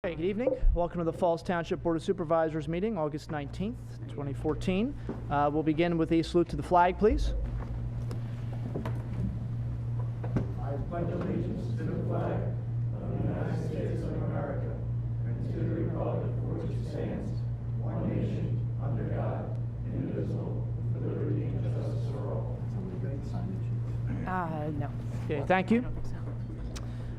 Hey, good evening. Welcome to the Falls Township Board of Supervisors meeting, August 19th, 2014. We'll begin with a salute to the flag, please. I pledge allegiance to the flag of the United States of America and to the republic for which it stands, one nation, under God, indivisible, with liberty and justice for all. No. Okay, thank you.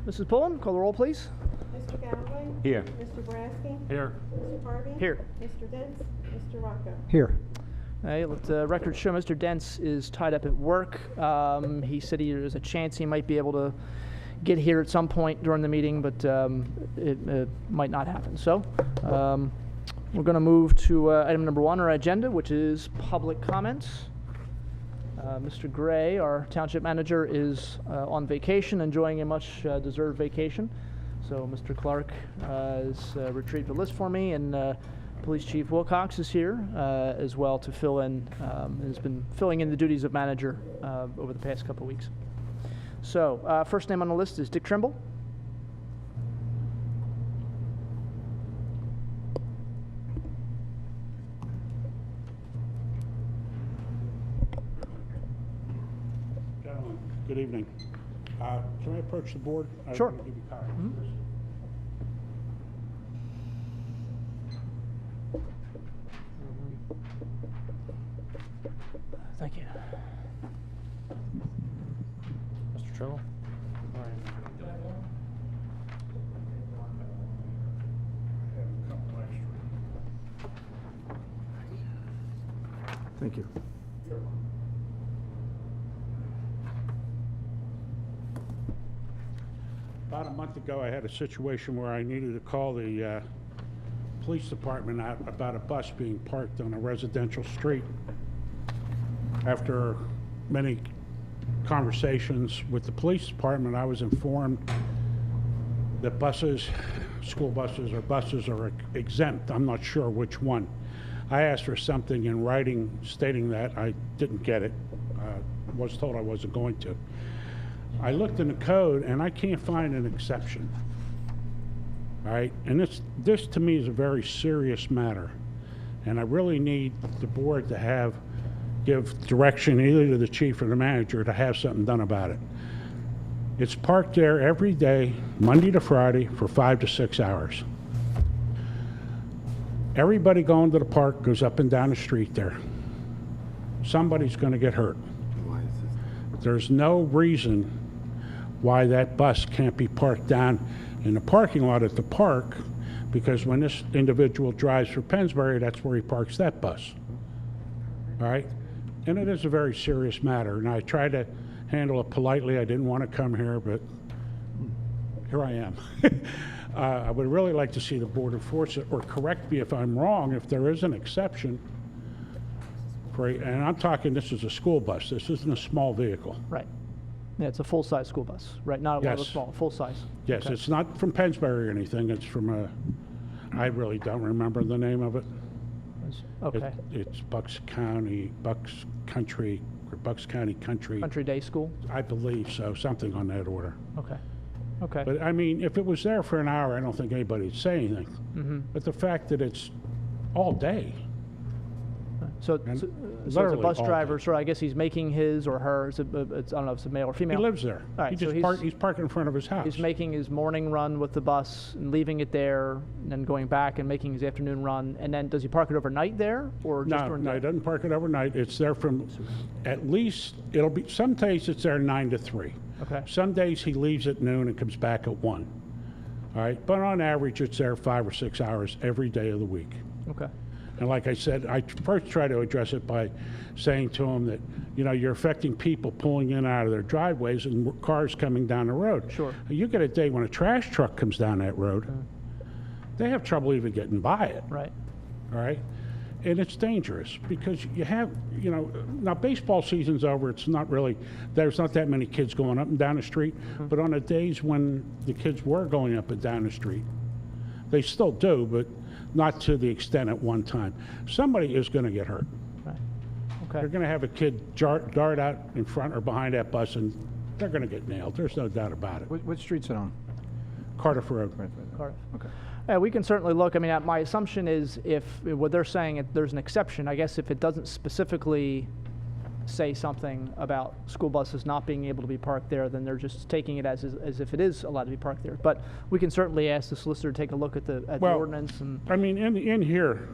Mrs. Pullen, call the roll, please. Mr. Galloway? Here. Mr. Brasky? Here. Mr. Harvey? Here. Mr. Dents? Mr. Rocco? Here. Let the record show Mr. Dents is tied up at work. He said there's a chance he might be able to get here at some point during the meeting, but it might not happen. So we're going to move to item number 1 on our agenda, which is public comments. Mr. Gray, our township manager, is on vacation, enjoying a much deserved vacation. So Mr. Clark has retrieved a list for me, and Police Chief Wilcox is here as well to fill in, has been filling in the duties of manager over the past couple weeks. So first name on the list is Dick Trimble. Gentlemen, good evening. Can I approach the board? Sure. I want to give you a copy of this. Thank you. Mr. Trimble? Thank you. About a month ago, I had a situation where I needed to call the police department out about a bus being parked on a residential street. After many conversations with the police department, I was informed that buses, school buses or buses are exempt. I'm not sure which one. I asked for something in writing stating that. I didn't get it. Was told I wasn't going to. I looked in the code and I can't find an exception. All right, and this to me is a very serious matter, and I really need the board to give direction either to the chief or the manager to have something done about it. It's parked there every day, Monday to Friday, for 5 to 6 hours. Everybody going to the park goes up and down the street there. Somebody's going to get hurt. There's no reason why that bus can't be parked down in the parking lot at the park, because when this individual drives for Pennsbury, that's where he parks that bus. All right? And it is a very serious matter, and I tried to handle it politely. I didn't want to come here, but here I am. I would really like to see the board enforce it or correct me if I'm wrong, if there is an exception. And I'm talking, this is a school bus. This isn't a small vehicle. Right. Yeah, it's a full-size school bus, right? Not one of the Yes. small, full-size. Yes, Okay. it's not from Pennsbury or anything. It's from I really don't remember the name of it. Okay. It's Bucks County Country. Country Day School? I believe so, something on that order. Okay. Okay. But I mean, if it was there for an hour, I don't think anybody'd say anything. Mm-hmm. But the fact that it's all day, So, And so it's a literally bus all driver, day. so I guess he's making his or her, I don't know if it's a male or he female. lives there. All right, He so just he's parked in front of his house. He's making his morning run with the bus and leaving it there, and then going back and making his afternoon run. And then does he park it overnight there, or just No, during no, the he day? doesn't park it overnight. It's there from, at least, it'll be, some days it's there 9 to 3. Okay. Some days he leaves at noon and comes back at 1. All right, but on average, it's there 5 or 6 hours every day of the week. Okay. And like I said, I first try to address it by saying to him that, you know, you're affecting people pulling in and out of their driveways and cars coming down the road. Sure. You get a day when a trash truck comes down that road, they have trouble even getting by it. Right. All right? And it's dangerous because you have, you know, now baseball season's over. It's not really, there's not that many kids going up and down the street. But on the days when the kids were going up and down the street, they still do, but not to the extent at one time. Somebody is going to get hurt. Right. They're Okay. going to have a kid dart out in front or behind that bus, and they're going to get nailed. There's no doubt about it. What street's it on? Cardiff Road. Right. Cardiff. Okay. We can certainly look. I mean, my assumption is if what they're saying, if there's an exception, I guess if it doesn't specifically say something about school buses not being able to be parked there, then they're just taking it as if it is allowed to be parked there. But we can certainly ask the solicitor to take a look at the Well, ordinance and, I mean, in here,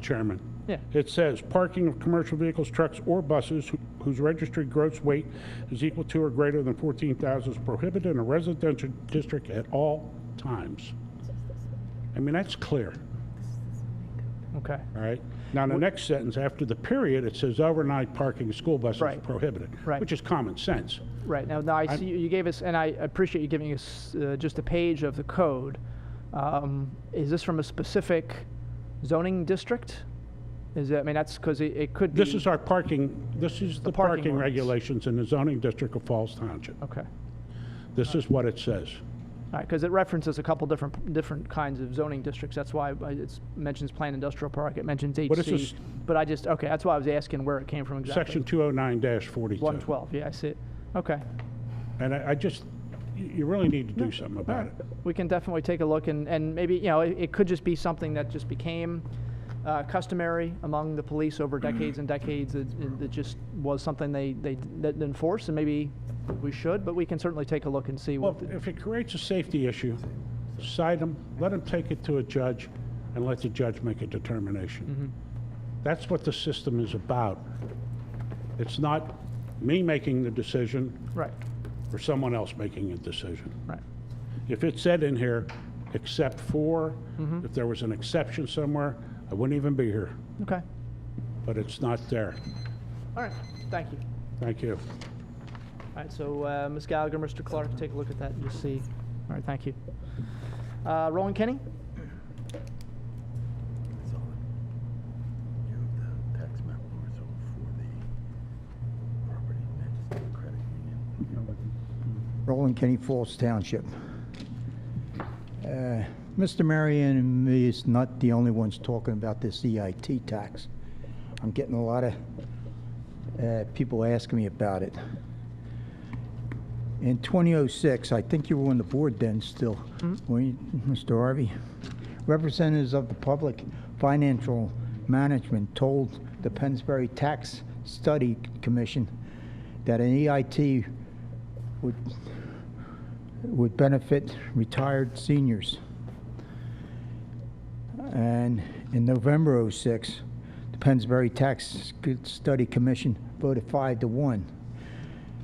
Chairman, yeah. it says parking of commercial vehicles, trucks, or buses whose registered gross weight is equal to or greater than 14,000 is prohibited in a residential district at all times. I mean, that's clear, Okay. all right? Now, in the next sentence, after the period, it says overnight parking of school buses is Right. prohibited, Right. which is common sense. Right. Now I see you gave us, and I appreciate you giving us just a page of the code. Is this from a specific zoning district? Is it, I mean, that's because it could be. This is our parking, this is the parking parking ordinance. regulations in the zoning district of Falls Township. Okay. This is what it says. All right, because it references a couple different kinds of zoning districts. That's why it mentions planned industrial park. It mentions HC. But it's just- But I just, okay, that's why I was asking where it came from exactly. Section 209-42. 112. Yeah, I see it. Okay. And I just, you really need to do something about it. We can definitely take a look, and maybe, you know, it could just be something that just became customary among the police over decades and decades. It just was something they didn't enforce, and maybe we should, but we can certainly take a look and see Well, what. if it creates a safety issue, cite them, let them take it to a judge, and let the judge make a determination. That's what the system is about. It's not me making the decision Right, or someone else making a decision. right. If it said in here, except for, if there was an exception somewhere, I wouldn't even be here, Okay. but it's not there. All right, thank you. Thank you. All right, so Ms. Gallagher, Mr. Clark, take a look at that and just see. All right, thank you. Roland Kenny? Tax map also for the property management credit union. Roland Kenny, Falls Township. Mr. Marion and me is not the only ones talking about this EIT tax. I'm getting a lot of people asking me about it. In 2006, I think you were on the board then still, weren't you, Mr. Harvey? Representatives of the Public Financial Management told the Pennsbury Tax Study Commission that an EIT would benefit retired seniors. And in November '06, the Pennsbury Tax Study Commission voted 5-1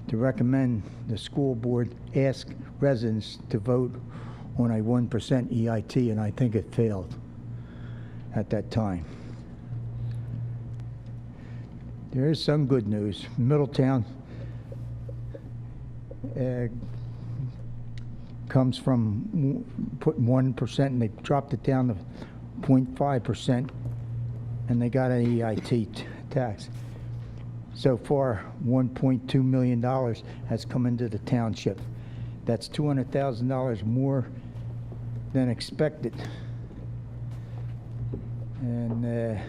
to recommend the school board ask residents to vote on a 1% EIT, and I think it failed at that time. There is some good news. Middletown comes from putting 1%, and they dropped it down to 0.5%, and they got an EIT tax. So far, $1.2 million has come into the township. That's $200,000 more than expected. And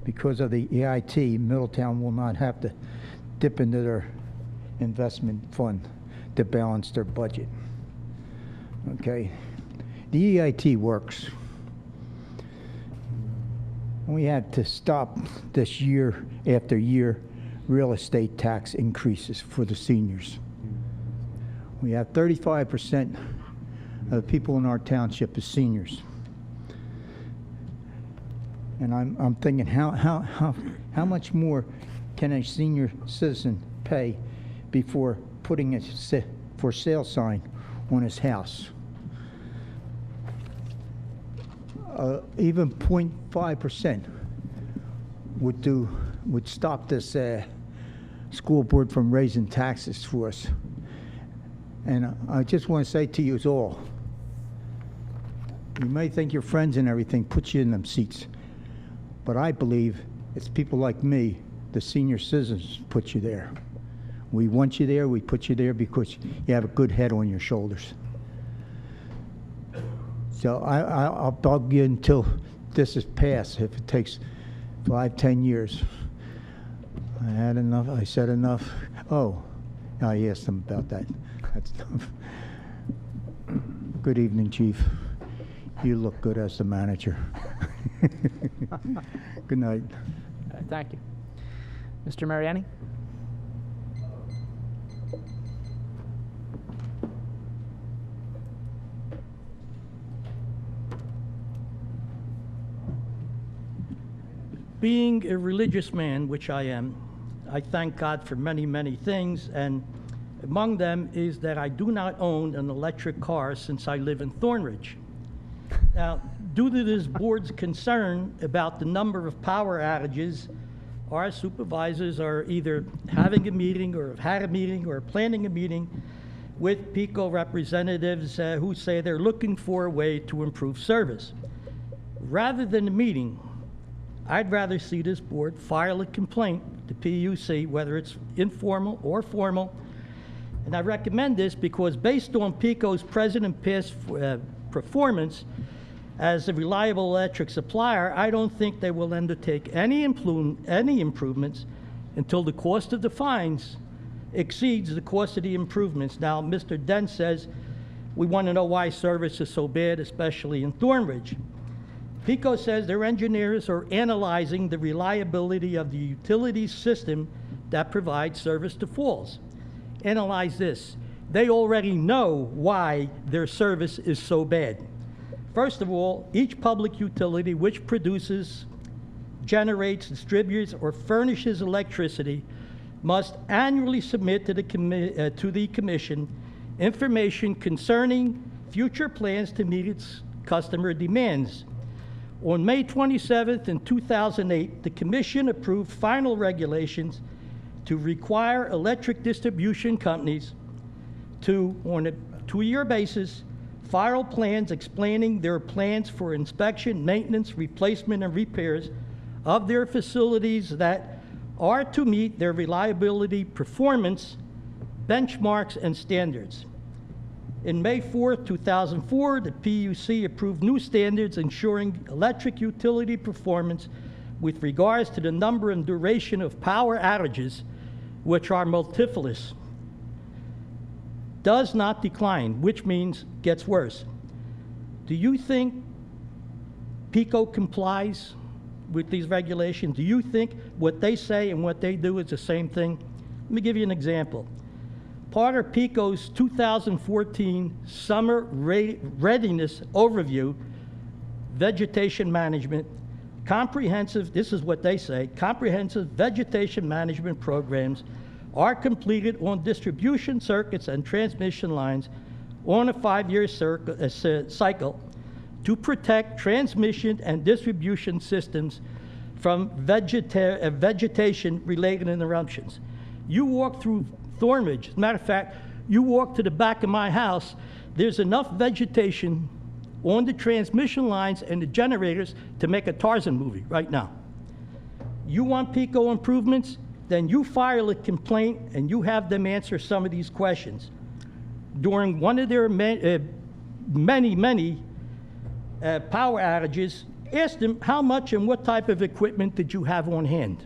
because of the EIT, Middletown will not have to dip into their investment fund to balance their budget. Okay, the EIT works. We had to stop this year after year real estate tax increases for the seniors. We have 35% of the people in our township as seniors. And I'm thinking, how much more can a senior citizen pay before putting a for sale sign on his house? Even 0.5% would stop this school board from raising taxes for us. And I just want to say to you all, you may think your friends and everything put you in them seats, but I believe it's people like me, the senior citizens, put you there. We want you there, we put you there because you have a good head on your shoulders. So I'll bug you until this is passed, if it takes 5-10 years. I had enough, I said enough. Oh, I asked them about that. That's enough. Good evening, Chief. You look good as the manager. Good night. Thank you. Mr. Mariani? Being a religious man, which I am, I thank God for many, many things, and among them is that I do not own an electric car since I live in Thornridge. Now, due to this board's concern about the number of power outages, our supervisors are either having a meeting or have had a meeting or planning a meeting with PECO representatives who say they're looking for a way to improve service. Rather than a meeting, I'd rather see this board file a complaint to PUC, whether it's informal or formal. And I recommend this because based on PECO's present and past performance as a reliable electric supplier, I don't think they will undertake any improvements until the cost of the fines exceeds the cost of the improvements. Now, Mr. Dent says, we want to know why service is so bad, especially in Thornridge. PECO says their engineers are analyzing the reliability of the utility system that provides service to Falls. Analyze this. They already know why their service is so bad. First of all, each public utility which produces, generates, distributes, or furnishes electricity must annually submit to the Commission information concerning future plans to meet its customer demands. On May 27th in 2008, the Commission approved final regulations to require electric distribution companies to, on a 2-year basis, file plans explaining their plans for inspection, maintenance, replacement, and repairs of their facilities that are to meet their reliability, performance, benchmarks, and standards. In May 4th, 2004, the PUC approved new standards ensuring electric utility performance with regards to the number and duration of power outages, which are multifarious, does not decline, which means gets worse. Do you think PECO complies with these regulations? Do you think what they say and what they do is the same thing? Let me give you an example. Part of PECO's 2014 Summer Readiness Overview, Vegetation Management, comprehensive, this is what they say, comprehensive vegetation management programs are completed on distribution circuits and transmission lines on a 5-year cycle to protect transmission and distribution systems from vegetation-related interruptions. You walk through Thornridge, as a matter of fact, you walk to the back of my house, there's enough vegetation on the transmission lines and the generators to make a Tarzan movie right now. You want PECO improvements? Then you file a complaint and you have them answer some of these questions. During one of their many power outages, ask them how much and what type of equipment did you have on hand?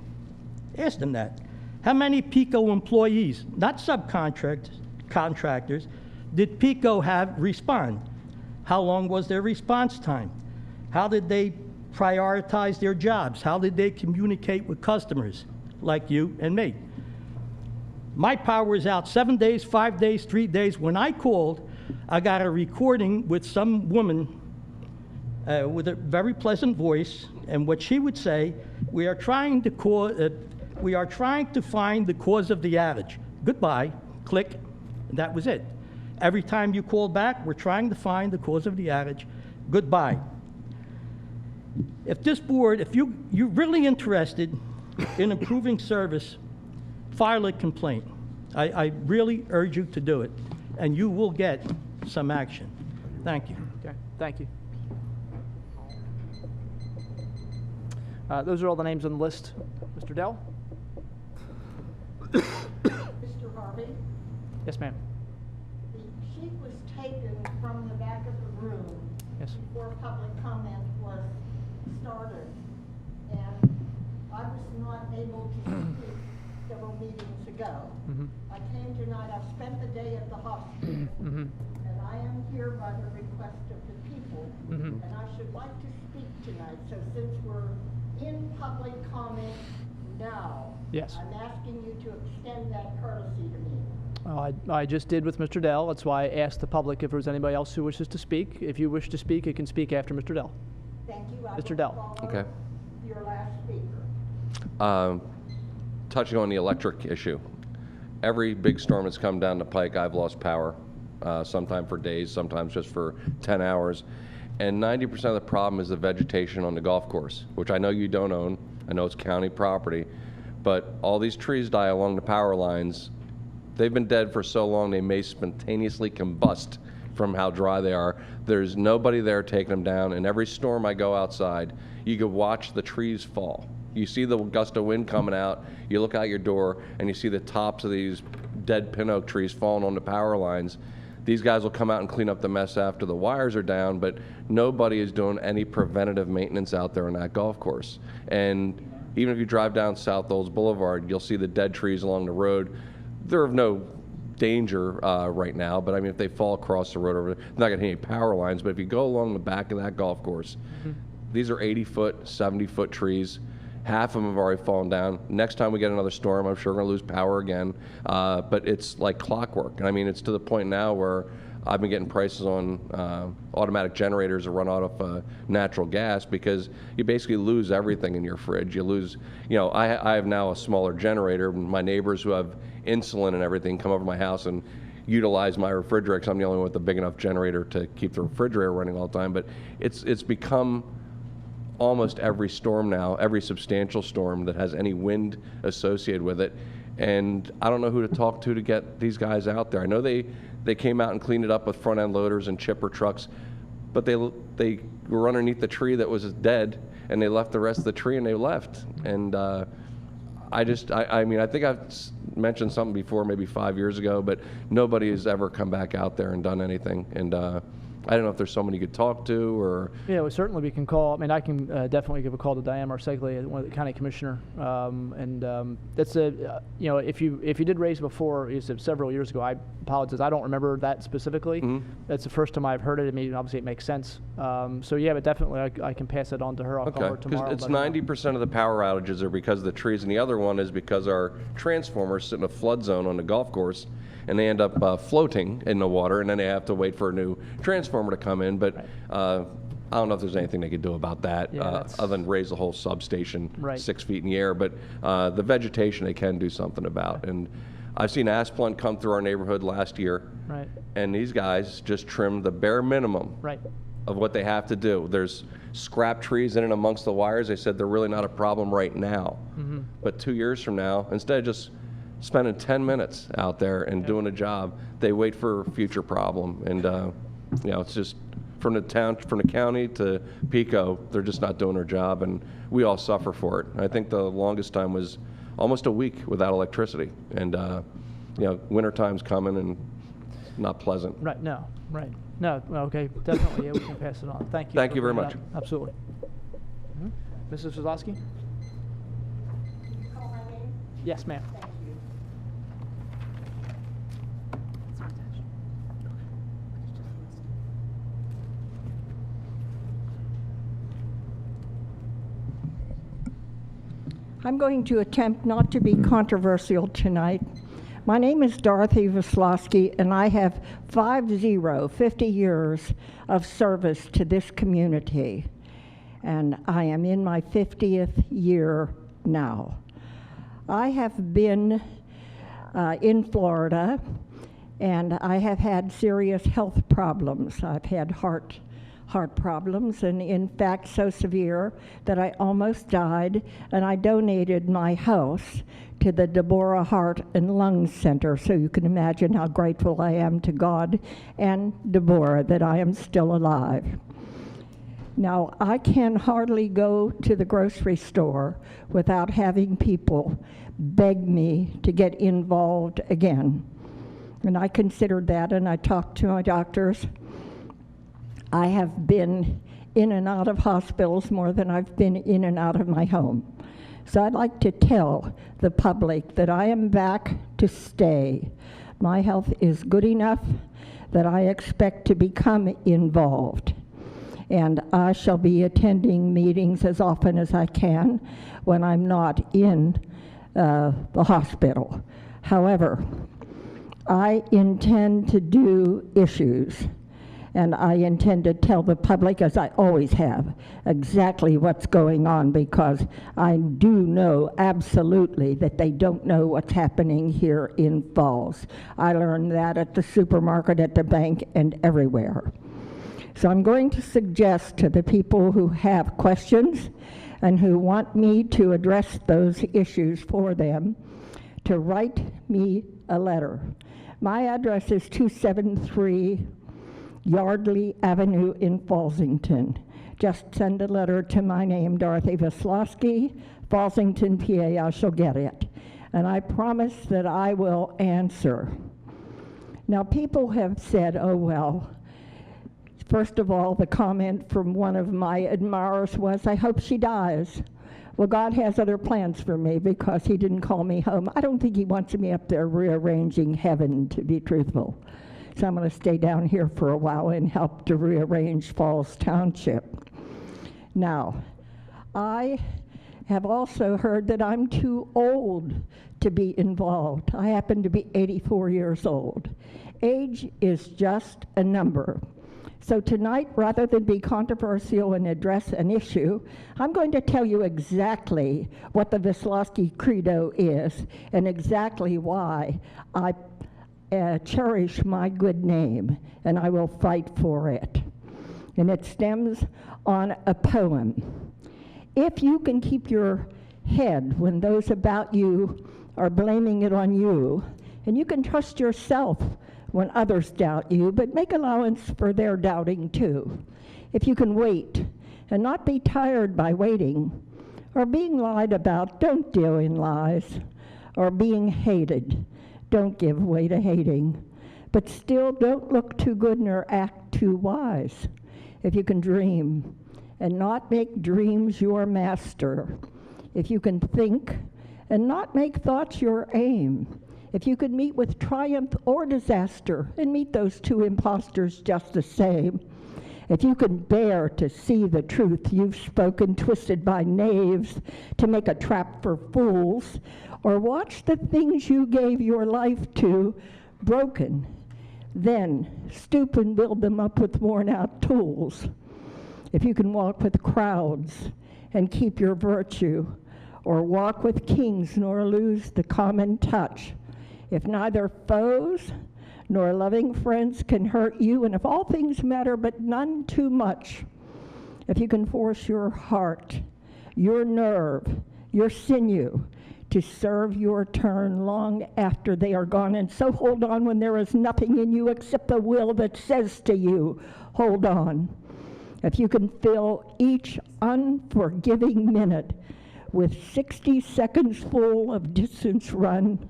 Ask them that. How many PECO employees, not contractors, did PECO have respond? How long was their response time? How did they prioritize their jobs? How did they communicate with customers like you and me? My power was out 7 days, 5 days, 3 days. When I called, I got a recording with some woman with a very pleasant voice, and what she would say, we are trying to find the cause of the outage. Goodbye, click, and that was it. Every time you call back, we're trying to find the cause of the outage. Goodbye. If this board, if you're really interested in improving service, file a complaint. I really urge you to do it, and you will get some action. Thank you. Okay, thank you. Those are all the names on the list. Mr. Dell? Mr. Harvey, Yes, ma'am. the sheet was taken from the back of the room Yes. before public comment was started, and I was not able to speak. several meetings ago. Mhm. I came tonight, I've spent the day at the hospital, Mhm. and I am here by the request of the people, Mhm. and I should like to speak tonight. So since we're in public comment now, Yes. I'm asking you to extend that courtesy to me. I just did with Mr. Dell. That's why I asked the public if there's anybody else who wishes to speak. If you wish to speak, you can speak after Mr. Dell. Thank you. I Mr. will Dell. follow Okay. your last speaker. Touching on the electric issue, every big storm that's come down the pike, I've lost power, sometime for days, sometimes just for 10 hours. And 90% of the problem is the vegetation on the golf course, which I know you don't own. I know it's county property, but all these trees die along the power lines. They've been dead for so long they may spontaneously combust from how dry they are. There's nobody there taking them down, and every storm I go outside, you can watch the trees fall. You see the gust of wind coming out, you look out your door, and you see the tops of these dead pin oak trees falling on the power lines. These guys will come out and clean up the mess after the wires are down, but nobody is doing any preventative maintenance out there on that golf course. And even if you drive down South Olds Boulevard, you'll see the dead trees along the road. They're of no danger right now, but I mean, if they fall across the road over there, they're not gonna hit any power lines, but if you go along the back of that golf course, these are 80-foot, 70-foot trees. Half of them have already fallen down. Next time we get another storm, I'm sure we're gonna lose power again. But it's like clockwork. And I mean, it's to the point now where I've been getting prices on automatic generators that run out of natural gas, because you basically lose everything in your fridge. You lose, you know, I have now a smaller generator. My neighbors who have insulin and everything come over to my house and utilize my refrigerator, because I'm the only one with a big enough generator to keep the refrigerator running all the time. But it's become almost every storm now, every substantial storm that has any wind associated with it. And I don't know who to talk to get these guys out there. I know they came out and cleaned it up with front end loaders and chipper trucks, but they were underneath the tree that was dead, and they left the rest of the tree and they left. And I mean, I think I've mentioned something before, maybe 5 years ago, but nobody has ever come back out there and done anything. And I don't know if there's someone you could talk to, or... Yeah, well, certainly we can call. I mean, I can definitely give a call to Diane Marseglia, one of the county commissioner. That's a, you know, if you did raise before, you said several years ago, I apologize, I don't remember that specifically. Mhm. That's the first time I've heard it. I mean, obviously it makes sense. So yeah, but definitely I can pass it on to her. I'll call her Okay, tomorrow. because it's let her know. 90% of the power outages are because of the trees, and the other one is because our transformers sit in a flood zone on the golf course, and they end up floating in the water, and then they have to wait for a new transformer to come in. But I don't know if there's anything they could do about that, Yeah, that's- other than raise the whole substation Right. 6 feet in the air. But the vegetation they can do something about. And I've seen asplund come through our neighborhood last year, Right, and these guys just trimmed the bare minimum right. of what they have to do. There's scrap trees in and amongst the wires. They said they're really not a problem right now. But 2 years from now, instead of just spending 10 minutes out there and doing a job, they wait for a future problem. And you know, it's just from the county to Pico, they're just not doing their job, and we all suffer for it. I think the longest time was almost a week without electricity. And you know, wintertime's coming and not pleasant. Right, no, right. No, okay, definitely, yeah, we can pass it on. Thank you. Thank for you very bringing it much. up. Absolutely. Mrs. Wazowski? You call my name? Yes, ma'am. Thank you. I'm going to attempt not to be controversial tonight. My name is Dorothy Vaslowski, and I have 50 years of service to this community. And I am in my 50th year now. I have been in Florida, and I have had serious health problems. I've had heart problems, and in fact so severe that I almost died, and I donated my house to the Deborah Heart and Lung Center, so you can imagine how grateful I am to God and Deborah that I am still alive. Now, I can hardly go to the grocery store without having people beg me to get involved again. And I considered that, and I talked to my doctors. I have been in and out of hospitals more than I've been in and out of my home. So I'd like to tell the public that I am back to stay. My health is good enough that I expect to become involved. And I shall be attending meetings as often as I can when I'm not in the hospital. However, I intend to do issues, and I intend to tell the public, as I always have, exactly what's going on, because I do know absolutely that they don't know what's happening here in Falls. I learned that at the supermarket, at the bank, and everywhere. So I'm going to suggest to the people who have questions and who want me to address those issues for them to write me a letter. My address is 273 Yardley Avenue in Fallsington. Just send a letter to my name, Dorothy Veslowski, Fallsington, PA. I shall get it. And I promise that I will answer. Now, people have said, oh, well, first of all, the comment from one of my admirers was, I hope she dies. Well, God has other plans for me because he didn't call me home. I don't think he wants me up there rearranging heaven, to be truthful. So I'm going to stay down here for a while and help to rearrange Falls Township. Now, I have also heard that I'm too old to be involved. I happen to be 84 years old. Age is just a number. So tonight, rather than be controversial and address an issue, I'm going to tell you exactly what the Veslowski Credo is and exactly why I cherish my good name, and I will fight for it. And it stems on a poem. If you can keep your head when those about you are blaming it on you, and you can trust yourself when others doubt you, but make allowance for their doubting too. If you can wait and not be tired by waiting, or being lied about, don't deal in lies, or being hated, don't give way to hating. But still, don't look too good nor act too wise. If you can dream and not make dreams your master, if you can think and not make thoughts your aim, if you could meet with triumph or disaster and meet those two impostors just the same, if you can bear to see the truth you've spoken twisted by knaves to make a trap for fools, or watch the things you gave your life to broken, then stoop and build them up with worn out tools. If you can walk with crowds and keep your virtue, or walk with kings nor lose the common touch, if neither foes nor loving friends can hurt you, and if all things matter but none too much, if you can force your heart, your nerve, your sinew to serve your turn long after they are gone, and so hold on when there is nothing in you except the will that says to you, hold on. If you can fill each unforgiving minute with 60 seconds full of distance run,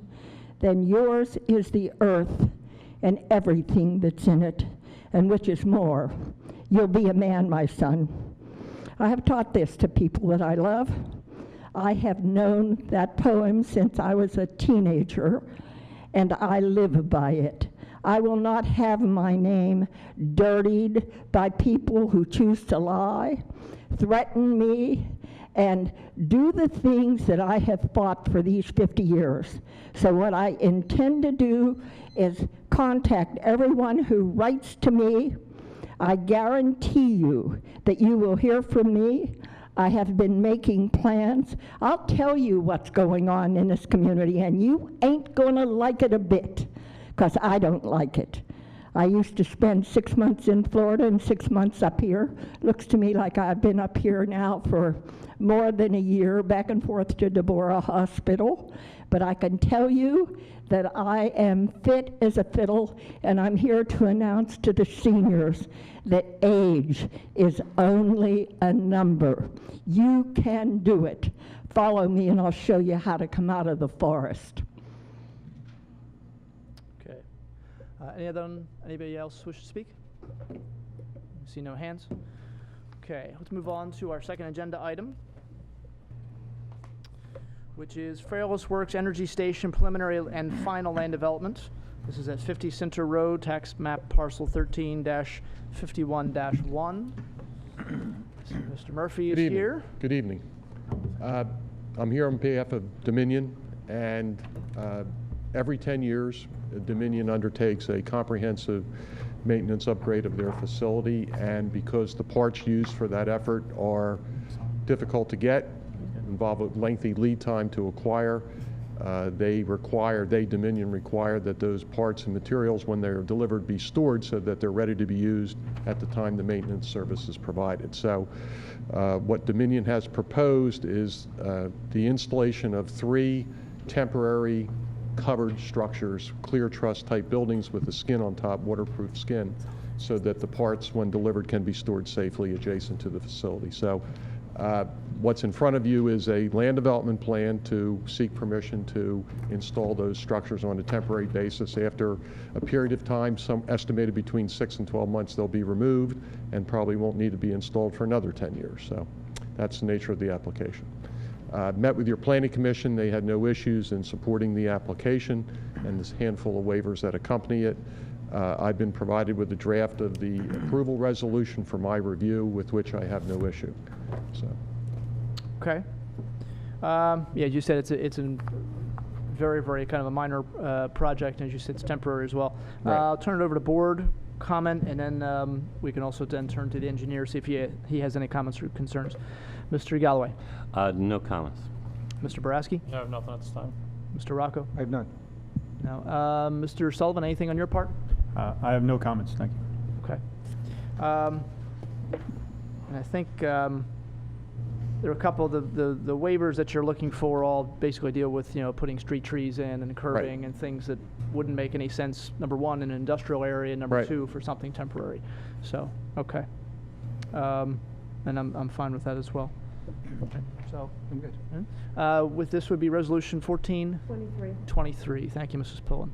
then yours is the earth and everything that's in it, and which is more, you'll be a man, my son. I have taught this to people that I love. I have known that poem since I was a teenager, and I live by it. I will not have my name dirtied by people who choose to lie, threaten me, and do the things that I have fought for these 50 years. So what I intend to do is contact everyone who writes to me. I guarantee you that you will hear from me. I have been making plans. I'll tell you what's going on in this community, and you ain't gonna like it a bit, because I don't like it. I used to spend 6 months in Florida and 6 months up here. Looks to me like I've been up here now for more than a year, back and forth to Deborah Hospital. But I can tell you that I am fit as a fiddle, and I'm here to announce to the seniors that age is only a number. You can do it. Follow me and I'll show you how to come out of the forest. Okay. Anybody else wish to speak? See no hands. Okay, let's move on to our second agenda item. which is Fairless Works Energy Station preliminary and final land development. This is at 50 Center Road, tax map parcel 13-51-1. Mr. Murphy is Good evening. here. Good evening. I'm here on behalf of Dominion, and every 10 years, Dominion undertakes a comprehensive maintenance upgrade of their facility, and because the parts used for that effort are difficult to get, involve a lengthy lead time to acquire, Dominion require that those parts and materials, when they're delivered, be stored so that they're ready to be used at the time the maintenance service is provided. So what Dominion has proposed is the installation of 3 temporary covered structures, clear truss type buildings with a skin on top, waterproof skin, so that the parts, when delivered, can be stored safely adjacent to the facility. So what's in front of you is a land development plan to seek permission to install those structures on a temporary basis. After a period of time, some estimated between 6 and 12 months, they'll be removed and probably won't need to be installed for another 10 years. So that's the nature of the application. Met with your planning commission. They had no issues in supporting the application and this handful of waivers that accompany it. I've been provided with a draft of the approval resolution for my review, with which I have no issue. So. Okay. Yeah, you said it's a very, very kind of a minor project, and as you said, it's temporary as well. Right. I'll turn it over to board comment, and then we can also then turn to the engineer, see if he has any comments or concerns. Mr. Galloway. No comments. Mr. Boraski. I have nothing at this time. Mr. Rocco. I have none. No. Mr. Sullivan, anything on your part? I have no comments, thank you. Okay. And I think there are a couple of the waivers that you're looking for all basically deal with, putting street trees in and curbing and things that wouldn't make any sense, number one, in an industrial area, number two, for something temporary. So, okay. And I'm fine with that as well. Okay. So, I'm good. With this would be resolution 1423. Thank you, Mrs. Pullen.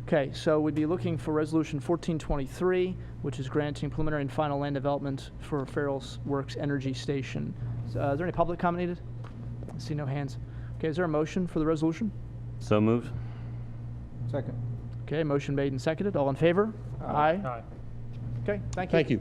Okay, so we'd be looking for resolution 1423, which is granting preliminary and final land development for Fairless Works Energy Station. Is there any public comment needed? I see no hands. Okay, is there a motion for the resolution? So moved. Second. Okay, motion made and seconded. All in favor? Aye. Aye. Okay, thank you. Thank you.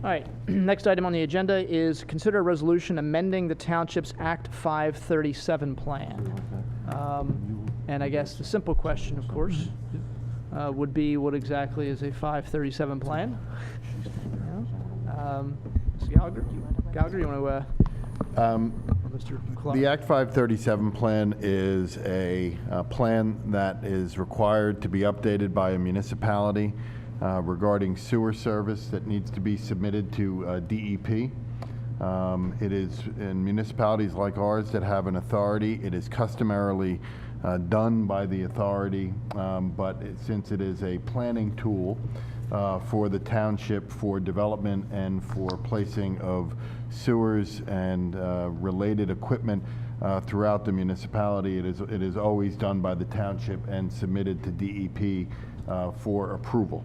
All right, next item on the agenda is consider a resolution amending the Township's Act 537 plan. And I guess the simple question, of course, would be what exactly is a 537 plan? Mr. Gallagher, you want to, Mr. Clark? The Act 537 plan is a plan that is required to be updated by a municipality regarding sewer service that needs to be submitted to DEP. It is in municipalities like ours that have an authority. It is customarily done by the authority, but since it is a planning tool for the township for development and for placing of sewers and related equipment throughout the municipality, it is always done by the township and submitted to DEP for approval.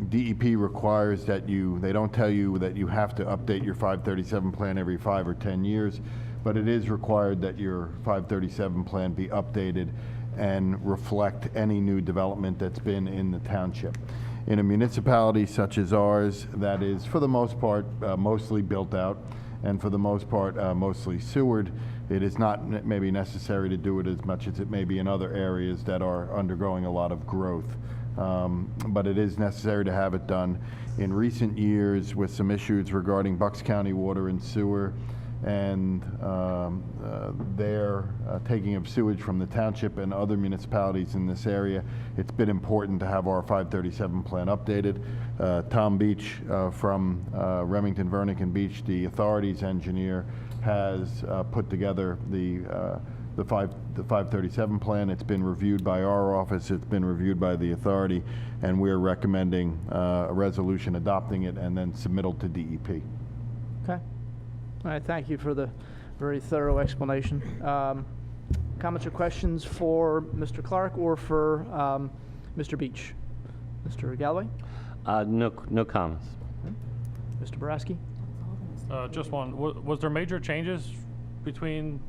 DEP requires that they don't tell you that you have to update your 537 plan every 5 or 10 years, but it is required that your 537 plan be updated and reflect any new development that's been in the township. In a municipality such as ours, that is for the most part mostly built out and for the most part mostly sewered, it is not maybe necessary to do it as much as it may be in other areas that are undergoing a lot of growth. But it is necessary to have it done. In recent years, with some issues regarding Bucks County Water and Sewer and their taking of sewage from the township and other municipalities in this area, it's been important to have our 537 plan updated. Tom Beach from Remington, Vernon Beach, the authority's engineer, has put together the 537 plan. It's been reviewed by our office, it's been reviewed by the authority, and we're recommending a resolution adopting it and then submittal to DEP. Okay. All right, thank you for the very thorough explanation. Comments or questions for Mr. Clark or for Mr. Beach. Mr. Galloway? No comments. Mr. Boraski? Just one. Was there major changes between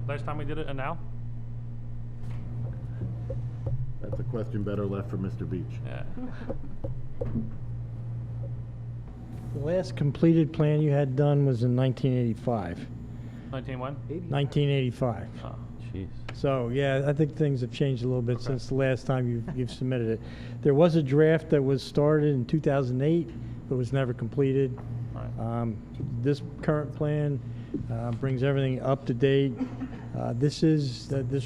last time we did it and now? That's a question better left for Mr. Beach. Yeah. The last completed plan you had done was in 1985. 19 when? 1985. Oh. Jeez. So, yeah, I think things have changed a little bit since the last time you've submitted it. There was a draft that was started in 2008, but was never completed. Right. This current plan brings everything up to date. This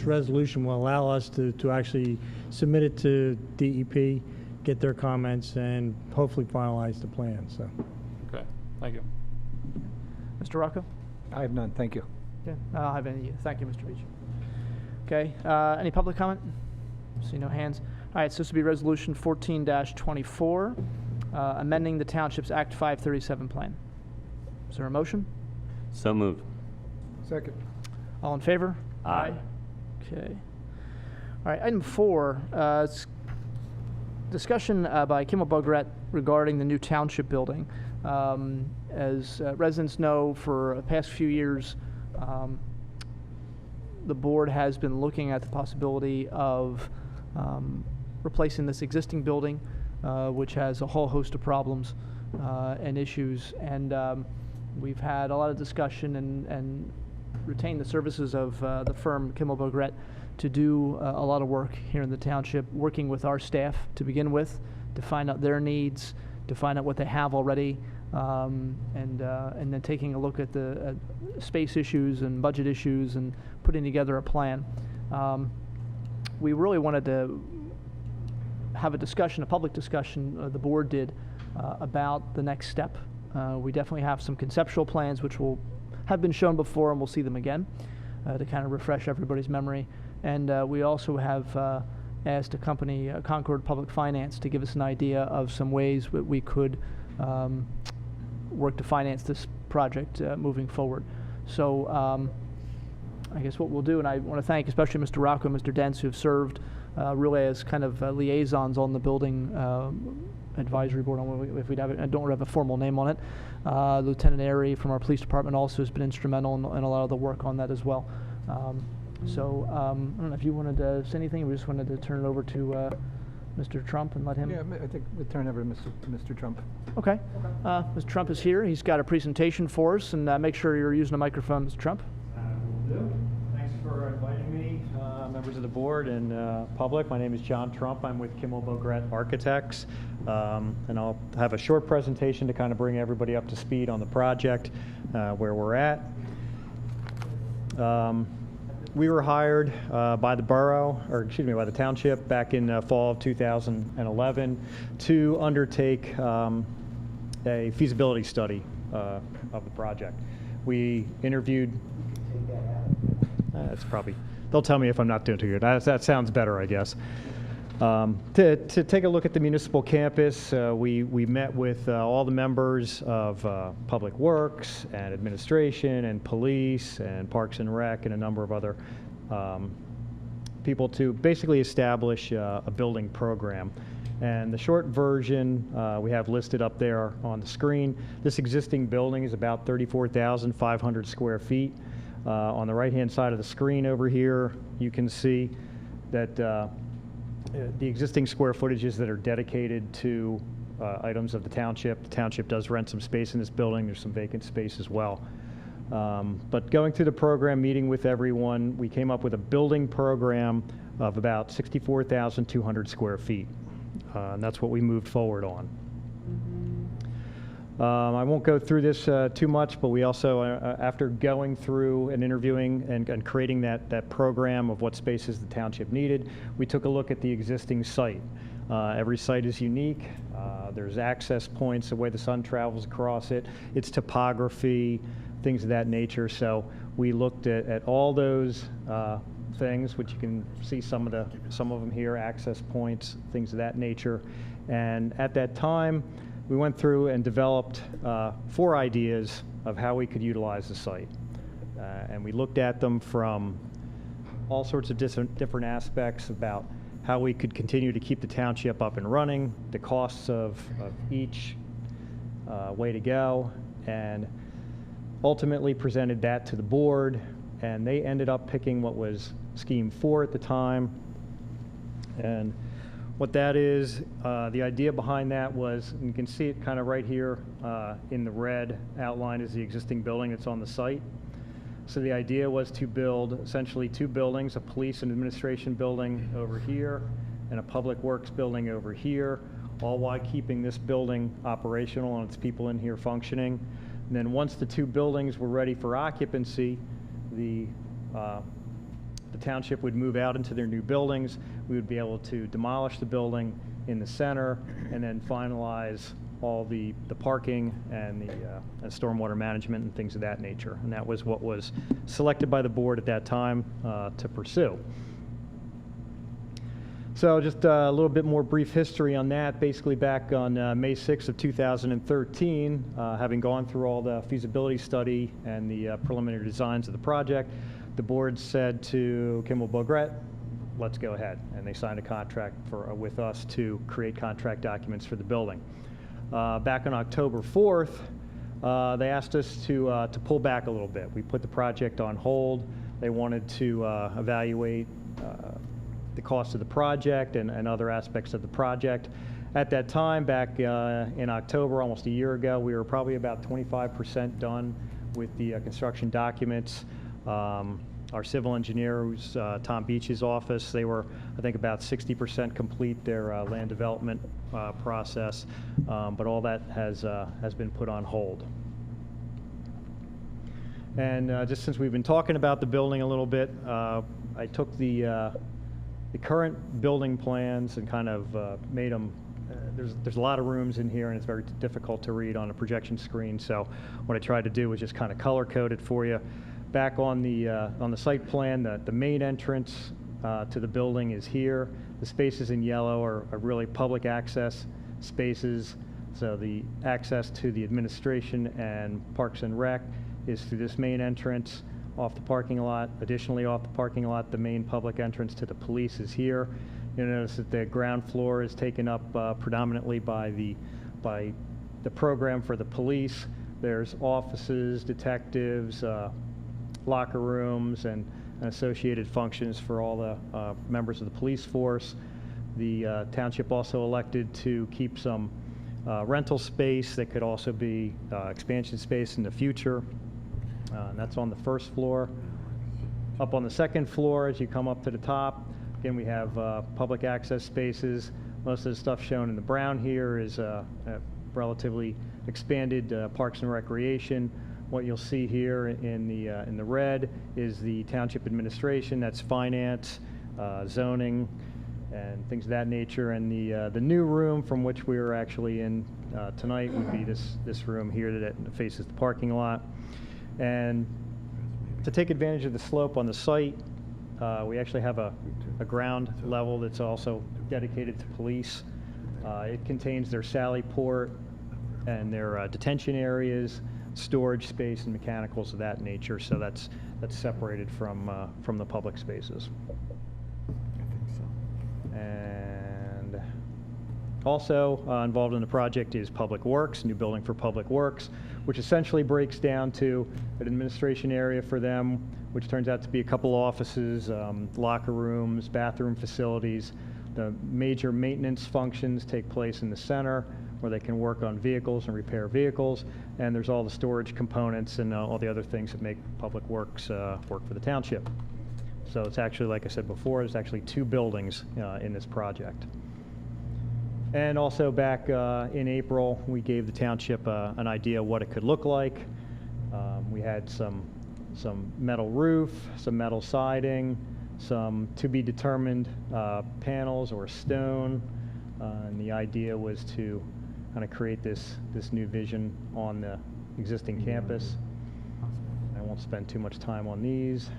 resolution will allow us to actually submit it to DEP, get their comments, and hopefully finalize the plan. So, Okay. Thank you. Mr. Rocco? I have none, thank you. Okay, I don't have any. Thank you, Mr. Beach. Okay, any public comment? See no hands. All right, so this will be Resolution 14-24, amending the Township's Act 537 plan. Is there a motion? So moved. Second. All in favor? Aye. Okay. All right, item 4, discussion by Kimmel Bugret regarding the new Township building. As residents know, for the past few years, the board has been looking at the possibility of replacing this existing building, which has a whole host of problems and issues. And we've had a lot of discussion and retained the services of the firm Kimmel Bugret to do a lot of work here in the township, working with our staff to begin with, to find out their needs, to find out what they have already, and then taking a look at the space issues and budget issues and putting together a plan. We really wanted to have a discussion, a public discussion, the board did, about the next step. We definitely have some conceptual plans which will have been shown before, and we'll see them again to kind of refresh everybody's memory. And we also have asked a company, Concord Public Finance, to give us an idea of some ways that we could work to finance this project moving forward. So I guess what we'll do, and I want to thank especially Mr. Rocco and Mr. Dents, who have served really as kind of liaisons on the building advisory board. If we I don't have a formal name on it. Lieutenant Airy from our police department also has been instrumental in a lot of the work on that as well. So I don't know if you wanted to say anything. We just wanted to turn it over to Mr. Trump and let him. Yeah, I think we'll turn it over to Mr. Trump. Okay. Mr. Trump is here. He's got a presentation for us, and make sure you're using a microphone, Mr. Trump. Will do. Thanks for inviting me, members of the board and public. My name is John Trump. I'm with Kimmel Bugret Architects, and I'll have a short presentation to kind of bring everybody up to speed on the project, where we're at. We were hired by the borough, or excuse me, by the township back in fall of 2011 to undertake a feasibility study of the project. We interviewed, that's probably, they'll tell me if I'm not doing too good. That sounds better, I guess. To take a look at the municipal campus, we met with all the members of Public Works and Administration and Police and Parks and Rec and a number of other people to basically establish a building program. And the short version we have listed up there on the screen. This existing building is about 34,500 square feet. On the right-hand side of the screen over here, you can see that the existing square footages that are dedicated to items of the township. The township does rent some space in this building. There's some vacant space as well. But going through the program, meeting with everyone, we came up with a building program of about 64,200 square feet. And that's what we moved forward on. I won't go through this too much, but we also, after going through and interviewing and creating that program of what spaces the township needed, we took a look at the existing site. Every site is unique. There's access points, the way the sun travels across it, its topography, things of that nature. So we looked at all those things, which you can see some of them here, access points, things of that nature. And at that time, we went through and developed 4 ideas of how we could utilize the site. And we looked at them from all sorts of different aspects about how we could continue to keep the township up and running, the costs of each way to go, and ultimately presented that to the board, and they ended up picking what was Scheme 4 at the time. And what that is, the idea behind that was, and you can see it kind of right here in the red outline is the existing building that's on the site. So the idea was to build essentially 2 buildings, a police and administration building over here and a public works building over here, all while keeping this building operational and its people in here functioning. And then once the 2 buildings were ready for occupancy, the township would move out into their new buildings. We would be able to demolish the building in the center and then finalize all the parking and the stormwater management and things of that nature. And that was what was selected by the board at that time to pursue. So just a little bit more brief history on that. Basically back on May 6th of 2013, having gone through all the feasibility study and the preliminary designs of the project, the board said to Kimball Bogret, let's go ahead. And they signed a contract with us to create contract documents for the building. Back on October 4th, they asked us to pull back a little bit. We put the project on hold. They wanted to evaluate the cost of the project and other aspects of the project. At that time, back in October, almost a year ago, we were probably about 25% done with the construction documents. Our civil engineer, who's Tom Beach's office, they were, I think, about 60% complete their land development process, but all that has been put on hold. And just since we've been talking about the building a little bit, I took the current building plans and kind of made them, there's a lot of rooms in here and it's very difficult to read on a projection screen, so what I tried to do was just kind of color code it for you. Back on the site plan, the main entrance to the building is here. The spaces in yellow are really public access spaces, so the access to the administration and Parks and Rec is through this main entrance off the parking lot. Additionally, off the parking lot, the main public entrance to the police is here. You'll notice that the ground floor is taken up predominantly by the program for the police. There's offices, detectives, locker rooms, and associated functions for all the members of the police force. The township also elected to keep some rental space that could also be expansion space in the future. And that's on the first floor. Up on the second floor, as you come up to the top, again, we have public access spaces. Most of the stuff shown in the brown here is relatively expanded Parks and Recreation. What you'll see here in the red is the township administration. That's finance, zoning, and things of that nature. And the new room from which we are actually in tonight would be this room here that faces the parking lot. And to take advantage of the slope on the site, we actually have a ground level that's also dedicated to police. It contains their sally port and their detention areas, storage space, and mechanicals of that nature. So that's separated from the public spaces. And also involved in the project is Public Works, new building for Public Works, which essentially breaks down to an administration area for them, which turns out to be a couple offices, locker rooms, bathroom facilities. The major maintenance functions take place in the center, where they can work on vehicles and repair vehicles, and there's all the storage components and all the other things that make Public Works work for the township. So it's actually, like I said before, there's actually 2 buildings in this project. And also back in April, we gave the township an idea of what it could look like. We had some metal roof, some metal siding, some to-be-determined panels or stone, and the idea was to kind of create this new vision on the existing campus. I won't spend too much time on these.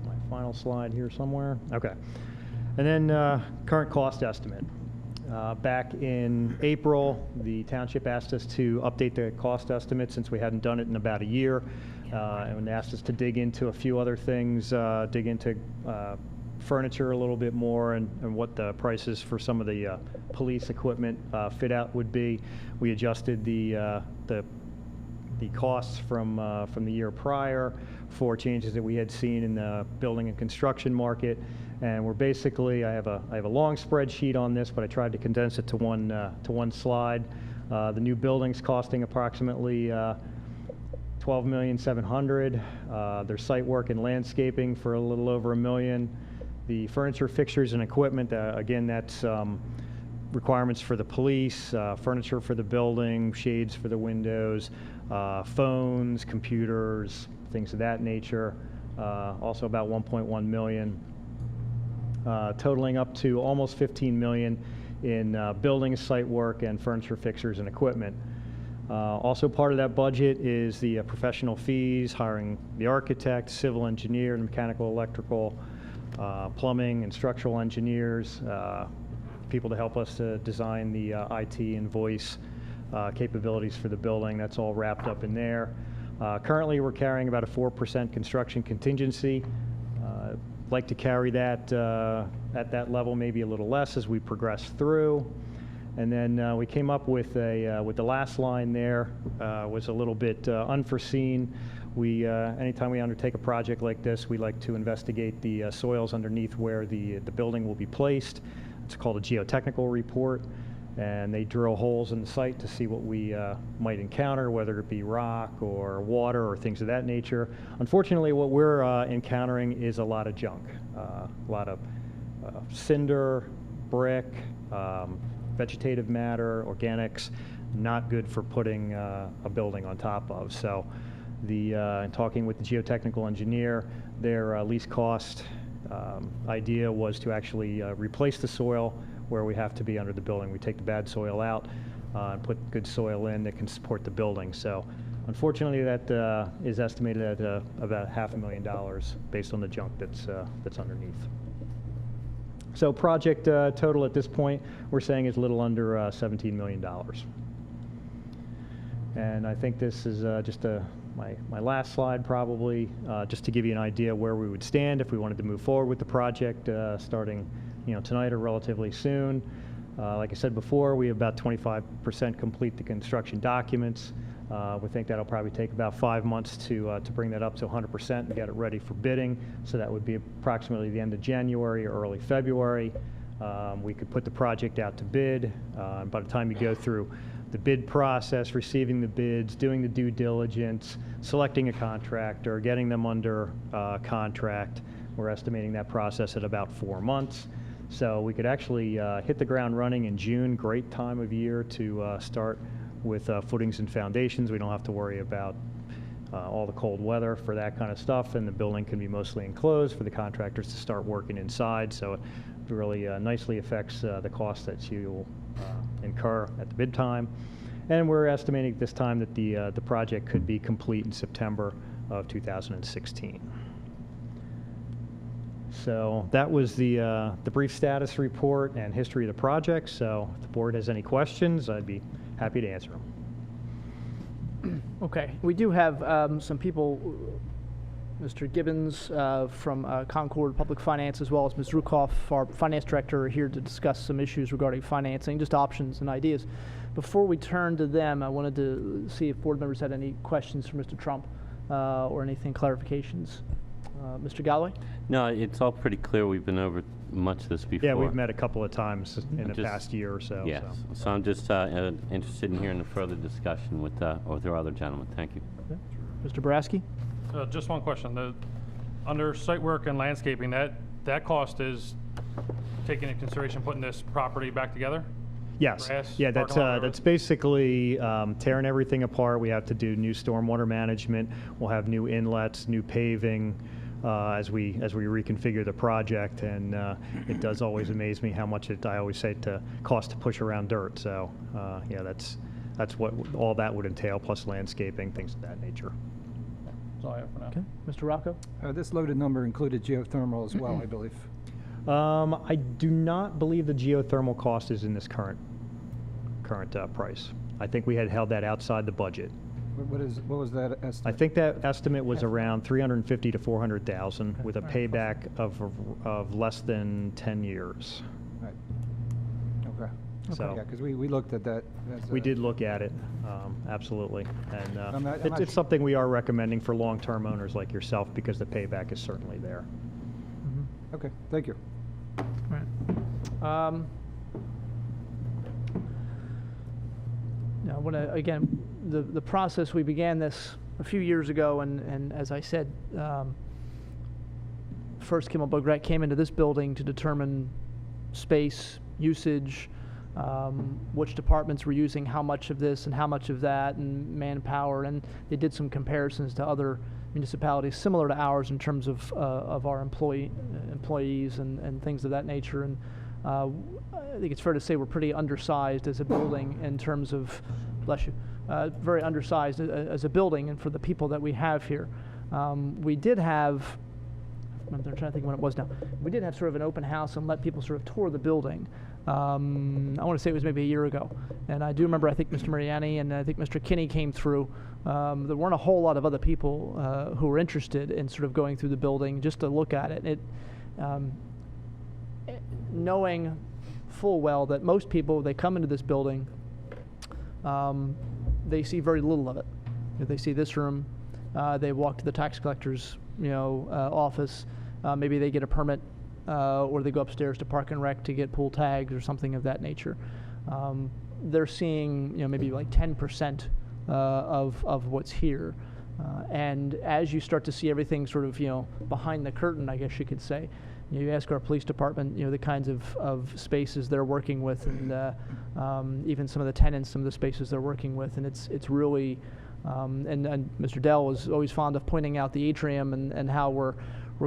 My final slide here somewhere. Okay. And then current cost estimate. Back in April, the township asked us to update the cost estimate since we hadn't done it in about a year, and asked us to dig into a few other things, dig into furniture a little bit more and what the prices for some of the police equipment fit out would be. We adjusted the costs from the year prior for changes that we had seen in the building and construction market. And we're basically, I have a long spreadsheet on this, but I tried to condense it to one slide. The new building's costing approximately $12,700,000. There's site work and landscaping for a little over $1 million. The furniture, fixtures, and equipment, again, that's requirements for the police, furniture for the building, shades for the windows, phones, computers, things of that nature. Also about $1.1 million. Totaling up to almost $15 million in building, site work, and furniture, fixtures, and equipment. Also part of that budget is the professional fees, hiring the architect, civil engineer, mechanical, electrical, plumbing, and structural engineers, people to help us to design the IT and voice capabilities for the building. That's all wrapped up in there. Currently, we're carrying about a 4% construction contingency. Like to carry that at that level, maybe a little less as we progress through. And then we came up with the last line there was a little bit unforeseen. We anytime we undertake a project like this, we like to investigate the soils underneath where the building will be placed. It's called a geotechnical report, and they drill holes in the site to see what we might encounter, whether it be rock or water or things of that nature. Unfortunately, what we're encountering is a lot of junk, a lot of cinder, brick, vegetative matter, organics, not good for putting a building on top of. So in talking with the geotechnical engineer, their least cost idea was to actually replace the soil where we have to be under the building. We take the bad soil out and put good soil in that can support the building. So unfortunately, that is estimated at about $500,000 based on the junk that's underneath. So project total at this point, we're saying is a little under $17 million. And I think this is just my last slide probably, just to give you an idea where we would stand if we wanted to move forward with the project starting tonight or relatively soon. Like I said before, we have about 25% complete the construction documents. We think that'll probably take about 5 months to bring that up to 100% and get it ready for bidding. So that would be approximately the end of January or early February. We could put the project out to bid. By the time you go through the bid process, receiving the bids, doing the due diligence, selecting a contractor, getting them under contract, we're estimating that process at about 4 months. So we could actually hit the ground running in June. Great time of year to start with footings and foundations. We don't have to worry about all the cold weather for that kind of stuff, and the building can be mostly enclosed for the contractors to start working inside. So it really nicely affects the cost that you'll incur at the bid time. And we're estimating at this time that the project could be complete in September of 2016. So that was the brief status report and history of the project. So if the board has any questions, I'd be happy to answer them. Okay, we do have some people, Mr. Gibbons from Concord Public Finance, as well as Ms. Rukoff, our finance director, are here to discuss some issues regarding financing, just options and ideas. Before we turn to them, I wanted to see if board members had any questions for Mr. Trump or anything, clarifications. Mr. Galloway? No, it's all pretty clear. We've been over much of this before. Yeah, we've met a couple of times in the past year or so. Yes, so I'm just interested in hearing the further discussion with our other gentlemen. Thank you. Yeah. Mr. Boraski? Just one question. Under site work and landscaping, that cost is taking into consideration putting this property back together? Yes. Grass, yeah, parking that's basically tearing everything apart. We have to do new stormwater management. We'll have new inlets, new paving as we reconfigure the project. And it does always amaze me how much I always say to cost to push around dirt. So yeah, that's what all that would entail, plus landscaping, things of that nature. That's all I have for now. Okay. Mr. Rocco? This loaded number included geothermal as well, I believe. I do not believe the geothermal cost is in this current price. I think we had held that outside the budget. What was that I estimate? think that estimate was around 350 to 400,000 with a payback of less than 10 years. Right. Okay. So Yeah, because we looked at that. we did look at it, absolutely. And I'm not it's something we are recommending for long-term owners like yourself because the payback is certainly there. Okay, thank you. Right. Now, again, the process, we began this a few years ago, and as I said, first Kimmel Bograt came into this building to determine space, usage, which departments were using how much of this and how much of that, and manpower, and they did some comparisons to other municipalities similar to ours in terms of our employees and things of that nature. And I think it's fair to say we're pretty undersized as a building in terms of, bless you, very undersized as a building and for the people that we have here. We did have, I'm trying to think when it was now, we did have sort of an open house and let people sort of tour the building. I want to say it was maybe a year ago. And I do remember, I think Mr. Mariani and I think Mr. Kinney came through. There weren't a whole lot of other people who were interested in sort of going through the building just to look at it. Knowing full well that most people, they come into this building, they see very little of it. They see this room, they walk to the tax collector's office, maybe they get a permit, or they go upstairs to Park and Rec to get pool tags or something of that nature. They're seeing maybe like 10% of what's here. And as you start to see everything sort of behind the curtain, I guess you could say, you ask our police department, the kinds of spaces they're working with, and even some of the tenants, some of the spaces they're working with, and it's really, and Mr. Dell was always fond of pointing out the atrium and how we're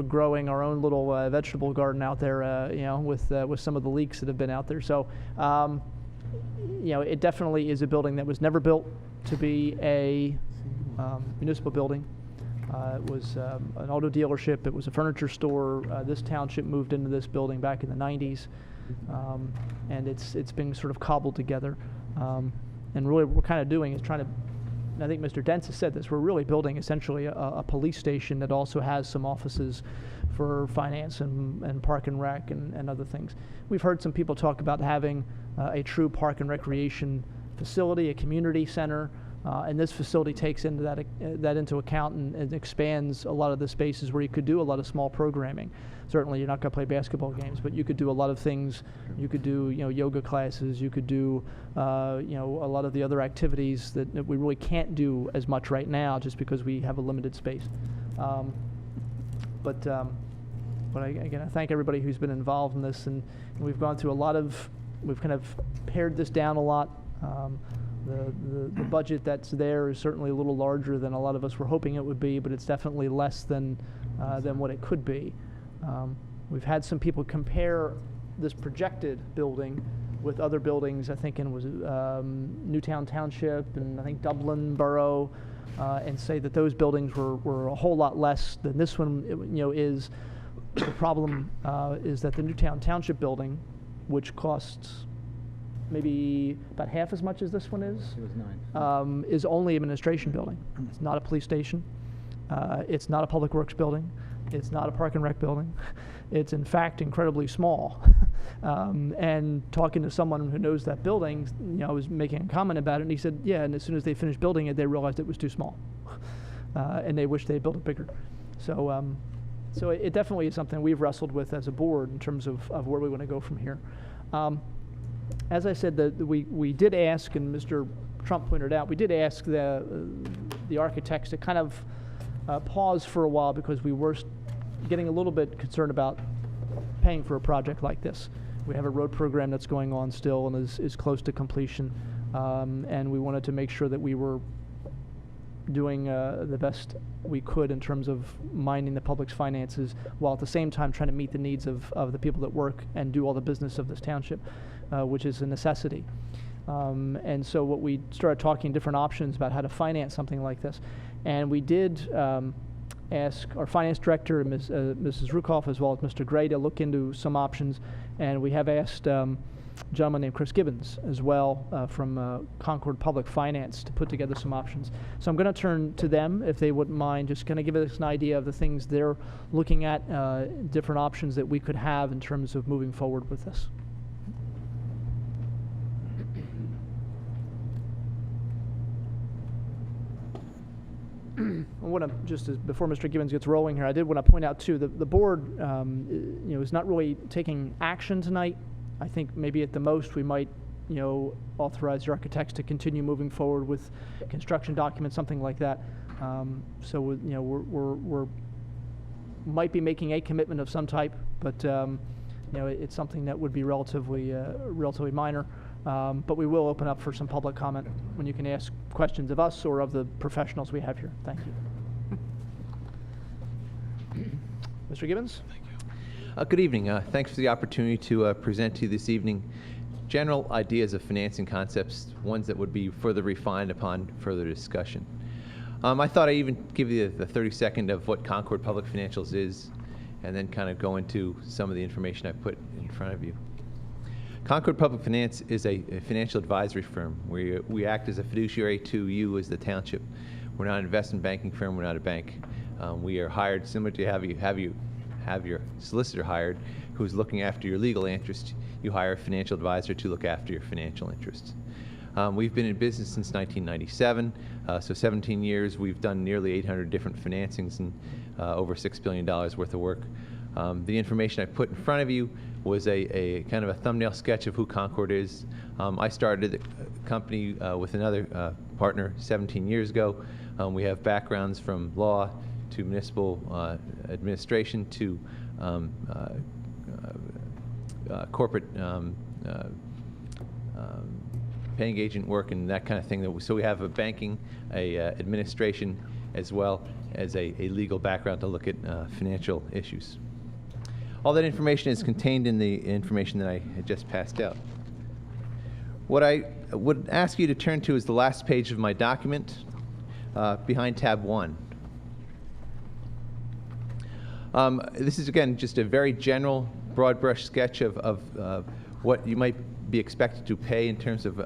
growing our own little vegetable garden out there, with some of the leaks that have been out there. So, it definitely is a building that was never built to be a municipal building. It was an auto dealership. It was a furniture store. This township moved into this building back in the 90s, and it's been sort of cobbled together. And really what we're kind of doing is trying to, and I think Mr. Dents has said this, we're really building essentially a police station that also has some offices for finance and Park and Rec and other things. We've heard some people talk about having a true park and recreation facility, a community center. And this facility takes into that into account and expands a lot of the spaces where you could do a lot of small programming. Certainly, you're not going to play basketball games, but you could do a lot of things. You could do yoga classes. You could do a lot of the other activities that we really can't do as much right now, just because we have a limited space. But again, I thank everybody who's been involved in this, and we've gone through we've kind of pared this down a lot. The budget that's there is certainly a little larger than a lot of us were hoping it would be, but it's definitely less than what it could be. We've had some people compare this projected building with other buildings, I think Newtown Township and I think Dublin Borough, and say that those buildings were a whole lot less than this one is. The problem is that the Newtown Township building, which costs maybe about half as much as this one is. It was 9. Is only administration building. It's not a police station. It's not a public works building. It's not a park and rec building. It's in fact incredibly small. And talking to someone who knows that building, I was making a comment about it, and he said, yeah, and as soon as they finished building it, they realized it was too small. And they wished they had built it bigger. So it definitely is something we've wrestled with as a board in terms of where we want to go from here. As I said, we did ask, and Mr. Trump pointed out, we did ask the architects to kind of pause for a while because we were getting a little bit concerned about paying for a project like this. We have a road program that's going on still and is close to completion, and we wanted to make sure that we were doing the best we could in terms of minding the public's finances, while at the same time trying to meet the needs of the people that work and do all the business of this township, which is a necessity. And so what we started talking different options about how to finance something like this. And we did ask our finance director, and Mrs. Rukoff, as well as Mr. Gray, to look into some options. And we have asked a gentleman named Chris Gibbons as well from Concord Public Finance to put together some options. So I'm going to turn to them, if they wouldn't mind, just kind of give us an idea of the things they're looking at, different options that we could have in terms of moving forward with this. I want to, just as before Mr. Gibbons gets rolling here, I did want to point out too, the board is not really taking action tonight. I think maybe at the most we might authorize the architects to continue moving forward with construction documents, something like that. So we're might be making a commitment of some type, but it's something that would be relatively minor. But we will open up for some public comment when you can ask questions of us or of the professionals we have here. Thank you. Mr. Gibbons? Thank you. Good evening. Thanks for the opportunity to present to you this evening general ideas of financing concepts, ones that would be further refined upon further discussion. I thought I'd even give you the 30-second of what Concord Public Financials is, and then kind of go into some of the information I put in front of you. Concord Public Finance is a financial advisory firm. We act as a fiduciary to you as the township. We're not an investment banking firm. We're not a bank. We are hired similar to have your solicitor hired, who's looking after your legal interests. You hire a financial advisor to look after your financial interests. We've been in business since 1997, so 17 years. We've done nearly 800 different financings and over $6 billion worth of work. The information I put in front of you was a kind of a thumbnail sketch of who Concord is. I started the company with another partner 17 years ago. We have backgrounds from law to municipal administration to corporate paying agent work and that kind of thing. So we have a banking, administration, as well as a legal background to look at financial issues. All that information is contained in the information that I had just passed out. What I would ask you to turn to is the last page of my document behind tab 1. This is, again, just a very general, broad brush sketch of what you might be expected to pay in terms of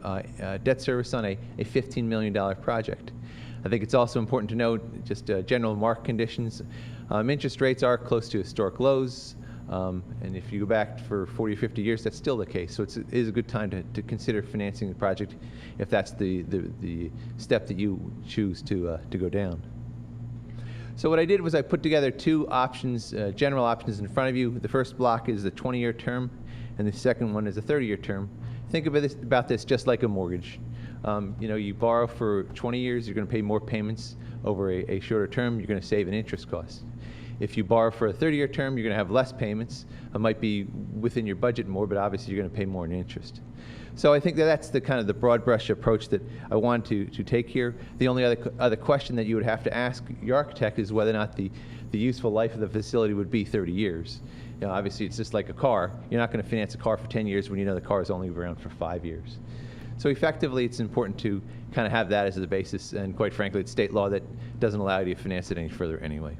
debt service on a $15 million project. I think it's also important to note just general market conditions. Interest rates are close to historic lows. And if you go back for 40 or 50 years, that's still the case. So it is a good time to consider financing the project if that's the step that you choose to go down. So what I did was I put together two options, general options in front of you. The first block is the 20-year term, and the second one is a 30-year term. Think about this just like a mortgage. You borrow for 20 years, you're going to pay more payments. Over a shorter term, you're going to save an interest cost. If you borrow for a 30-year term, you're going to have less payments. It might be within your budget more, but obviously you're going to pay more in interest. So I think that's the kind of the broad brush approach that I want to take here. The only other question that you would have to ask your architect is whether or not the useful life of the facility would be 30 years. Obviously it's just like a car. You're not going to finance a car for 10 years when you know the car is only around for 5 years. So effectively, it's important to kind of have that as the basis, and quite frankly, it's state law that doesn't allow you to finance it any further anyway.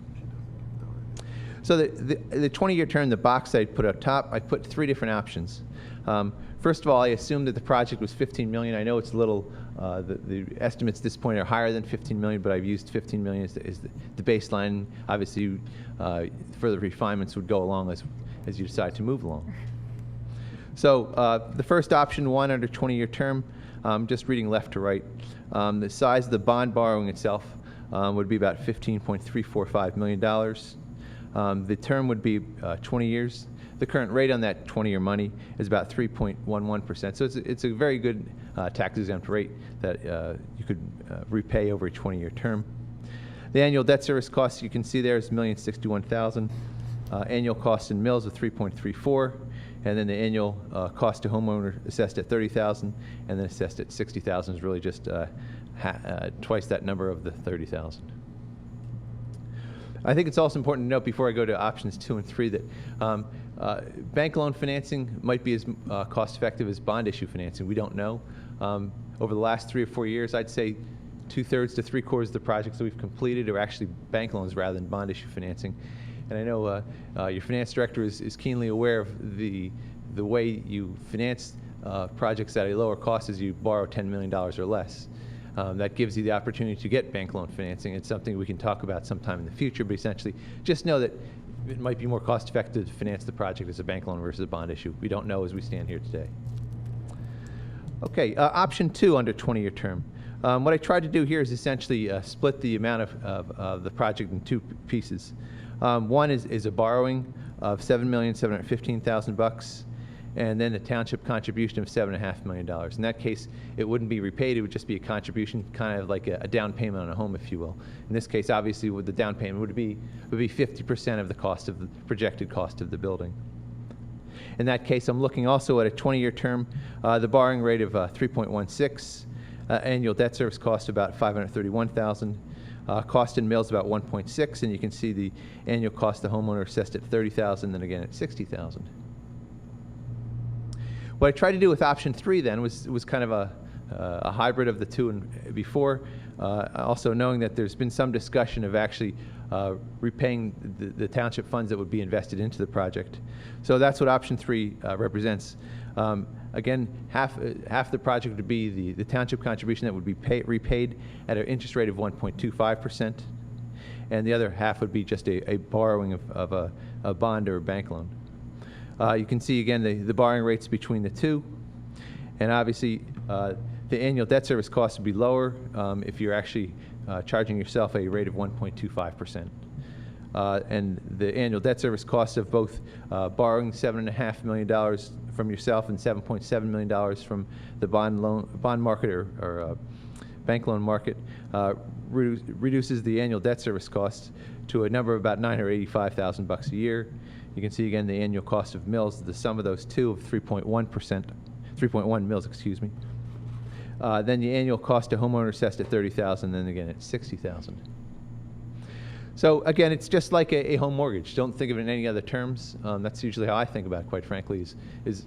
So the 20-year term, the box I put up top, I put 3 different options. First of all, I assumed that the project was $15 million. I know it's a little, the estimates at this point are higher than $15 million, but I've used $15 million as the baseline. Obviously, further refinements would go along as you decide to move along. So the first option, 1 under 20-year term, just reading left to right. The size of the bond borrowing itself would be about $15.345 million. The term would be 20 years. The current rate on that 20-year money is about 3.11%. So it's a very good tax-exempt rate that you could repay over a 20-year term. The annual debt service cost you can see there is $1,061,000. Annual cost in mills of 3.34, and then the annual cost to homeowner assessed at $30,000, and then assessed at $60,000 is really just twice that number of the $30,000. I think it's also important to note before I go to options 2 and 3 that bank loan financing might be as cost effective as bond issue financing. We don't know. Over the last 3 or 4 years, I'd say 2/3 to 3/4 of the projects that we've completed are actually bank loans rather than bond issue financing. And I know your finance director is keenly aware of the way you finance projects at a lower cost is you borrow $10 million or less. That gives you the opportunity to get bank loan financing. It's something we can talk about sometime in the future, but essentially just know that it might be more cost effective to finance the project as a bank loan versus a bond issue. We don't know as we stand here today. Okay, option 2 under 20-year term. What I tried to do here is essentially split the amount of the project in 2 pieces. One is a borrowing of $7,715,000, and then the township contribution of $7.5 million. In that case, it wouldn't be repaid, it would just be a contribution, kind of like a down payment on a home, if you will. In this case, obviously, with the down payment would be 50% of the cost of the projected cost of the building. In that case, I'm looking also at a 20-year term, the borrowing rate of 3.16, annual debt service cost about $531,000, cost in mills about 1.6, and you can see the annual cost to homeowner assessed at $30,000, and again at $60,000. What I tried to do with option 3 then was kind of a hybrid of the two and before, also knowing that there's been some discussion of actually repaying the township funds that would be invested into the project. So that's what option 3 represents. Again, half the project would be the township contribution that would be repaid at an interest rate of 1.25%, and the other half would be just a borrowing of a bond or a bank loan. You can see again the borrowing rates between the two, and obviously the annual debt service cost would be lower if you're actually charging yourself a rate of 1.25%. And the annual debt service cost of both borrowing $7.5 million from yourself and $7.7 million from the bond market or bank loan market reduces the annual debt service cost to a number of about $985,000 a year. You can see again the annual cost of mills, the sum of those two of 3.1 mills, excuse me. Then the annual cost to homeowner assessed at $30,000, then again at $60,000. So again, it's just like a home mortgage. Don't think of it in any other terms. That's usually how I think about it, quite frankly, is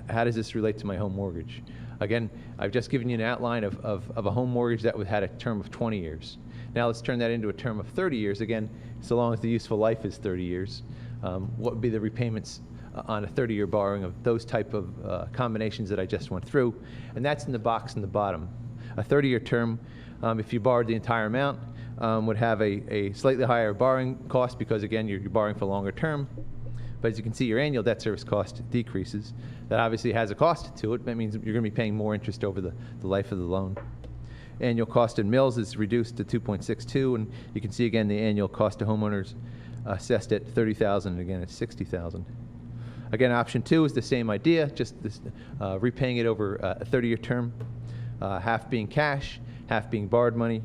how does this relate to my home mortgage? Again, I've just given you an outline of a home mortgage that had a term of 20 years. Now let's turn that into a term of 30 years. Again, so long as the useful life is 30 years. What would be the repayments on a 30-year borrowing of those type of combinations that I just went through? And that's in the box in the bottom. A 30-year term, if you borrowed the entire amount, would have a slightly higher borrowing cost because, again, you're borrowing for longer term. But as you can see, your annual debt service cost decreases. That obviously has a cost to it. That means you're going to be paying more interest over the life of the loan. Annual cost in mills is reduced to 2.62, and you can see again the annual cost to homeowners assessed at $30,000, and again at $60,000. Again, option 2 is the same idea, just this, repaying it over a 30-year term, half being cash, half being borrowed money.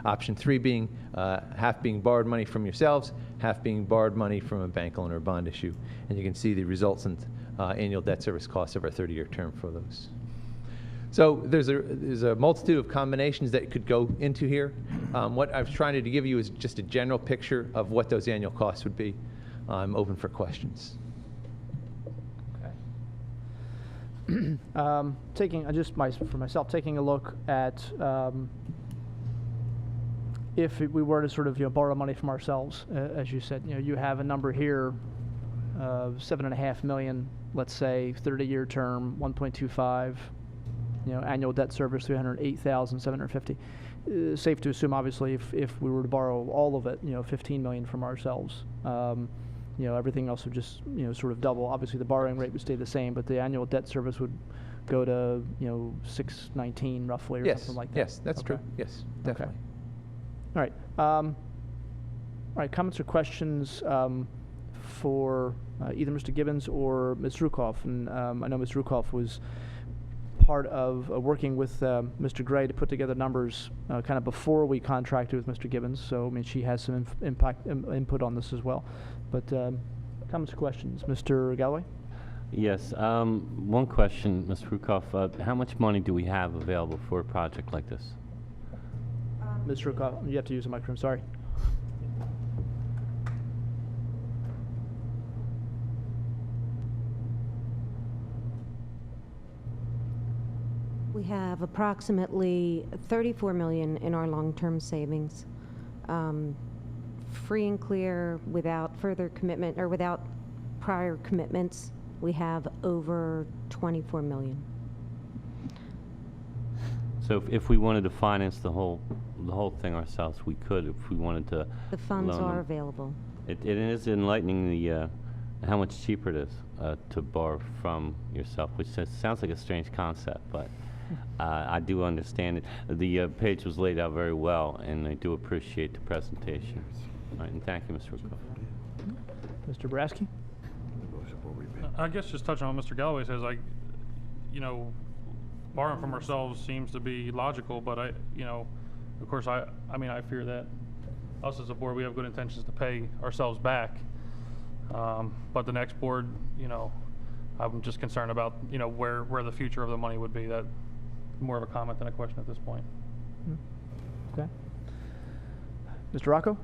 Option 3 being half being borrowed money from yourselves, half being borrowed money from a bank loan or bond issue. And you can see the resultant annual debt service costs of our 30-year term for those. So there's a multitude of combinations that could go into here. What I was trying to give you is just a general picture of what those annual costs would be. I'm open for questions. Okay. For myself, taking a look at if we were to sort of borrow money from ourselves, as you said, you have a number here of $7.5 million, let's say 30-year term, 1.25. Annual debt service, $308,750. Safe to assume, obviously, if we were to borrow all of it, $15 million from ourselves, everything else would just, sort of double. Obviously, the borrowing rate would stay the same, but the annual debt service would go to, $619 roughly, or something like that. Yes, that's true. Yes, definitely. Okay. All right. Comments or questions for either Mr. Gibbons or Ms. Rukoff? And I know Ms. Rukoff was part of working with Mr. Gray to put together numbers kind of before we contracted with Mr. Gibbons. So, I mean, she has some input on this as well. But comments or questions? Mr. Galloway? Yes. One question, Ms. Rukoff. How much money do we have available for a project like this? Ms. Rukoff, you have to use the microphone, sorry. We have approximately 34 million in our long-term savings. Free and clear, without further commitment or without prior commitments, we have over 24 million. So if we wanted to finance the whole thing ourselves, we could if we wanted to. The funds loan are them. available. It is enlightening the how much cheaper it is to borrow from yourself, which sounds like a strange concept, but I do understand it. The page was laid out very well, and I do appreciate the presentation. All right, and thank you, Mr. Rukoff. Mr. Boraski? I guess just touching on what Mr. Galloway says, borrowing from ourselves seems to be logical, but of course, I fear that us as a board, we have good intentions to pay ourselves back. But the next board, I'm just concerned about, where the future of the money would be. That more of a comment than a question at this point. Okay. Mr. Rocco?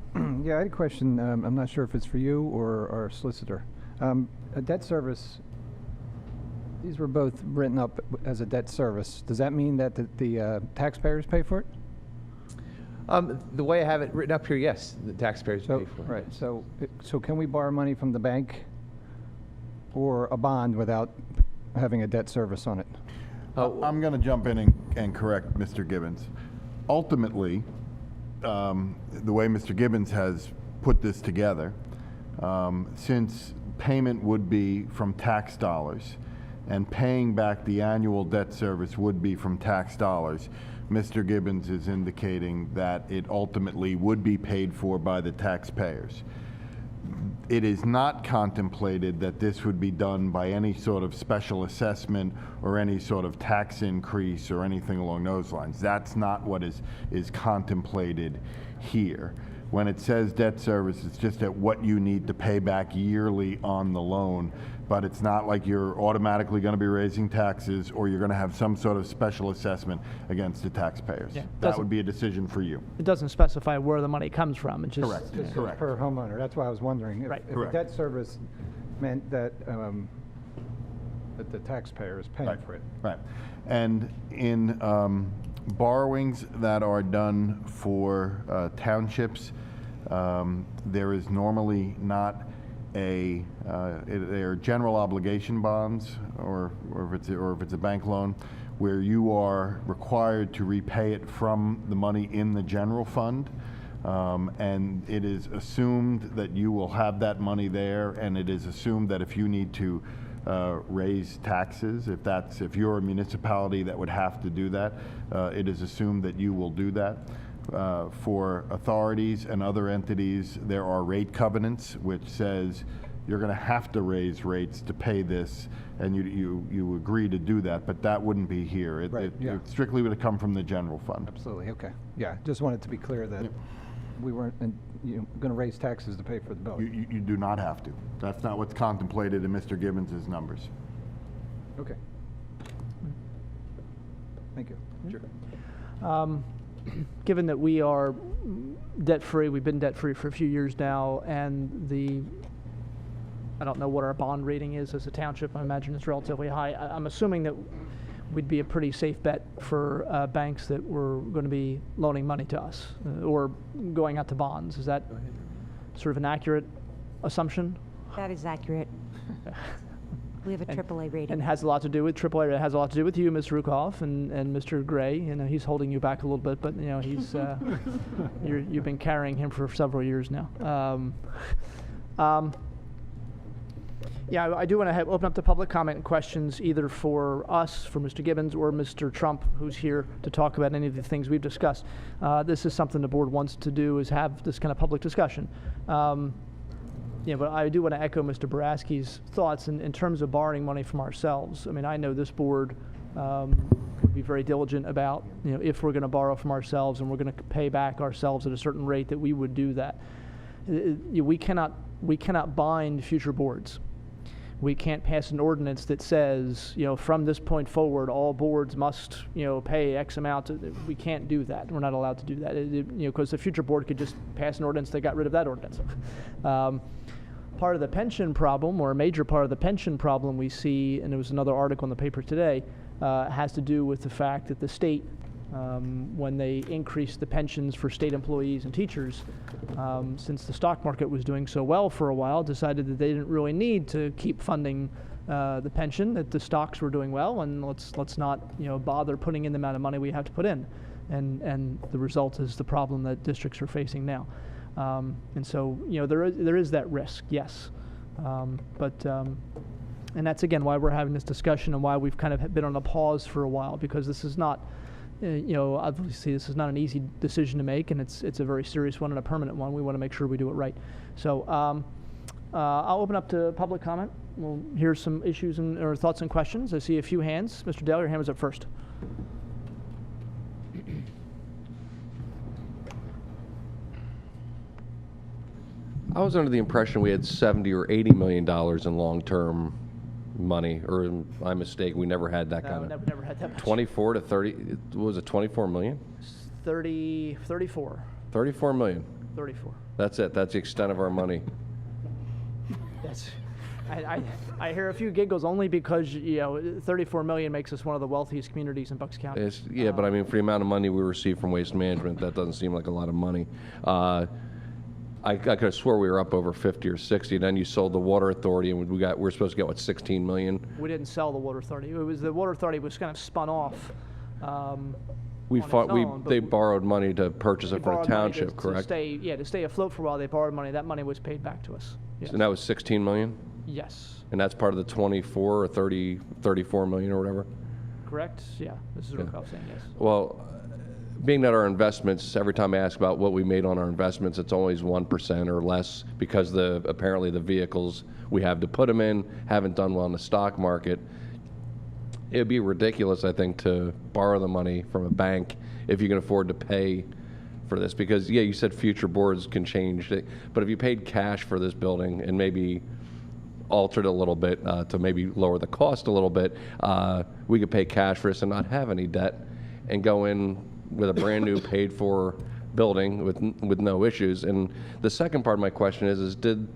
Yeah, I had a question. I'm not sure if it's for you or our solicitor. A debt service, these were both written up as a debt service. Does that mean that the taxpayers pay for it? The way I have it written up here, yes, the taxpayers pay for it. Right, so can we borrow money from the bank or a bond without having a debt service on it? I'm going to jump in and correct Mr. Gibbons. Ultimately, the way Mr. Gibbons has put this together, since payment would be from tax dollars and paying back the annual debt service would be from tax dollars, Mr. Gibbons is indicating that it ultimately would be paid for by the taxpayers. It is not contemplated that this would be done by any sort of special assessment or any sort of tax increase or anything along those lines. That's not what is contemplated here. When it says debt service, it's just at what you need to pay back yearly on the loan, but it's not like you're automatically going to be raising taxes or you're going to have some sort of special assessment against the taxpayers. Yeah, that would be a decision for you. It doesn't specify where the money comes from. It just Correct. Just Correct. per homeowner. That's why I was wondering. Right. If a Correct. debt service meant that that the taxpayer is paying for it. Right. And in borrowings that are done for townships, there is normally not they are general obligation bonds, or if it's a bank loan, where you are required to repay it from the money in the general fund, and it is assumed that you will have that money there, and it is assumed that if you need to raise taxes, if you're a municipality that would have to do that, it is assumed that you will do that. For authorities and other entities, there are rate covenants, which says you're going to have to raise rates to pay this, and you agree to do that, but that wouldn't be here. It strictly would come from the general fund. Absolutely, okay. Yeah, just wanted to be clear that we weren't going to raise taxes to pay for the bill. You do not have to. That's not what's contemplated in Mr. Gibbons' numbers. Okay. Thank you. Sure. Given that we are debt-free, we've been debt-free for a few years now, and I don't know what our bond rating is as a township. I imagine it's relatively high. I'm assuming that we'd be a pretty safe bet for banks that were going to be loaning money to us or going out to bonds. Is that sort of an accurate assumption? That is accurate. We have a AAA rating. And has a lot to do with AAA. It has a lot to do with you, Mr. Rukoff, and Mr. Gray. He's holding you back a little bit, but he's you've been carrying him for several years now. Yeah, I do want to open up the public comment and questions either for us, for Mr. Gibbons, or Mr. Trump, who's here to talk about any of the things we've discussed. This is something the board wants to do, is have this kind of public discussion. But I do want to echo Mr. Boraski's thoughts in terms of borrowing money from ourselves. I mean, I know this board would be very diligent about, if we're going to borrow from ourselves and we're going to pay back ourselves at a certain rate, that we would do that. We cannot bind future boards. We can't pass an ordinance that says, from this point forward, all boards must, pay X amount. We can't do that. We're not allowed to do that, because the future board could just pass an ordinance that got rid of that ordinance. Part of the pension problem, or a major part of the pension problem we see, and there was another article in the paper today, has to do with the fact that the state, when they increased the pensions for state employees and teachers, since the stock market was doing so well for a while, decided that they didn't really need to keep funding the pension, that the stocks were doing well, and let's not bother putting in the amount of money we have to put in, and the result is the problem that districts are facing now, and so there is that risk, yes, and that's again why we're having this discussion and why we've kind of been on a pause for a while, because this is not, obviously this is not an easy decision to make, and it's a very serious one and a permanent one. We want to make sure we do it right. So I'll open up to public comment. We'll hear some issues or thoughts and questions. I see a few hands. Mr. Dale, your hand was up first. I was under the impression we had 70 or 80 million dollars in long-term money, or am I mistaken? We never had that kind of. Never had that much. 24 to 30. What was it? 24 million? 34. 34 million. 34. That's it. That's the extent of our money. That's. I hear a few giggles only because 34 million makes us one of the wealthiest communities in Bucks County. Yeah, but I mean, for the amount of money we receive from Waste Management, that doesn't seem like a lot of money. I could have swore we were up over 50 or 60. Then you sold the Water Authority, and we're supposed to get what, 16 million. We didn't sell the Water Authority. It was the Water Authority was kind of spun off. They borrowed money to purchase it for the township, correct? To stay afloat for a while, they borrowed money. That money was paid back to us. Yes. And that was 16 million. Yes. And that's part of the 24 or 30, 34 million or whatever. Correct. Yeah. This is Rukoff saying yes. Well, being that our investments, every time I ask about what we made on our investments, it's always 1% or less, because apparently the vehicles we have to put them in haven't done well in the stock market. It would be ridiculous, I think, to borrow the money from a bank if you can afford to pay for this, because you said future boards can change it, but if you paid cash for this building and maybe altered a little bit to maybe lower the cost a little bit, we could pay cash for this and not have any debt and go in with a brand new paid for building with no issues. And the second part of my question is did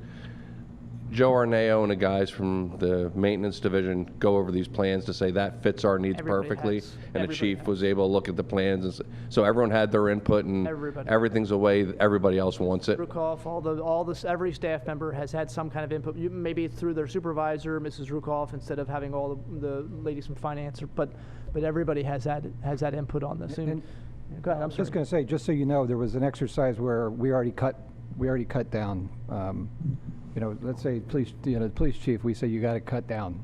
Joe Arneo and the guys from the maintenance division go over these plans to say that fits our needs perfectly? And the chief was able to look at the plans, and so everyone had their input, and everything's the way everybody else wants it. Rukoff, every staff member has had some kind of input. Maybe it's through their supervisor, Mrs. Rukoff, instead of having all the ladies from finance, but everybody has had input on this. Go ahead. I'm sorry. Just going to say, just so you know, there was an exercise where we already cut down. Let's say the police chief, we say you got to cut down.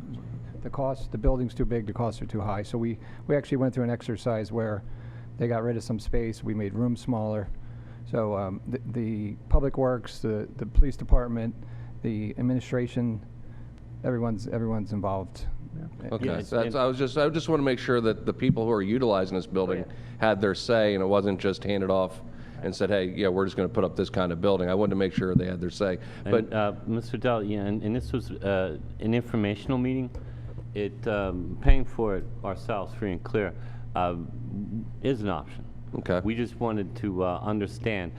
The cost, the building's too big, the costs are too high. So we actually went through an exercise where they got rid of some space. We made rooms smaller. So the public works, the police department, the administration, everyone's involved. Yeah. Okay, I just want to make sure that the people who are utilizing this building had their say, and it wasn't just handed off and said, hey, we're just going to put up this kind of building. I wanted to make sure they had their say. But Mr. Dell, and this was an informational meeting. Paying for it ourselves, free and clear, is an option. Okay. We just wanted to understand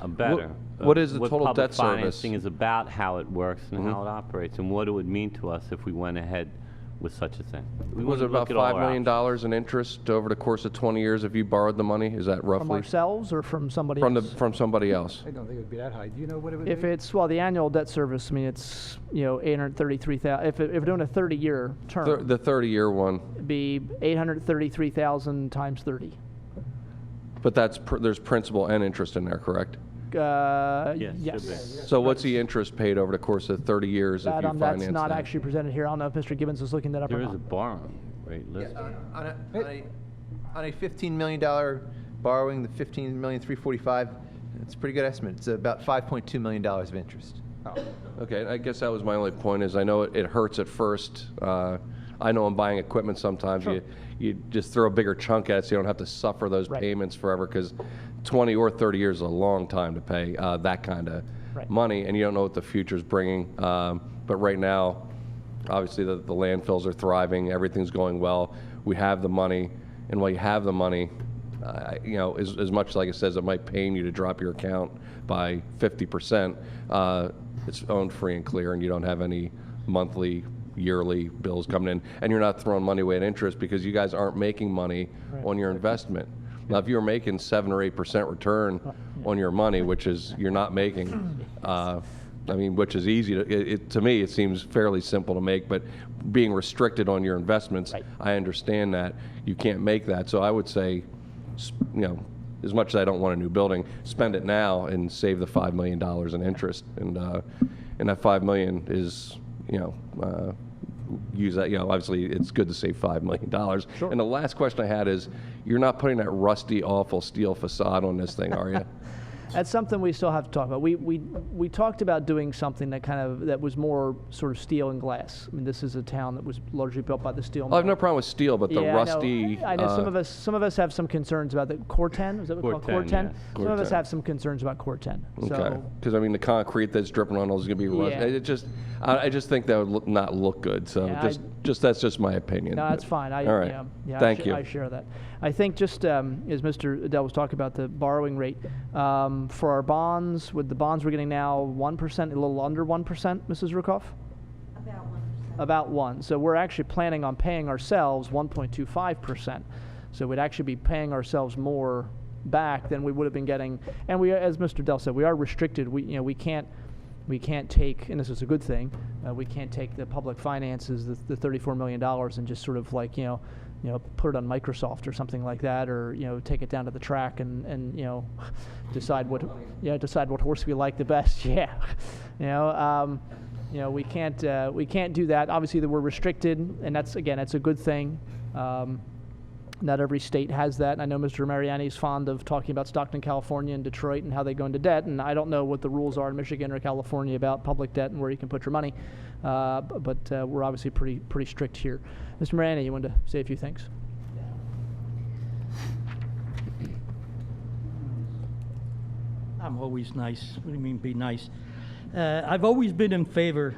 better. What is the total public debt service? financing is about, how it works, and how it operates, and what it would mean to us if we went ahead with such a thing. Was it about $5 million in interest over the course of 20 years if you borrowed the money? Is that roughly? From ourselves or from somebody else? From somebody else. I don't think it would be that high. Do you know what it would if be? It's, well, the annual debt service, I mean, it's, $833,000. If we're doing a 30-year term. The 30-year one. It'd be $833,000 times 30. But there's principal and interest in there, correct? Yes. So what's the interest paid over the course of 30 years if you finance That's not actually presented here. I don't know if Mr. Gibbons is looking that up or not. There is a borrowing rate listed. On a $15 million borrowing, the $15,345,000, it's a pretty good estimate. It's about $5.2 million of interest. Okay, I guess that was my only point, is I know it hurts at first. I know I'm buying equipment sometimes. Sure. You just throw a bigger chunk at it so you don't have to suffer those payments forever, because 20 or 30 years is a long time to pay that kind of money, and you don't know what the future's bringing. But right now, obviously the landfills are thriving, everything's going well. We have the money, and while you have the money, as much like it says it might pain you to drop your account by 50%, it's owned free and clear, and you don't have any monthly yearly bills coming in, and you're not throwing money away at interest because you guys aren't making money on your investment. Now, if you're making 7 or 8% return on your money, which is you're not making, I mean, which is easy to me, it seems fairly simple to make, but being restricted on your investments, I understand that you can't make that. So I would say, you know, as much as I don't want a new building, spend it now and save the $5 million in interest. And that $5 million is, you know, use that, you know, obviously it's good to save $5 million. Sure. And the last question I had is, you're not putting that rusty, awful steel facade on this thing, are you? That's something we still have to talk about. We talked about doing something that was more sort of steel and glass. I mean, this is a town that was largely built by the steel mill. I have no problem with steel, but the yeah, rusty. I know some of us have some concerns about the Core 10. Is that what we call Core 10? Yeah. Some of us have some concerns about Core 10. Okay. Because I mean, the concrete that's dripping on those is going to be rusty. Yeah. I just think that would not look good. So Yeah, that's just my opinion. No, that's fine. All right. Thank you. I share that. I think just as Mr. Adele was talking about the borrowing rate, for our bonds, with the bonds we're getting now 1%, a little under 1%, Mrs. Rukoff? About 1%. About 1. So we're actually planning on paying ourselves 1.25%. So we'd actually be paying ourselves more back than we would have been getting. And we, as Mr. Adele said, we are restricted. We can't take, and this is a good thing, we can't take the public finances, the $34 million, and just sort of like, put it on Microsoft or something like that, or take it down to the track and decide what horse we like the best. Yeah, we can't do that. Obviously, that we're restricted, and that's a good thing. Not every state has that. And I know Mr. Mariani is fond of talking about Stockton, California, and Detroit, and how they go into debt. And I don't know what the rules are in Michigan or California about public debt and where you can put your money. But we're obviously pretty strict here. Mr. Mariani, you wanted to say a few things? I'm always nice. What do you mean, be nice? I've always been in favor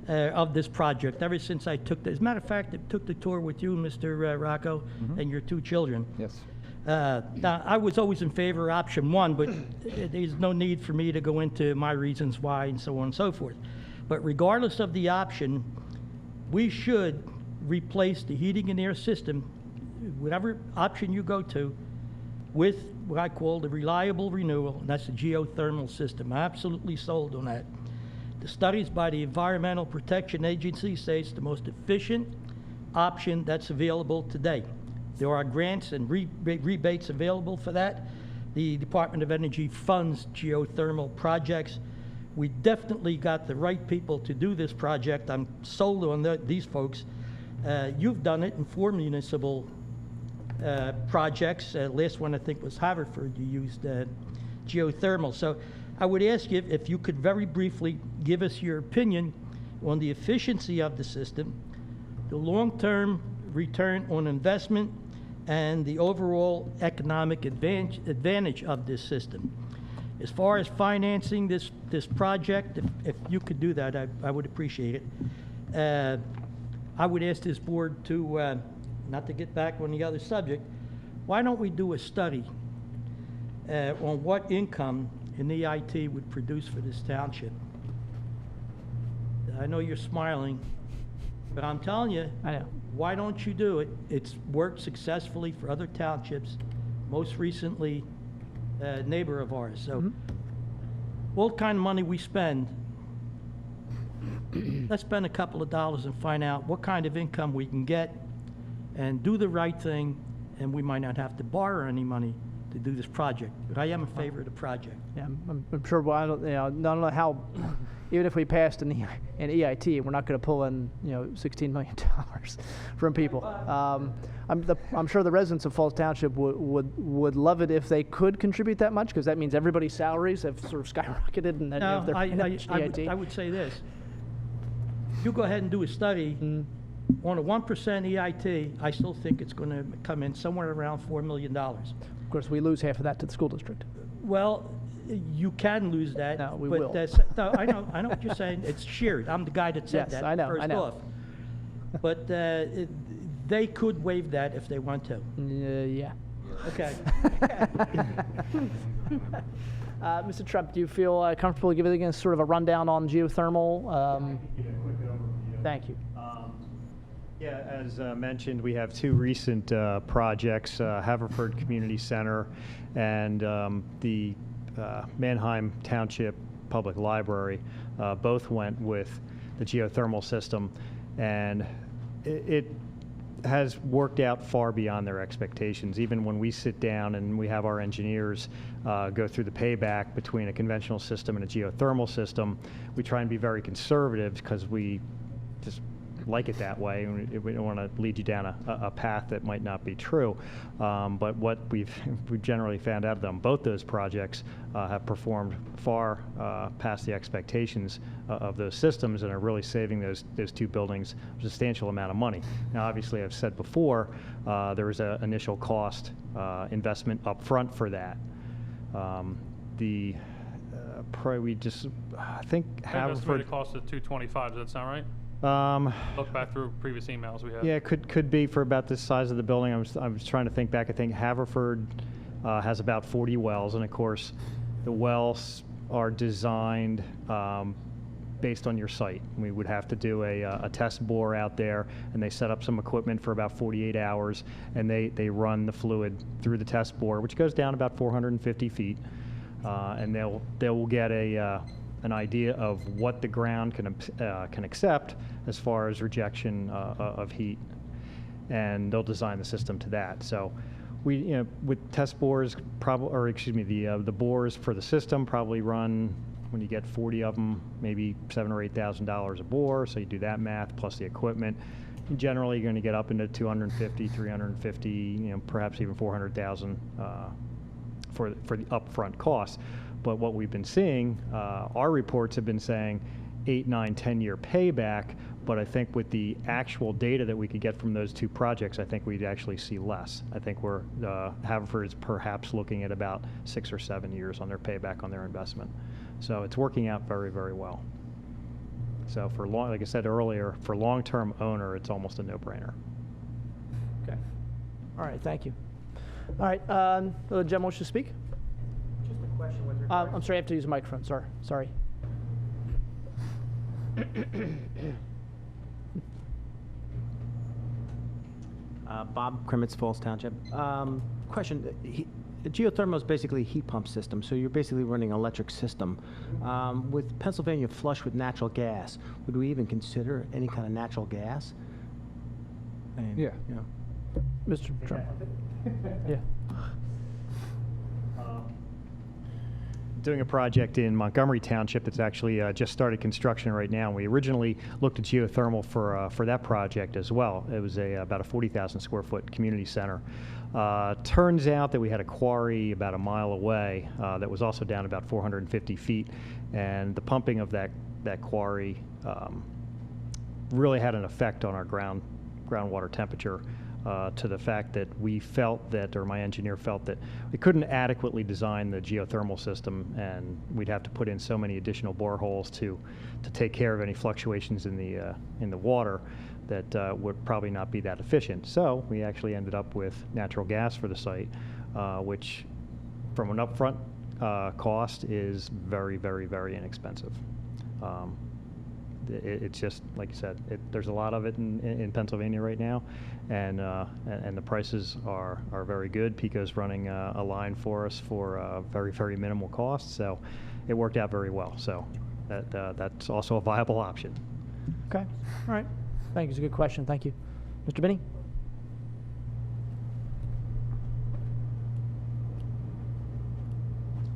of this project ever since I took as a matter of fact, I took the tour with you, Mr. Rocco, and your 2 children. Yes. Now, I was always in favor of option 1, but there's no need for me to go into my reasons why and so on and so forth. But regardless of the option, we should replace the heating and air system, whatever option you go to, with what I call the reliable renewal, and that's the geothermal system. I'm absolutely sold on that. The studies by the Environmental Protection Agency say it's the most efficient option that's available today. There are grants and rebates available for that. The Department of Energy funds geothermal projects. We definitely got the right people to do this project. I'm sold on these folks. You've done it in 4 municipal projects. Last one I think was Haverford. You used geothermal. So I would ask you if you could very briefly give us your opinion on the efficiency of the system, the long-term return on investment, and the overall economic advantage of this system. As far as financing this project, if you could do that, I would appreciate it. I would ask this board to, not to get back on the other subject, why don't we do a study on what income an EIT would produce for this township? I know you're smiling, but I'm telling you, I know. Why don't you do it? It's worked successfully for other townships, most recently a neighbor of ours. So what kind of money we spend, let's spend a couple of dollars and find out what kind of income we can get and do the right thing, and we might not have to borrow any money to do this project. But I am in favor of the project. Yeah, I'm sure. Well, I don't know how. Even if we passed an EIT, we're not going to pull in $16 million from people. I'm sure the residents of Falls Township would love it if they could contribute that much, because that means everybody's salaries have sort of skyrocketed, and then No, they're EIT. I would say this. You go ahead and do a study on a 1% EIT. I still think it's going to come in somewhere around $4 million. Of course, we lose half of that to the school district. Well, you can lose that. No, we but will. No, I know what you're saying. It's shared. I'm the guy that said Yes, that I know, first off. But they could waive that if they want to. Yeah. Okay. Mr. Trump, do you feel comfortable giving us sort of a rundown on geothermal? Thank you. Yeah, as mentioned, we have two recent projects, Haverford Community Center and the Manheim Township Public Library. Both went with the geothermal system, and it has worked out far beyond their expectations. Even when we sit down and we have our engineers go through the payback between a conventional system and a geothermal system, we try and be very conservative because we just like it that way, and we don't want to lead you down a path that might not be true. But what we've generally found out of them, both those projects have performed far past the expectations of those systems, and are really saving those two buildings a substantial amount of money. Now, obviously, I've said before, there was an initial cost investment up front for that. We just, I think Haverford. Estimated cost of $225. Does that sound right? Look back through previous emails we had. Yeah, could be for about this size of the building. I was trying to think back. I think Haverford has about 40 wells, and of course, the wells are designed based on your site. We would have to do a test bore out there, and they set up some equipment for about 48 hours, and they run the fluid through the test bore, which goes down about 450 feet, and they will get an idea of what the ground can accept as far as rejection of heat, and they'll design the system to that. So we, with test bores, the bores for the system probably run, when you get 40 of them, maybe $7,000 or $8,000 a bore. So you do that math plus the equipment. And generally, you're going to get up into 250, 350, perhaps even 400,000 for the upfront costs. But what we've been seeing, our reports have been saying 8, 9, 10-year payback, but I think with the actual data that we could get from those two projects, I think we'd actually see less. I think Haverford is perhaps looking at about 6 or 7 years on their payback on their investment. So it's working out very, very well. So like I said earlier, for long-term owner, it's almost a no-brainer. Okay. All right, thank you. All right, the gentleman wishes to speak? Just a question with regard I'm sorry, I have to use a microphone. Sorry. Bob Krimitz, Falls Township. Question, geothermal is basically a heat pump system, so you're basically running an electric system. With Pennsylvania flush with natural gas, would we even consider any kind of natural gas? Yeah. Mr. Trump. Yeah. Doing a project in Montgomery Township that's actually just started construction right now. We originally looked at geothermal for that project as well. It was about a 40,000 square foot community center. Turns out that we had a quarry about a mile away that was also down about 450 feet, and the pumping of that quarry really had an effect on our groundwater temperature. To the fact that we felt that, or my engineer felt that, we couldn't adequately design the geothermal system, and we'd have to put in so many additional boreholes to take care of any fluctuations in the water that would probably not be that efficient. So we actually ended up with natural gas for the site, which from an upfront cost is very, very, very inexpensive. It's just, like you said, there's a lot of it in Pennsylvania right now, and the prices are very good. PECO's running a line for us for very, very minimal cost, so it worked out very well. So that's also a viable option. Okay, all right. Thank you. It's a good question. Thank you. Mr. Binney?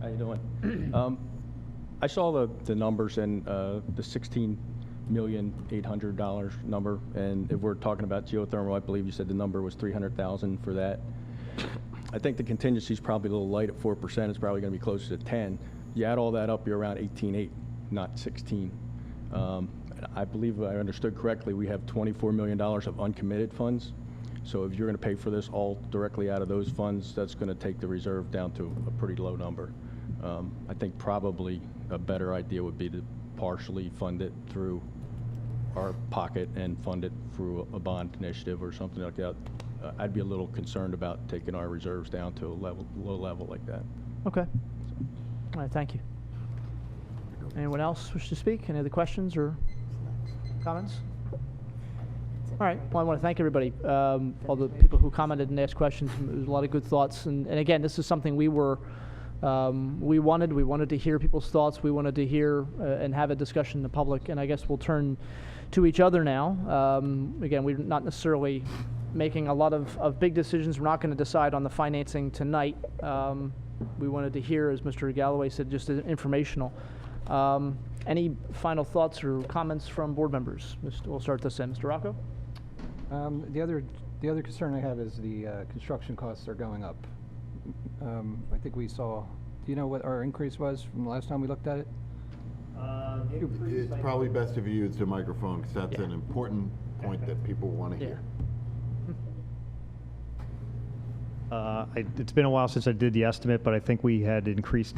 How you doing? I saw the numbers and the $16,800,000 number, and if we're talking about geothermal, I believe you said the number was $300,000 for that. I think the contingency is probably a little light at 4%. It's probably going to be closer to 10. You add all that up, you're around 18.8, not 16. I believe I understood correctly. We have $24 million of uncommitted funds. So if you're going to pay for this all directly out of those funds, that's going to take the reserve down to a pretty low number. I think probably a better idea would be to partially fund it through our pocket and fund it through a bond initiative or something like that. I'd be a little concerned about taking our reserves down to a low level like that. Okay. All right, thank you. Anyone else wish to speak? Any other questions or comments? All right. Well, I want to thank everybody, all the people who commented and asked questions. There's a lot of good thoughts. And again, this is something we wanted to hear people's thoughts. We wanted to hear and have a discussion in the public. And I guess we'll turn to each other now. Again, we're not necessarily making a lot of big decisions. We're not going to decide on the financing tonight. We wanted to hear, as Mr. Galloway said, just informational. Any final thoughts or comments from board members? We'll start this end. Mr. Rocco? The other concern I have is the construction costs are going up. I think we saw, do you know what our increase was from the last time we looked at it? It's probably best if you use the microphone, because that's an important point that people want to hear. It's been a while since I did the estimate, but I think we had increased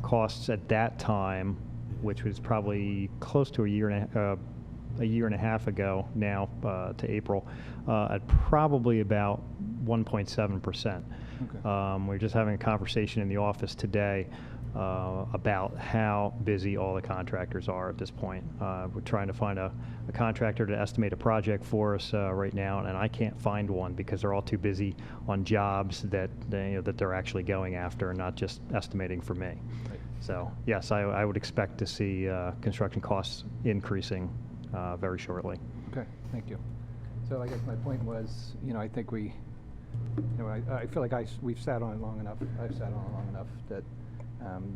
costs at that time, which was probably close to a year and a half ago now, to April, at probably about 1.7%. Okay. We're just having a conversation in the office today about how busy all the contractors are at this point. We're trying to find a contractor to estimate a project for us right now, and I can't find one because they're all too busy on jobs that they're actually going after and not just estimating for me. Right. So yes, I would expect to see construction costs increasing very shortly. Okay, thank you. So I guess my point was, I think I feel like we've sat on it long enough. I've sat on it long enough that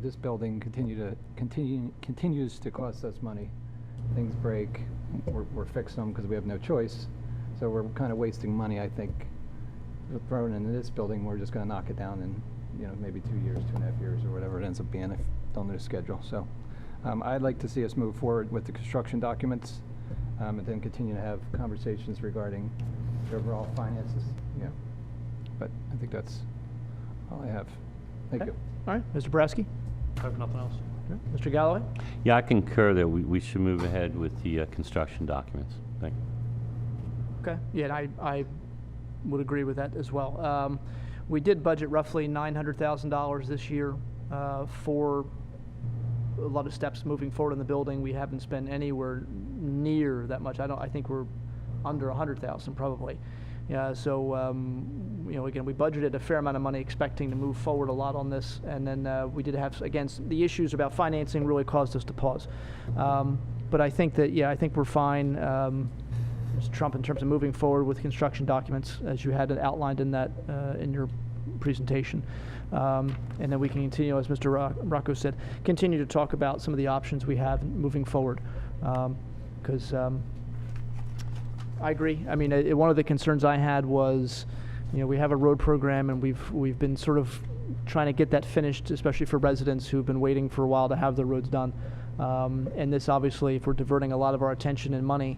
this building continues to cost us money. Things break, we're fixing them because we have no choice. So we're kind of wasting money, I think. Throwing into this building, we're just going to knock it down in maybe 2 years, 2.5 years, or whatever it ends up being if on their schedule. So I'd like to see us move forward with the construction documents and then continue to have conversations regarding the overall finances. Yeah. But I think that's all I have. Thank you. All right, Mr. Boraski? I have nothing else. Okay. Mr. Galloway? Yeah, I concur that we should move ahead with the construction documents. Thank you. Okay. Yeah, and I would agree with that as well. We did budget roughly $900,000 this year for a lot of steps moving forward in the building. We haven't spent anywhere near that much. I think we're under 100,000 probably. Yeah, so again, we budgeted a fair amount of money expecting to move forward a lot on this, and then we did have, again, the issues about financing really caused us to pause. But I think that, I think we're fine, Mr. Trump, in terms of moving forward with construction documents, as you had it outlined in that, in your presentation. And then we can continue, as Mr. Rocco said, continue to talk about some of the options we have moving forward. Because I agree. I mean, one of the concerns I had was, we have a road program, and we've been sort of trying to get that finished, especially for residents who've been waiting for a while to have their roads done. And this, obviously, if we're diverting a lot of our attention and money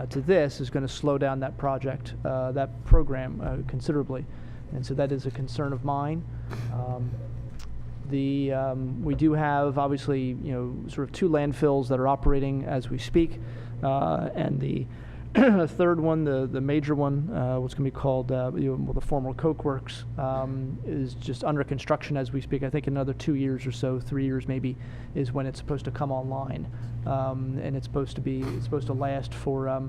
to this, is going to slow down that project, that program considerably. And so that is a concern of mine. We do have, obviously, sort of 2 landfills that are operating as we speak, and the third one, the major one, what's going to be called the former Coke Works, is just under construction as we speak. I think another 2 years or so, 3 years maybe, is when it's supposed to come online, and it's supposed to last for a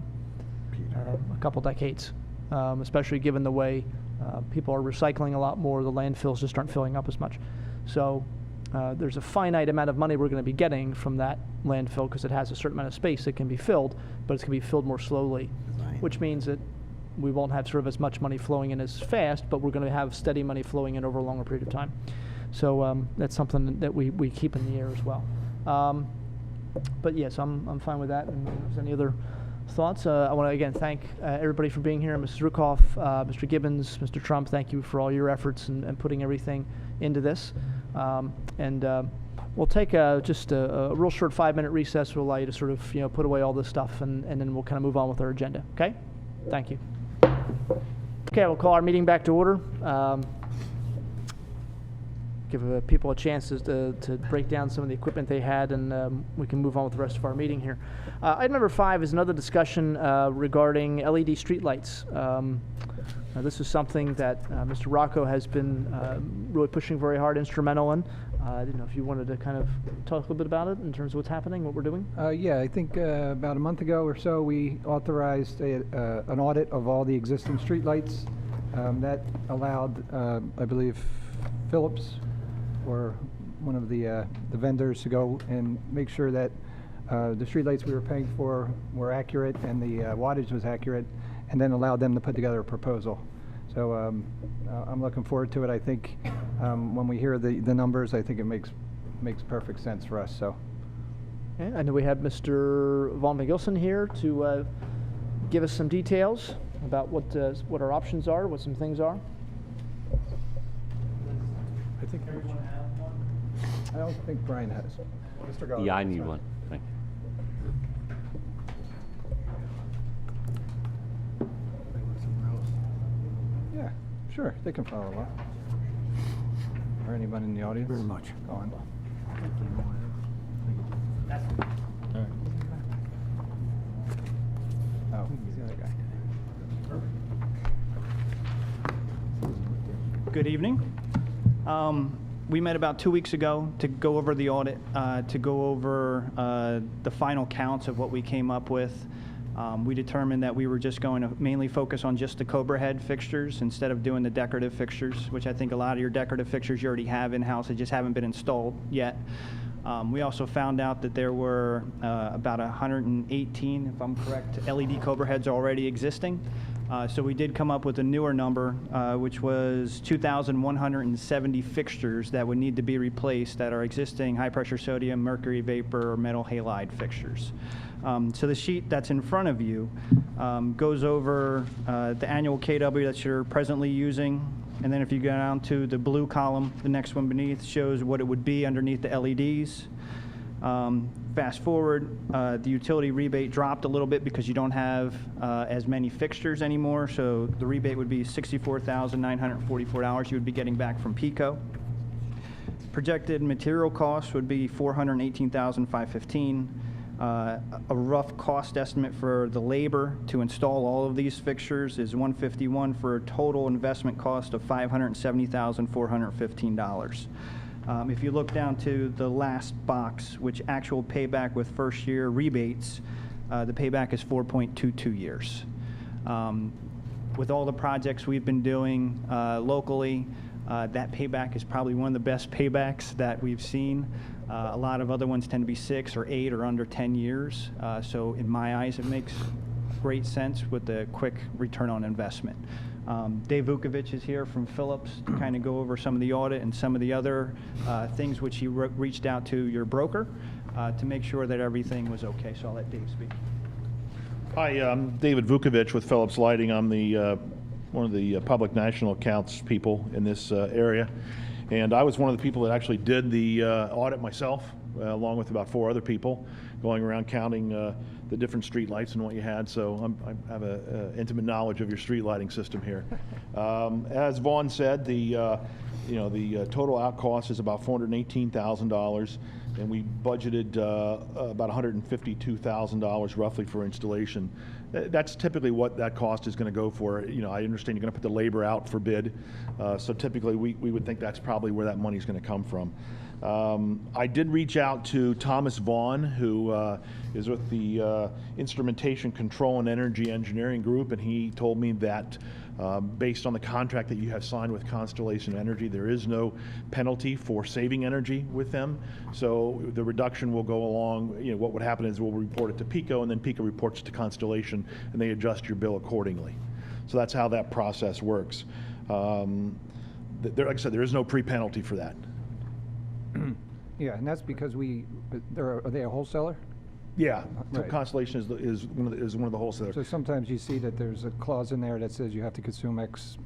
couple decades, especially given the way people are recycling a lot more. The landfills just aren't filling up as much. So there's a finite amount of money we're going to be getting from that landfill because it has a certain amount of space that can be filled, but it's going to be filled more slowly, which means that we won't have sort of as much money flowing in as fast, but we're going to have steady money flowing in over a longer period of time. So that's something that we keep in the air as well. But yes, I'm fine with that. And if there's any other thoughts, I want to again thank everybody for being here. Mrs. Rukoff, Mr. Gibbons, Mr. Trump, thank you for all your efforts and putting everything into this. We'll take just a real short 5-minute recess. We'll allow you to sort of put away all this stuff, and then we'll kind of move on with our agenda. Okay? Thank you. Okay, we'll call our meeting back to order. Give people a chance to break down some of the equipment they had, and we can move on with the rest of our meeting here. Item number 5 is another discussion regarding LED streetlights. This is something that Mr. Rocco has been really pushing very hard, instrumental in. I didn't know if you wanted to kind of talk a little bit about it in terms of what's happening, what we're doing. Yeah, I think about a month ago or so, we authorized an audit of all the existing streetlights. That allowed, I believe, Phillips or one of the vendors to go and make sure that the streetlights we were paying for were accurate and the wattage was accurate, and then allowed them to put together a proposal. So I'm looking forward to it. I think when we hear the numbers, I think it makes perfect sense for us. So. Okay, I know we have Mr. Von McGilson here to give us some details about what our options are, what some things are. I think everyone has one. I don't think Brian has. Mr. Galloway. Yeah, I need one. Thank you. Yeah, sure. They can follow up. Or anyone in the audience? Very much. Go on. Oh, he's the other guy. Good evening. We met about 2 weeks ago to go over the audit, to go over the final counts of what we came up with. We determined that we were just going to mainly focus on just the Cobra head fixtures instead of doing the decorative fixtures, which I think a lot of your decorative fixtures you already have in-house. They just haven't been installed yet. We also found out that there were about 118, if I'm correct, LED Cobra heads already existing. So we did come up with a newer number, which was 2,170 fixtures that would need to be replaced that are existing high-pressure sodium, mercury vapor, or metal halide fixtures. So the sheet that's in front of you goes over the annual KW that you're presently using. And then if you go down to the blue column, the next one beneath shows what it would be underneath the LEDs. Fast forward, the utility rebate dropped a little bit because you don't have as many fixtures anymore. So the rebate would be $64,944 you would be getting back from PECO. Projected material costs would be $418,515. A rough cost estimate for the labor to install all of these fixtures is $151 for a total investment cost of $570,415. If you look down to the last box, which actual payback with first year rebates, the payback is 4.22 years. With all the projects we've been doing locally, that payback is probably one of the best paybacks that we've seen. A lot of other ones tend to be 6 or 8 or under 10 years. So in my eyes, it makes great sense with the quick return on investment. Dave Vukovic is here from Phillips to kind of go over some of the audit and some of the other things which he reached out to your broker to make sure that everything was okay. So I'll let Dave speak. Hi, I'm David Vukovic with Phillips Lighting. I'm the one of the public national accounts people in this area. And I was one of the people that actually did the audit myself, along with about 4 other people, going around counting the different street lights and what you had. So I have an intimate knowledge of your street lighting system here. As Vaughn said, the total out cost is about $418,000, and we budgeted about $152,000 roughly for installation. That's typically what that cost is going to go for. I understand you're going to put the labor out for bid, so typically we would think that's probably where that money is going to come from. I did reach out to Thomas Vaughn, who is with the Instrumentation Control and Energy Engineering Group, and he told me that based on the contract that you have signed with Constellation Energy, there is no penalty for saving energy with them. So the reduction will go along. What would happen is we'll report it to PECO, and then PECO reports to Constellation, and they adjust your bill accordingly. So that's how that process works. Like I said, there is no pre-penalty for that. Yeah, and that's because are they a wholesaler? Yeah, Right. Constellation is one of the wholesalers. So sometimes you see that there's a clause in there that says you have to consume X,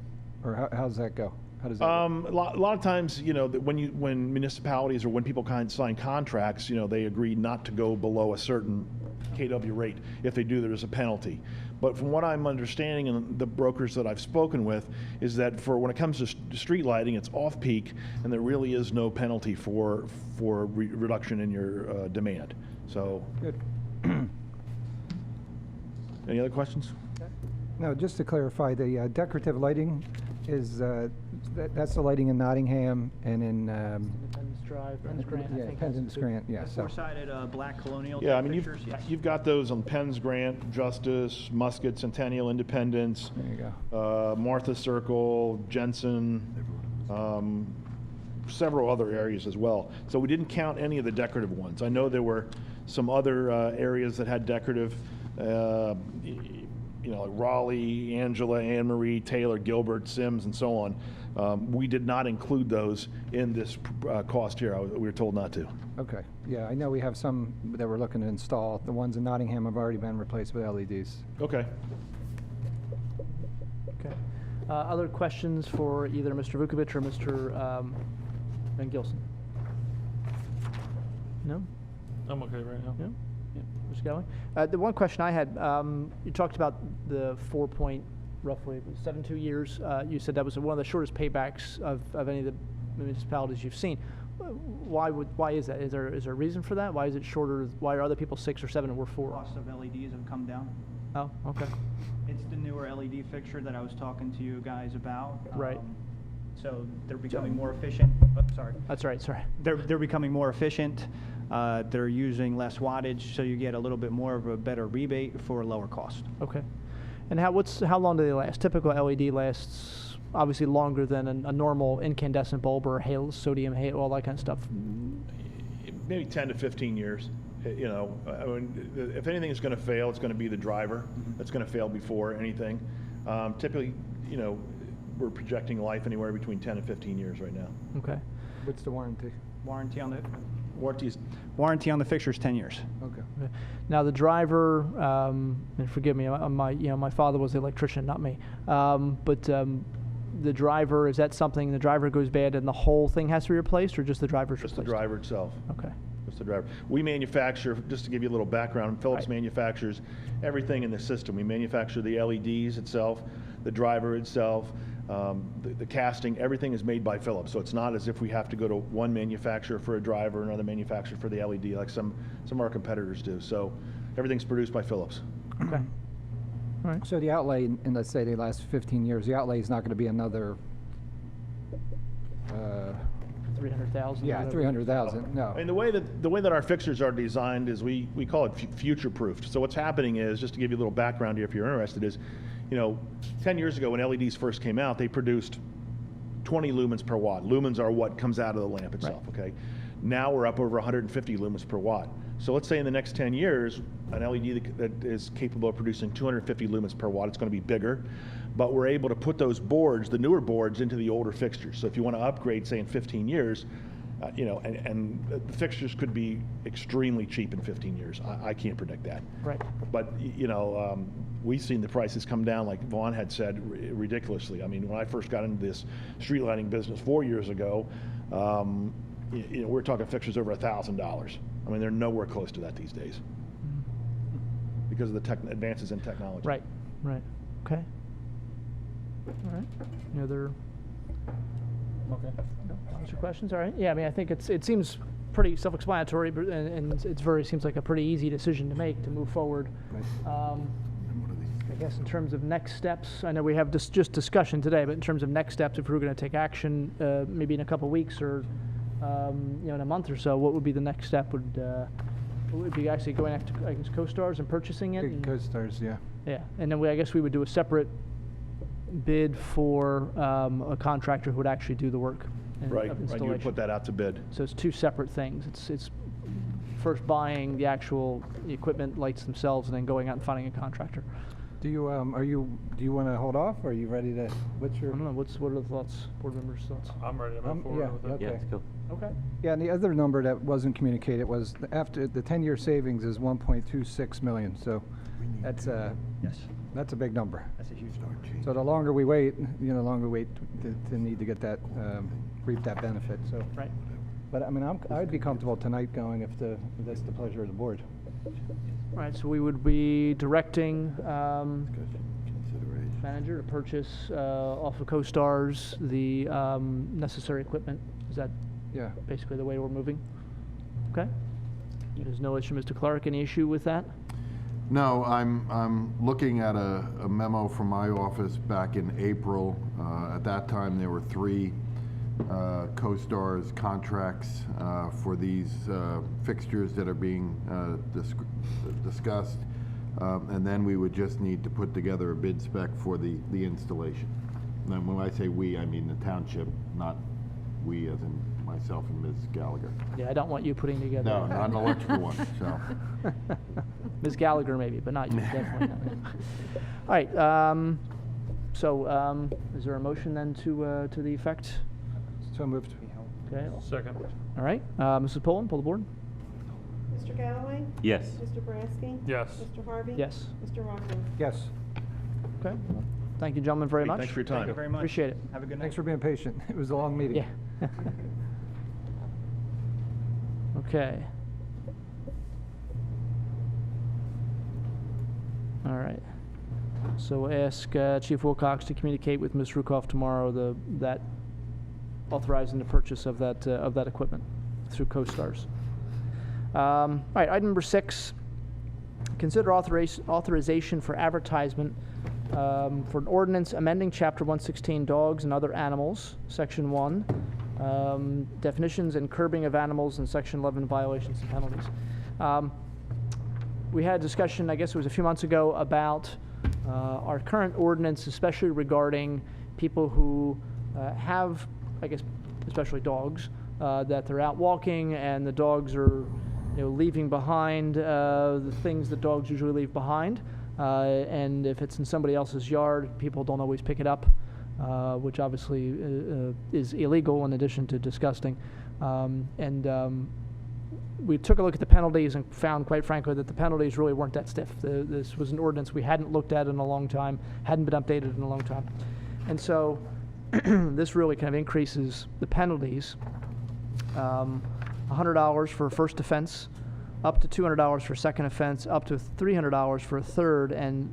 or how does that go? How does that work? A lot of times, that when municipalities or when people sign contracts, they agree not to go below a certain KW rate. If they do, there's a penalty. But from what I'm understanding, and the brokers that I've spoken with, is that for when it comes to street lighting, it's off-peak, and there really is no penalty for reduction in your demand. So. Good. Any other questions? No, just to clarify, the decorative lighting is that's the lighting in Nottingham and in Drive, Penn's Grant, I Yeah, think. Penn's has and the- Grant, yeah. The So four-sided black colonial Yeah, I type mean, pictures, yes. you've got those on Penn's Grant, Justice, Musket, Centennial, Independence, there you go. Martha Circle, Jensen, several other areas as well. So we didn't count any of the decorative ones. I know there were some other areas that had decorative, like Raleigh, Angela, Anne Marie, Taylor, Gilbert, Sims, and so on. We did not include those in this cost here. We were told not to. Okay, yeah, I know we have some that we're looking to install. The ones in Nottingham have already been replaced with LEDs. Okay. Okay. Other questions for either Mr. Vukovic or Mr. Van Gilson? No? I'm okay right now. No? Yeah. Mr. Galloway? The one question I had, you talked about the 4 roughly 72 years. You said that was one of the shortest paybacks of any of the municipalities you've seen. Why is that? Is there a reason for that? Why is it shorter? Why are other people 6 or 7 and we're 4? Cost of LEDs have come down. Oh, okay. It's the newer LED fixture that I was talking to you guys about. Right. So they're becoming more efficient. Oh, sorry. That's right, sorry. They're becoming more efficient. They're using less wattage, so you get a little bit more of a better rebate for a lower cost. Okay. And how long do they last? Typical LED lasts obviously longer than a normal incandescent bulb or sodium halo, all that kind of stuff. Maybe 10 to 15 years. I mean, if anything is going to fail, it's going to be the driver. That's going to fail before anything. Typically, we're projecting life anywhere between 10 and 15 years right now. Okay. What's the warranty? Warranty on the Warranty on the fixture is 10 years. Okay. Now the driver, and forgive me, my father was the electrician, not me. But the driver, is that something the driver goes bad and the whole thing has to be replaced, or just the driver's Just replaced? the driver itself. Okay. Just the driver. We manufacture, just to give you a little background, Philips manufactures everything in the system. We manufacture the LEDs itself, the driver itself, the casting, everything is made by Philips. So it's not as if we have to go to one manufacturer for a driver, another manufacturer for the LED, like some of our competitors do. So everything's produced by Philips. Okay. All right. So the outlay, in let's say the last 15 years, the outlay is not going to be another 300,000. Yeah, 300,000. No. I mean, the way that our fixtures are designed is we call it future-proofed. So what's happening is, just to give you a little background here if you're interested, is 10 years ago when LEDs first came out, they produced 20 lumens per watt. Lumens are what comes out of the lamp itself, okay? Now we're up over 150 lumens per watt. So let's say in the next 10 years, an LED that is capable of producing 250 lumens per watt, it's going to be bigger, but we're able to put those boards, the newer boards, into the older fixtures. So if you want to upgrade, say in 15 years, and the fixtures could be extremely cheap in 15 years. I can't predict that. Right. But, we've seen the prices come down, like Vaughn had said, ridiculously. I mean, when I first got into this street lighting business 4 years ago, we're talking fixtures over $1,000. I mean, they're nowhere close to that these days because of the advances in technology. Right. Okay. All right. Any other? Okay. No, answer questions? All right. Yeah, I mean, I think it seems pretty self-explanatory, but and seems like a pretty easy decision to make to move forward. Right. I guess in terms of next steps, I know we have just discussion today, but in terms of next steps, if we were going to take action, maybe in a couple of weeks or in a month or so, what would be the next step? Would be actually going after CoStars and purchasing it? And, CoStars, yeah. Yeah, and then I guess we would do a separate bid for a contractor who would actually do the work. Right. Of You would installation. put that out to bid. So it's two separate things. It's first buying the actual equipment, lights themselves, and then going out and finding a contractor. Do you do you want to hold off, or are you ready to? What's your? I don't know. What are the thoughts, board members' thoughts? I'm ready to move forward yeah, with it. okay. Yeah, let's go. Okay. Yeah, and the other number that wasn't communicated was after the 10-year savings is 1.26 million. So that's Yes. that's a big number. That's a huge number. So the longer we wait, the longer we wait to need to get that reap that benefit. So. Right. But I mean, I'd be comfortable tonight going if that's the pleasure of the board. All right. So we would be directing manager to purchase off of CoStars the necessary equipment. Is that basically the way we're moving? Okay. There's no issue, Mr. Clark. Any issue with that? No, I'm looking at a memo from my office back in April. At that time, there were 3 CoStar's contracts for these fixtures that are being discussed. And then we would just need to put together a bid spec for the installation. And when I say we, I mean the township, not we as in myself and Ms. Gallagher. Yeah, I don't want you putting together. No, not an electrical one, so. Ms. Gallagher maybe, but not you, definitely not. All right, is there a motion then to the effect? So moved. Okay, Second. all right, Mrs. Pullen, pull the board. Mr. Galloway? Yes. Mr. Boraski? Yes. Mr. Harvey? Yes. Mr. Rocco? Yes. Okay, thank you, gentlemen, very Hey, much. thanks for your time. Thank you very much. Appreciate it. Have a good night. Thanks for being patient. It was a long meeting. Yeah. Okay. All right. So ask Chief Wilcox to communicate with Ms. Rukoff tomorrow that authorizing the purchase of that equipment through CoStars. All right, item number 6. Consider authorization for advertisement for an ordinance amending Chapter 116 Dogs and Other Animals, Section 1, definitions and curbing of animals, and Section 11 violations and penalties. We had a discussion, I guess it was a few months ago, about our current ordinance, especially regarding people who have, I guess, especially dogs, that they're out walking and the dogs are, leaving behind the things that dogs usually leave behind. And if it's in somebody else's yard, people don't always pick it up, which obviously is illegal in addition to disgusting. We took a look at the penalties and found, quite frankly, that the penalties really weren't that stiff. This was an ordinance we hadn't looked at in a long time, hadn't been updated in a long time. And so this really kind of increases the penalties. $100 for a first offense, up to $200 for a second offense, up to $300 for a third and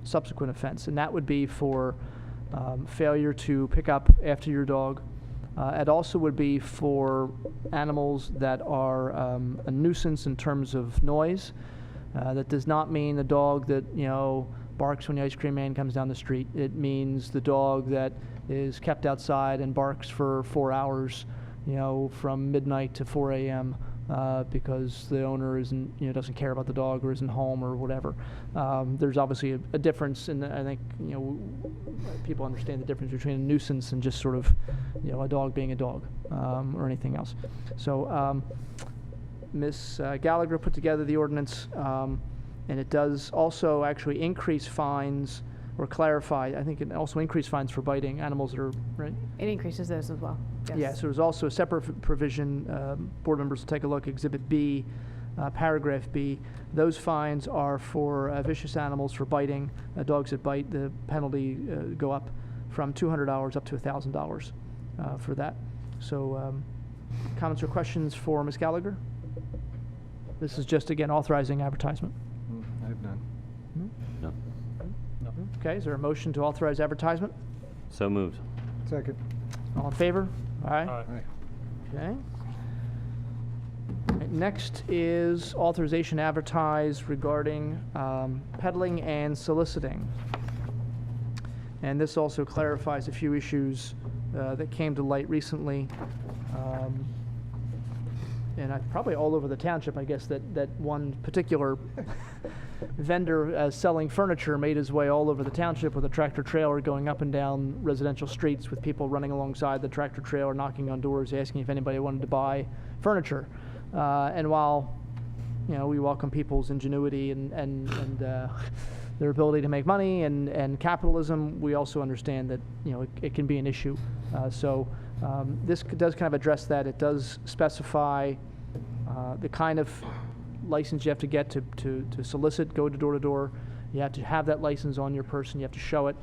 subsequent offense. And that would be for failure to pick up after your dog. It also would be for animals that are a nuisance in terms of noise. That does not mean the dog that, barks when the ice cream man comes down the street. It means the dog that is kept outside and barks for 4 hours, from midnight to 4 a.m. Because the owner doesn't care about the dog or isn't home or whatever. There's obviously a difference, and I think people understand the difference between a nuisance and just sort of a dog being a dog or anything else. So Ms. Gallagher put together the ordinance, and it does also actually increase fines or clarify. I think it also increased fines for biting animals that are right. It increases those as well. Yes. Yeah, so there's also a separate provision, board members will take a look, Exhibit B, Paragraph B. Those fines are for vicious animals for biting. Dogs that bite, the penalty go up from $200 up to $1,000 for that. So comments or questions for Ms. Gallagher? This is just, again, authorizing advertisement. I have none. No. Okay, is there a motion to authorize advertisement? So moved. Second. All in favor? Aye. Aye. Okay. Right, next is authorization to advertise regarding peddling and soliciting. And this also clarifies a few issues that came to light recently. And probably all over the township, I guess, that one particular vendor selling furniture made his way all over the township with a tractor trailer going up and down residential streets with people running alongside the tractor trailer, knocking on doors, asking if anybody wanted to buy furniture. And while, we welcome people's ingenuity and their ability to make money and capitalism, we also understand that, it can be an issue. So this does kind of address that. It does specify the kind of license you have to get to solicit, go to door. You have to have that license on your person. You have to show it.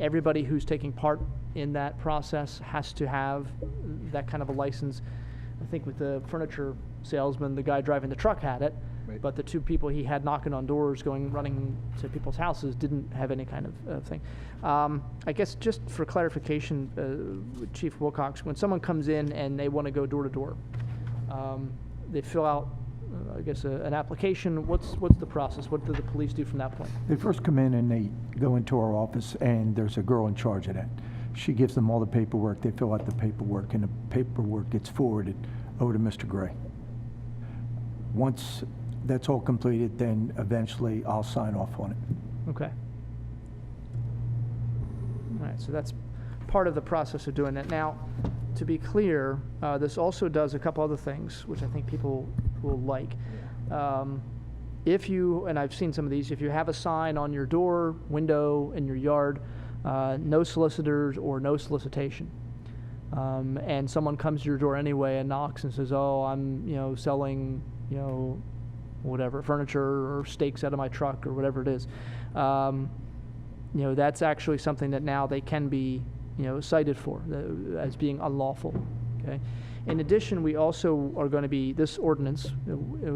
Everybody who's taking part in that process has to have that kind of a license. I think with the furniture salesman, the guy driving the truck had it, right. But the two people he had knocking on doors, running to people's houses, didn't have any kind of thing. I guess just for clarification, Chief Wilcox, when someone comes in and they want to go door to door, they fill out, an application. What's the process? What do the police do from that point? They first come in and they go into our office, and there's a girl in charge of that. She gives them all the paperwork, they fill out the paperwork, and the paperwork gets forwarded over to Mr. Gray. Once that's all completed, then eventually I'll sign off on it. Okay. All right, so that's part of the process of doing that. Now, to be clear, this also does a couple other things, which I think people will like. If you, and I've seen some of these, if you have a sign on your door, window, in your yard, no solicitors or no solicitation, and someone comes to your door anyway and knocks and says, oh, I'm, selling, whatever, furniture or steaks out of my truck or whatever it is, that's actually something that now they can be, cited for as being unlawful, okay? In addition, we also are going to be, this ordinance,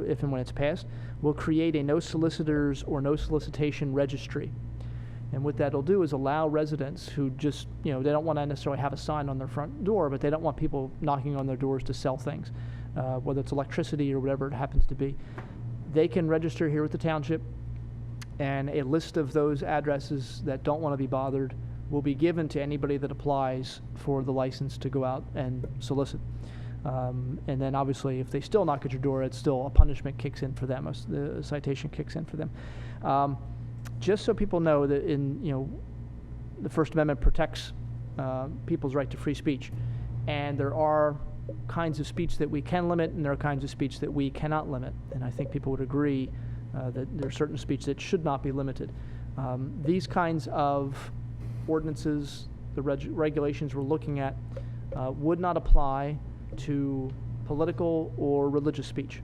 if and when it's passed, will create a no solicitors or no solicitation registry. And what that'll do is allow residents who just, they don't want to necessarily have a sign on their front door, but they don't want people knocking on their doors to sell things, whether it's electricity or whatever it happens to be. They can register here with the township, and a list of those addresses that don't want to be bothered will be given to anybody that applies for the license to go out and solicit. And then obviously if they still knock at your door, it's still a punishment kicks in for them, the citation kicks in for them. Just so people know that the First Amendment protects people's right to free speech, and there are kinds of speech that we can limit and there are kinds of speech that we cannot limit, and I think people would agree that there are certain speech that should not be limited. These kinds of ordinances, the regulations we're looking at, would not apply to political or religious speech.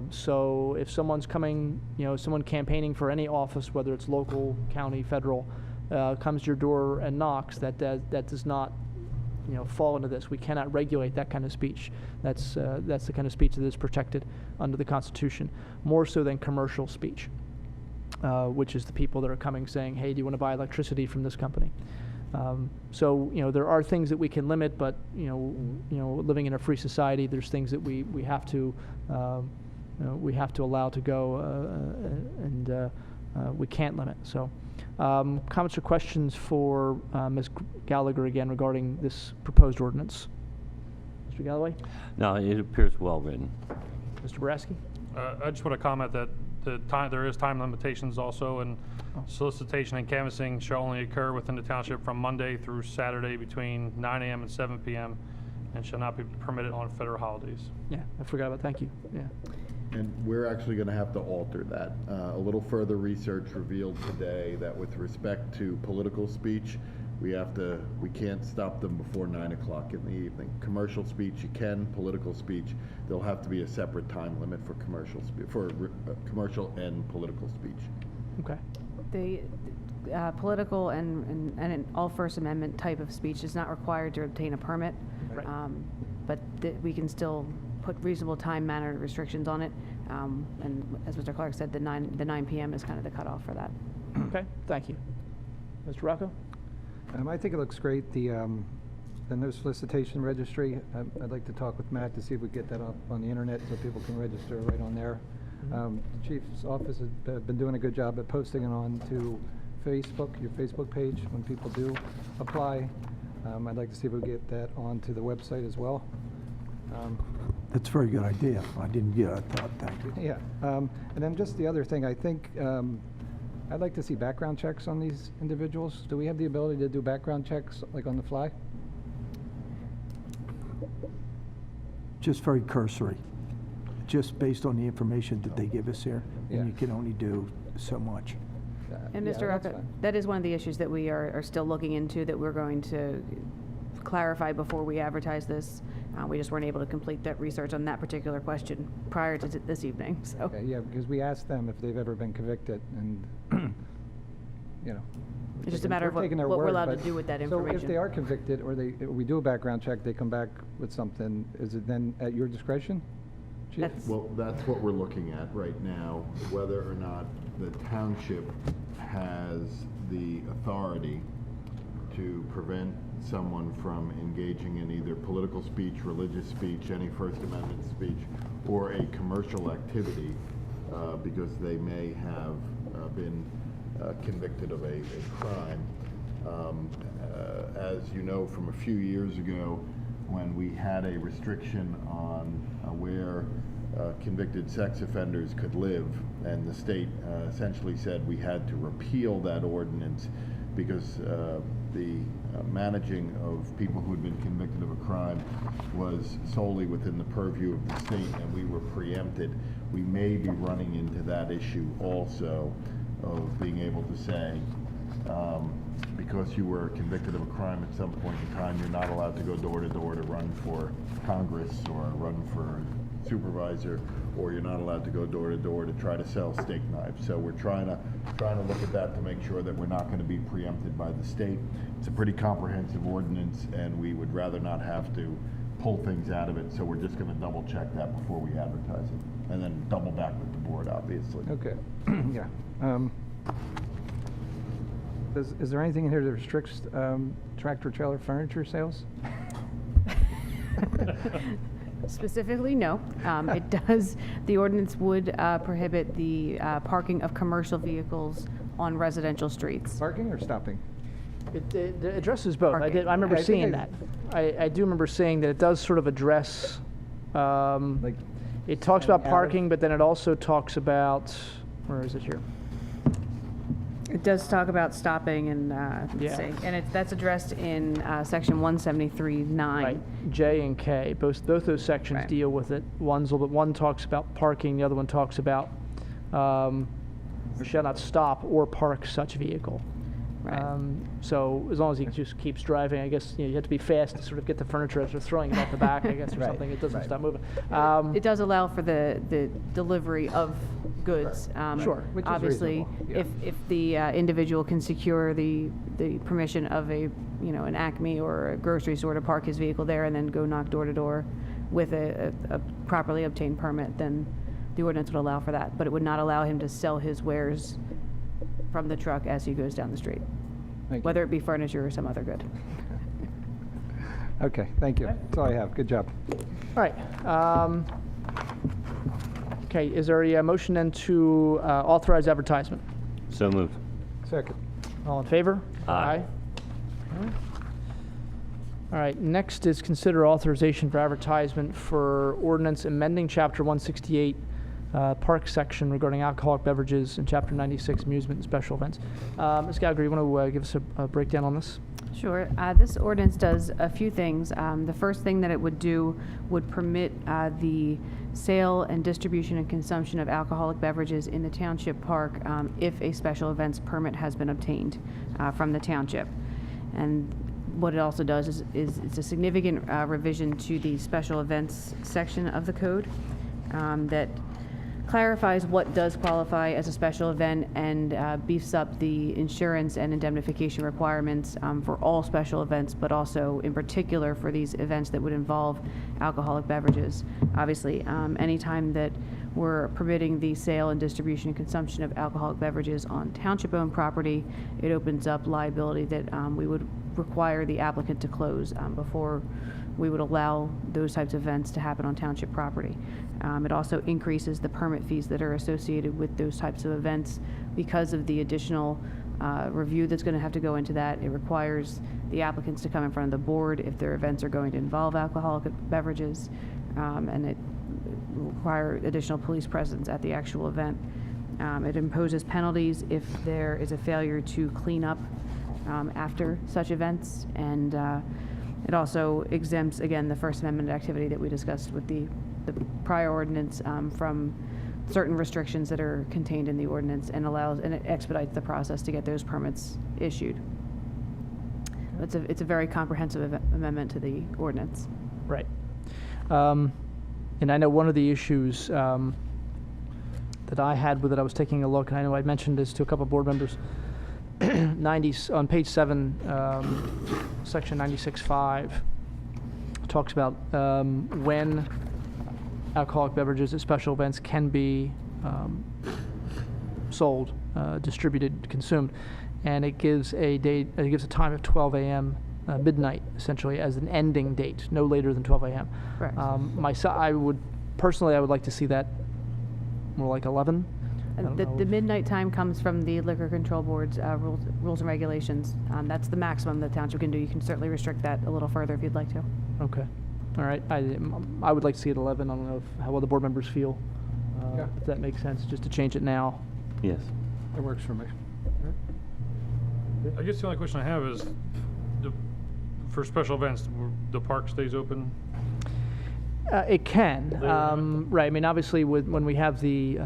So if someone's coming, someone campaigning for any office, whether it's local, county, federal, comes to your door and knocks, that does not, fall into this. We cannot regulate that kind of speech. That's the kind of speech that is protected under the Constitution, more so than commercial speech, which is the people that are coming saying, hey, do you want to buy electricity from this company? So there are things that we can limit, but living in a free society, there's things that we have to allow to go, and we can't limit. So comments or questions for Ms. Gallagher again regarding this proposed ordinance? Mr. Galloway? No, it appears well written. Mr. Boraski? I just want to comment that there is time limitations also, and solicitation and canvassing shall only occur within the township from Monday through Saturday between 9 a.m. and 7 p.m. and shall not be permitted on federal holidays. Yeah, I forgot about, thank you. Yeah. And we're actually going to have to alter that. A little further research revealed today that with respect to political speech, we can't stop them before 9 o'clock in the evening. Commercial speech you can, political speech, there'll have to be a separate time limit for commercial commercial and political speech. Okay. The political and all First Amendment type of speech is not required to obtain a permit, Right. but we can still put reasonable time, manner restrictions on it. And as Mr. Clark said, the 9 p.m. is kind of the cutoff for that. Okay, thank you. Mr. Rocco? I think it looks great, the no solicitation registry. I'd like to talk with Matt to see if we get that up on the internet so people can register right on there. The Chief's office has been doing a good job at posting it on to Facebook, your Facebook page, when people do apply. I'd like to see if we get that onto the website as well. That's a very good idea. I didn't get it, I thought, thank you. Yeah, and then just the other thing, I think I'd like to see background checks on these individuals. Do we have the ability to do background checks like on the fly? Just very cursory, just based on the information that they give us here, Yeah. and you can only do so much. And Yeah, Mr. that's Rocco, fine. that is one of the issues that we are still looking into, that we're going to clarify before we advertise this. We just weren't able to complete that research on that particular question prior to this evening, so. Okay, yeah, because we asked them if they've ever been convicted, and, It's just a matter of what we're allowed to do with that So if information. they are convicted, or we do a background check, they come back with something, is it then at your discretion, Chief? Well, that's what we're looking at right now, whether or not the township has the authority to prevent someone from engaging in either political speech, religious speech, any First Amendment speech, or a commercial activity, because they may have been convicted of a crime. As you know from a few years ago, when we had a restriction on where convicted sex offenders could live, and the state essentially said we had to repeal that ordinance because the managing of people who had been convicted of a crime was solely within the purview of the state, and we were preempted. We may be running into that issue also of being able to say, because you were convicted of a crime at some point in time, you're not allowed to go door to door to run for Congress or run for Supervisor, or you're not allowed to go door to door to try to sell steak knives. So we're trying to look at that to make sure that we're not going to be preempted by the state. It's a pretty comprehensive ordinance, and we would rather not have to pull things out of it, so we're just going to double check that before we advertise it, and then double back with the board, obviously. Okay, yeah. Is there anything in here that restricts tractor trailer furniture sales? Specifically, no. It does, the ordinance would prohibit the parking of commercial vehicles on residential streets. Parking or stopping? It addresses both. I remember Okay, I think seeing that. I do remember seeing that it does sort of address, Like it talks about out of- parking, but then it also talks about, where is it here? It does talk about stopping and, Yeah. let's see, and that's addressed in section 173-9. Right, J and K, both those sections Right. deal with it. One talks about parking, the other one talks about shall not stop or park such vehicle. Right. So as long as he just keeps driving, I guess, you have to be fast to sort of get the furniture as they're throwing it out the back, I guess, or Right, something. It doesn't right. stop moving. It does allow for the delivery of goods. Sure. Which is Obviously, reasonable, yeah. if the individual can secure the permission of an Acme or a grocery store to park his vehicle there and then go knock door to door with a properly obtained permit, then the ordinance would allow for that. But it would not allow him to sell his wares from the truck as he goes down the street, Thank you. whether it be furniture or some other good. Okay, thank you. That's all I have. Good job. All right. Okay, is there a motion then to authorize advertisement? So moved. Second. All in favor? Aye. All right, next is consider authorization for advertisement for ordinance amending Chapter 168, Park section regarding alcoholic beverages, and Chapter 96, amusement and special events. Ms. Gallagher, you want to give us a breakdown on this? Sure. This ordinance does a few things. The first thing that it would do would permit the sale and distribution and consumption of alcoholic beverages in the township park if a special events permit has been obtained from the township. And what it also does is it's a significant revision to the special events section of the code that clarifies what does qualify as a special event and beefs up the insurance and indemnification requirements for all special events, but also in particular for these events that would involve alcoholic beverages. Obviously, anytime that we're permitting the sale and distribution and consumption of alcoholic beverages on township-owned property, it opens up liability that we would require the applicant to close before we would allow those types of events to happen on township property. It also increases the permit fees that are associated with those types of events because of the additional review that's going to have to go into that. It requires the applicants to come in front of the board if their events are going to involve alcoholic beverages, and it will require additional police presence at the actual event. It imposes penalties if there is a failure to clean up after such events, and it also exempts, again, the First Amendment activity that we discussed with the prior ordinance from certain restrictions that are contained in the ordinance, and it expedites the process to get those permits issued. It's a very comprehensive amendment to the ordinance. Right. And I know one of the issues that I had with it, I was taking a look, and I know I mentioned this to a couple of board members, on page 7, section 96.5, talks about when alcoholic beverages at special events can be sold, distributed, consumed, and it gives a date. It gives a time of 12 a.m. Midnight, essentially, as an ending date, no later than 12 a.m. Correct. I would like to see that more like 11. And don't the, know the if- midnight time comes from the Liquor Control Board's rules and regulations. That's the maximum the township can do. You can certainly restrict that a little further if you'd like to. Okay. All right. I would like to see it 11. I don't know how other board members feel. Yeah. If that makes sense, just to change it now. Yes. That works for me. I guess the only question I have is, for special events, the park stays open? It can. Right. I mean, obviously, when we have the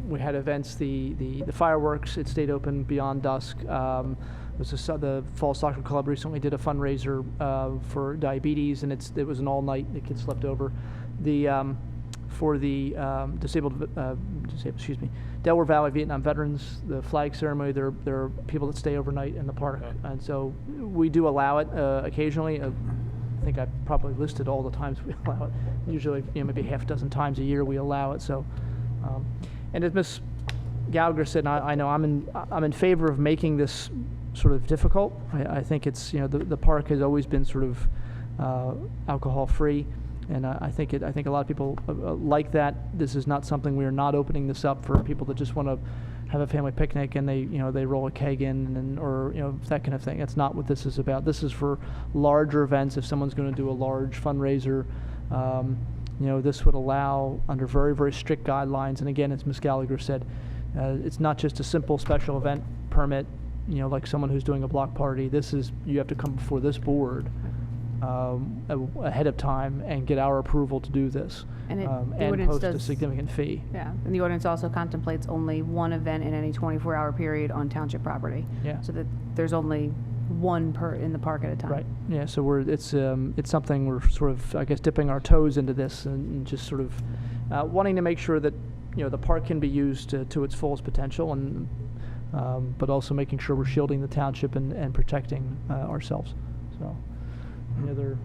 we had events, the fireworks, it stayed open beyond dusk. The Fall Soccer Club recently did a fundraiser for diabetes, and it was an all-night. The kids slept over. For the Delaware Valley Vietnam veterans, the flag ceremony, there are people that stay overnight in the park, and so we do allow it occasionally. I think I probably listed all the times we allow it. Usually, maybe half a dozen times a year we allow it. So, and as Ms. Gallagher said, and I know I'm in favor of making this sort of difficult. I think it's the park has always been sort of alcohol free. And I think a lot of people like that. This is not something, we are not opening this up for people that just want to have a family picnic and they roll a keg in or that kind of thing. That's not what this is about. This is for larger events. If someone's going to do a large fundraiser, this would allow under very, very strict guidelines. And again, as Ms. Gallagher said, it's not just a simple special event permit, like someone who's doing a block party. You have to come before this board ahead of time and get our approval to do this, And and post a significant fee. Yeah, and the ordinance also contemplates only one event in any 24-hour period on township property. Yeah. So that there's only one in the park at a time. Right. Yeah. So it's something we're sort of, I guess, dipping our toes into this and just sort of wanting to make sure that the park can be used to its fullest potential, and but also making sure we're shielding the township and protecting ourselves. So. Any other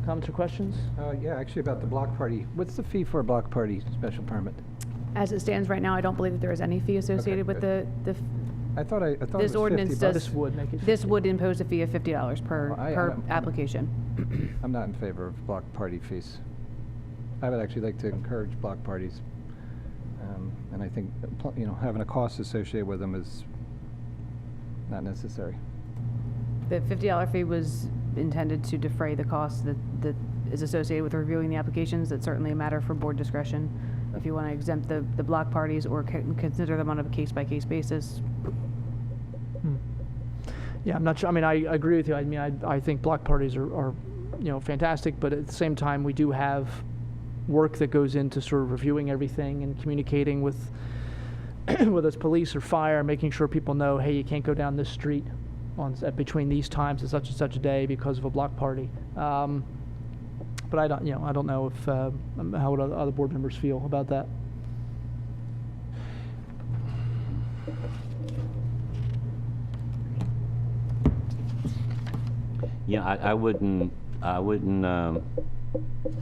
comments or questions? Yeah, actually about the block party. What's the fee for a block party special permit? As it stands right now, I don't believe that there is any fee associated with the. I thought it was This ordinance 50 does. bucks. This would make it This would impose a fee of $50 per application. I'm not in favor of block party fees. I would actually like to encourage block parties. And I think, having a cost associated with them is not necessary. The $50 fee was intended to defray the cost that is associated with reviewing the applications. That's certainly a matter for board discretion. If you want to exempt the block parties or consider them on a case-by-case basis. Yeah, I'm not sure. I mean, I agree with you. I mean, I think block parties are fantastic, but at the same time, we do have work that goes into sort of reviewing everything and communicating with whether it's police or fire, making sure people know, hey, you can't go down this street between these times at such and such a day because of a block party. But I don't know if how would other board members feel about that. Yeah, I wouldn't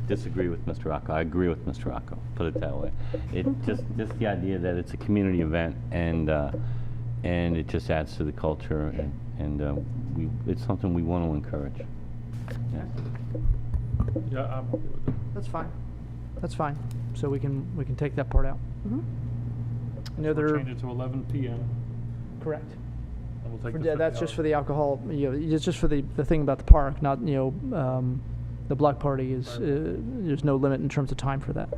disagree with Mr. Rocco. I agree with Mr. Rocco, put it that way. It just the idea that it's a community event and it just adds to the culture and it's something we want to encourage. Yeah. Yeah, I'm okay with that. That's fine. That's fine. So we can take that part out. We'll change it to 11 p.m. Correct. And we'll take For, the that's $50 just for the alcohol. It's just for the thing about the park, not the block party is there's no limit in terms of time for that.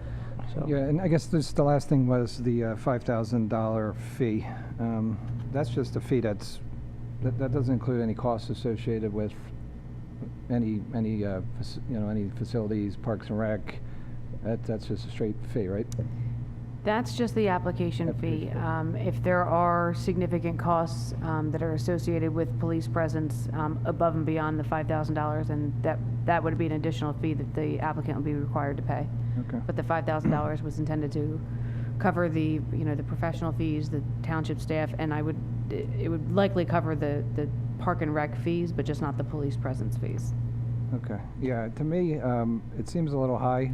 So. Yeah, and I guess the last thing was the $5,000 fee. That's just a fee that doesn't include any costs associated with any facilities, Parks and Rec. That's just a straight fee, right? That's just the application fee. If there are significant costs that are associated with police presence above and beyond the $5,000, and that would be an additional fee that the applicant would be required to pay. Okay. But the $5,000 was intended to cover the professional fees, the township staff, and it would likely cover the Park and Rec fees, but just not the police presence fees. Okay. Yeah, to me, it seems a little high.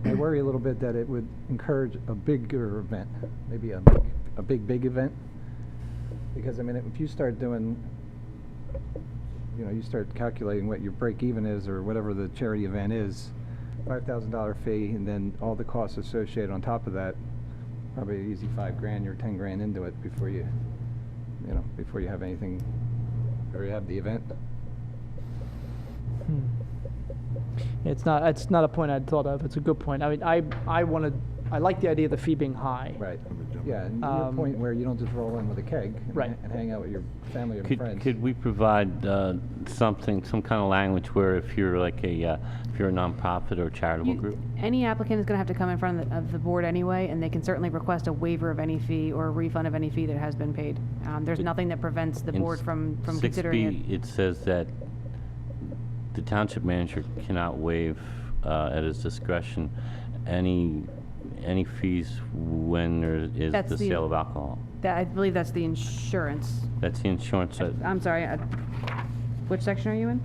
I worry a little bit that it would encourage a bigger event, maybe a big event. Because, I mean, if you start doing, you start calculating what your break even is or whatever the charity event is, $5,000 fee, and then all the costs associated on top of that, probably an easy $5,000 or $10,000 into it before you before you have anything, or you have the event. It's not a point I'd thought of. It's a good point. I mean, I like the idea of the fee being high. Right. Yeah, and your point where you don't just roll in with a keg and, Right. and hang out with your family and friends. Could we provide some kind of language where if you're like if you're a nonprofit or charitable group? Any applicant is going to have to come in front of the board anyway, and they can certainly request a waiver of any fee or a refund of any fee that has been paid. There's nothing that prevents the board from considering it. 6B, it says that the township manager cannot waive at his discretion any fees when there is That's the the- sale of alcohol. I believe that's the insurance. That's the insurance. I'm sorry, which section are you in?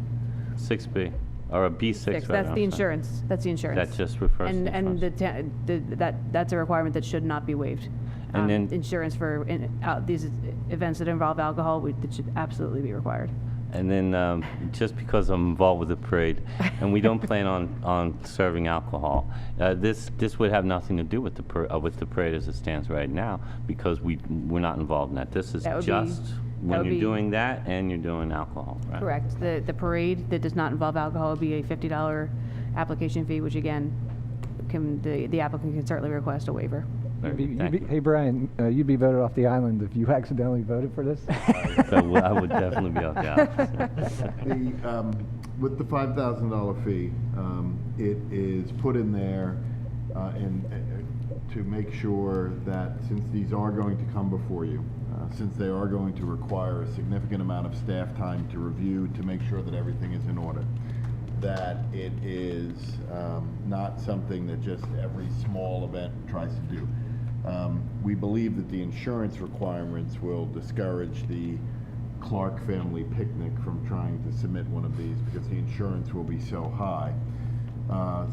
6B, or a B6, Six. rather, That's I'm the sorry. insurance. That's the insurance. That just refers to And that's a requirement that should not be waived. And then- Insurance for these events that involve alcohol, that should absolutely be required. And then just because I'm involved with the parade, and we don't plan on serving alcohol, this would have nothing to do with the parade as it stands right now, because we're not involved in that. This is That would just be- when that would you're be- doing that and you're doing alcohol, right? Correct. The parade that does not involve alcohol would be a $50 application fee, which again, the applicant can certainly request a waiver. Hey, Brian, you'd be voted off the island if you accidentally voted for this? I would definitely be off the island. With the $5,000 fee, it is put in there to make sure that since these are going to come before you, since they are going to require a significant amount of staff time to review to make sure that everything is in order, that it is not something that just every small event tries to do. We believe that the insurance requirements will discourage the Clark family picnic from trying to submit one of these because the insurance will be so high.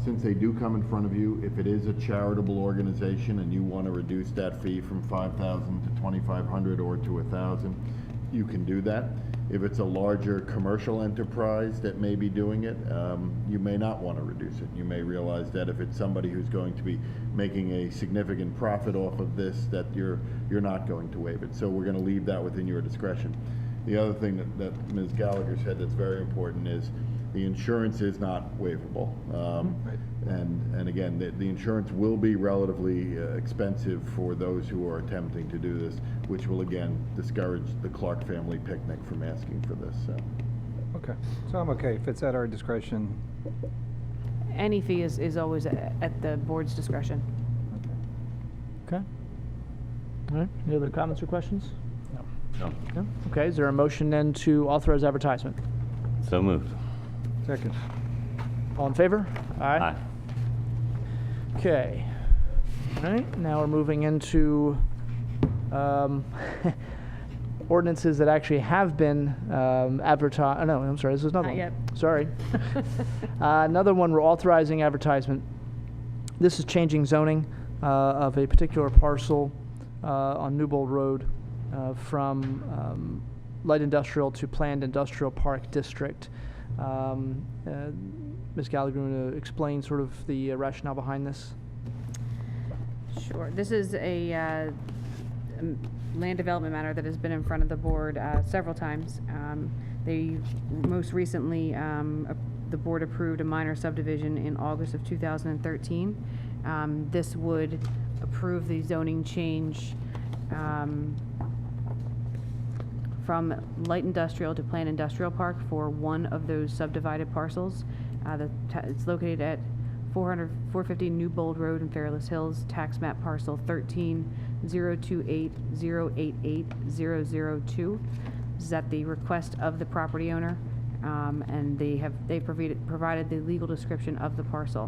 Since they do come in front of you, if it is a charitable organization and you want to reduce that fee from $5,000 to $2,500 or to $1,000, you can do that. If it's a larger commercial enterprise that may be doing it, you may not want to reduce it. You may realize that if it's somebody who's going to be making a significant profit off of this, that you're not going to waive it. So we're going to leave that within your discretion. The other thing that Ms. Gallagher said that's very important is the insurance is not waivable. And again, the insurance will be relatively expensive for those who are attempting to do this, which will again discourage the Clark family picnic from asking for this. So. Okay, so I'm okay if it's at our discretion. Any fee is always at the board's discretion. Okay. All right. Any other comments or questions? No. No? Okay. Is there a motion then to authorize advertisement? So moved. Second. All in favor? Aye. Okay. All right. Now we're moving into ordinances that actually have been advertised. Oh, no, I'm sorry. This is another Not one. yet. Sorry. Another one, we're authorizing advertisement. This is changing zoning of a particular parcel on Newbold Road from light industrial to planned industrial park district. Ms. Gallagher, going to explain sort of the rationale behind this? Sure. This is a land development matter that has been in front of the board several times. They most recently, the board approved a minor subdivision in August of 2013. This would approve the zoning change from light industrial to planned industrial park for one of those subdivided parcels. It's located at 450 Newbold Road in Fairless Hills, tax map parcel 13-028-088-002. This is at the request of the property owner, and they provided the legal description of the parcel,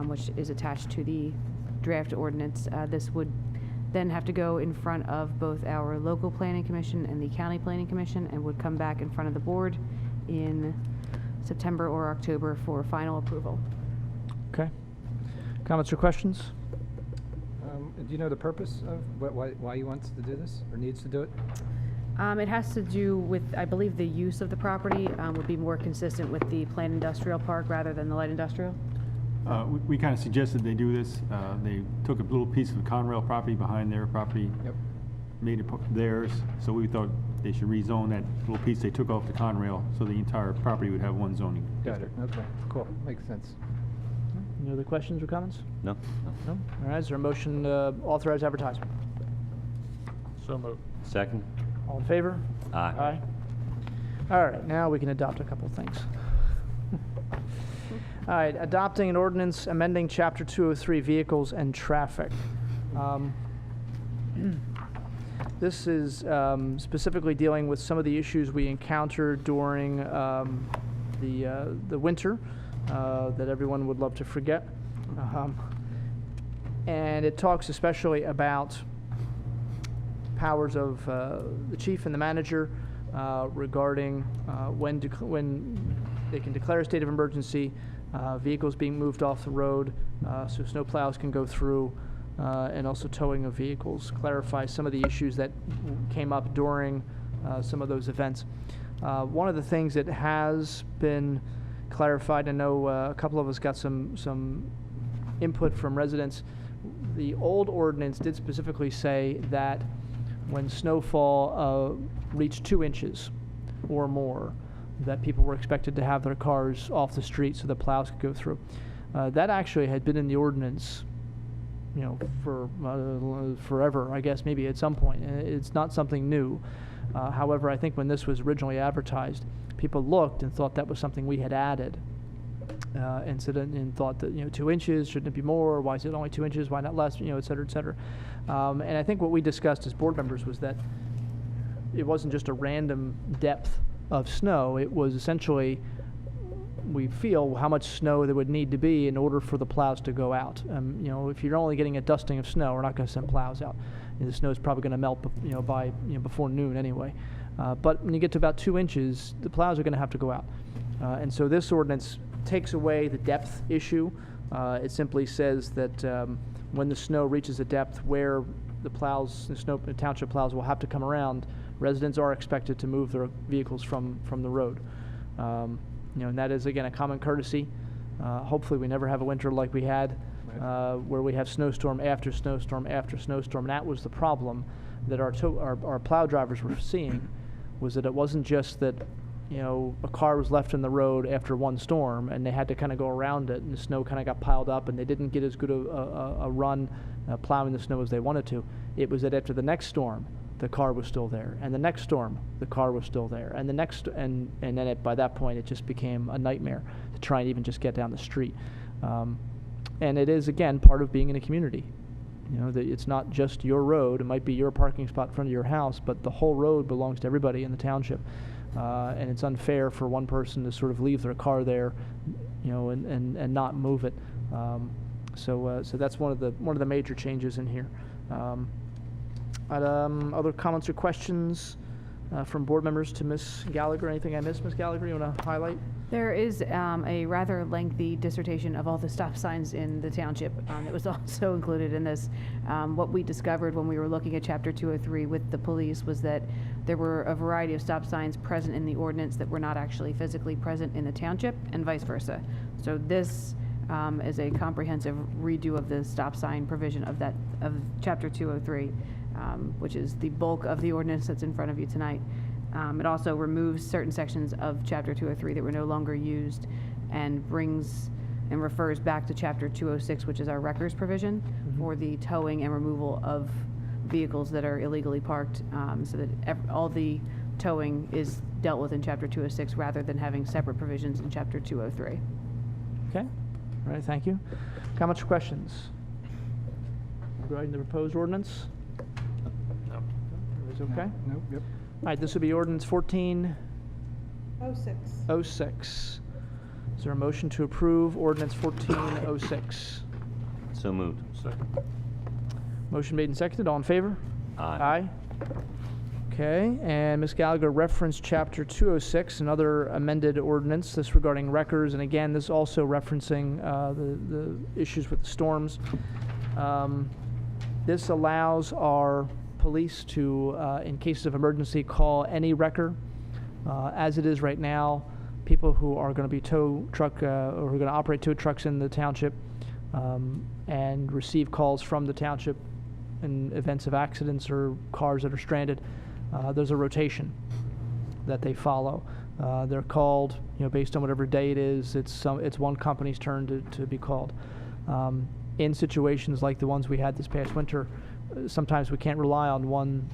which is attached to the draft ordinance. This would then have to go in front of both our local planning commission and the county planning commission, and would come back in front of the board in September or October for final approval. Okay. Comments or questions? Do you know the purpose of why he wants to do this or needs to do it? It has to do with, I believe, the use of the property would be more consistent with the planned industrial park rather than the light industrial. We kind of suggested they do this. They took a little piece of Conrail property behind their property, made it theirs, so we thought they should rezone that little piece they took off the Conrail, so the entire property would have one zoning Got it. district. Okay, cool. Makes sense. Any other questions or comments? No? No? All right, is there a motion to authorize advertisement? So moved. Second? All in favor? Aye. Aye. All right, now we can adopt a couple things. All right, adopting an ordinance amending Chapter 203 Vehicles and Traffic. This is specifically dealing with some of the issues we encountered during the winter that everyone would love to forget. And it talks especially about powers of the chief and the manager regarding when they can declare a state of emergency, vehicles being moved off the road so snow plows can go through, and also towing of vehicles. Clarify some of the issues that came up during some of those events. One of the things that has been clarified, I know a couple of us got some input from residents. The old ordinance did specifically say that when snowfall reached 2 inches or more, that people were expected to have their cars off the street so the plows could go through. That actually had been in the ordinance, you know, for forever, I guess, maybe at some point. It's not something new. However, I think when this was originally advertised, people looked and thought that was something we had added. And thought that, you know, 2 inches, shouldn't it be more? Why is it only 2 inches? Why not less? You know, et cetera, et cetera. And I think what we discussed as board members was that it wasn't just a random depth of snow. It was essentially, we feel, how much snow there would need to be in order for the plows to go out. You know, if you're only getting a dusting of snow, we're not going to send plows out. The snow is probably going to melt, you know, by before noon anyway. But when you get to about 2 inches, the plows are going to have to go out. And so this ordinance takes away the depth issue. It simply says that when the snow reaches a depth where the plows, the township plows will have to come around, residents are expected to move their vehicles from the road. You know, and that is, again, a common courtesy. Hopefully we never have a winter like we had, where we have snowstorm after snowstorm after snowstorm. And that was the problem that our plow drivers were seeing, was that it wasn't just that, you know, a car was left in the road after one storm and they had to kind of go around it, and the snow kind of got piled up and they didn't get as good a run plowing the snow as they wanted to. It was that after the next storm, the car was still there, and the next storm, the car was still there, and the next, and then by that point, it just became a nightmare to try and even just get down the street. And it is, again, part of being in a community. You know, that it's not just your road. It might be your parking spot in front of your house, but the whole road belongs to everybody in the township. And it's unfair for one person to sort of leave their car there, you know, and not move it. So that's one of the major changes in here. Other comments or questions from board members to Ms. Gallagher? Anything I missed, Ms. Gallagher, you want to highlight? There is a rather lengthy dissertation of all the stop signs in the township that was also included in this. What we discovered when we were looking at Chapter 203 with the police was that there were a variety of stop signs present in the ordinance that were not actually physically present in the township, and vice versa. So this is a comprehensive redo of the stop sign provision of Chapter 203, which is the bulk of the ordinance that's in front of you tonight. It also removes certain sections of Chapter 203 that were no longer used, and brings and refers back to Chapter 206, which is our records provision for the towing and removal of vehicles that are illegally parked, so that all the towing is dealt with in Chapter 206 rather than having separate provisions in Chapter 203. Okay. All right, thank you. Comments or questions regarding the proposed ordinance? No. Everybody's okay? Nope, yep. All right, this will be ordinance 06. 06. Is there a motion to approve ordinance 1406? So moved. Second. Motion made and seconded. All in favor? Aye. Okay, and Ms. Gallagher referenced Chapter 206, another amended ordinance, this regarding records, and again, this also referencing the issues with the storms. This allows our police to, in cases of emergency, call any wrecker. As it is right now, people who are going to be tow truck or who are going to operate tow trucks in the township and receive calls from the township in events of accidents or cars that are stranded. There's a rotation that they follow. They're called, based on whatever day it is. It's one company's turn to be called. In situations like the ones we had this past winter, sometimes we can't rely on one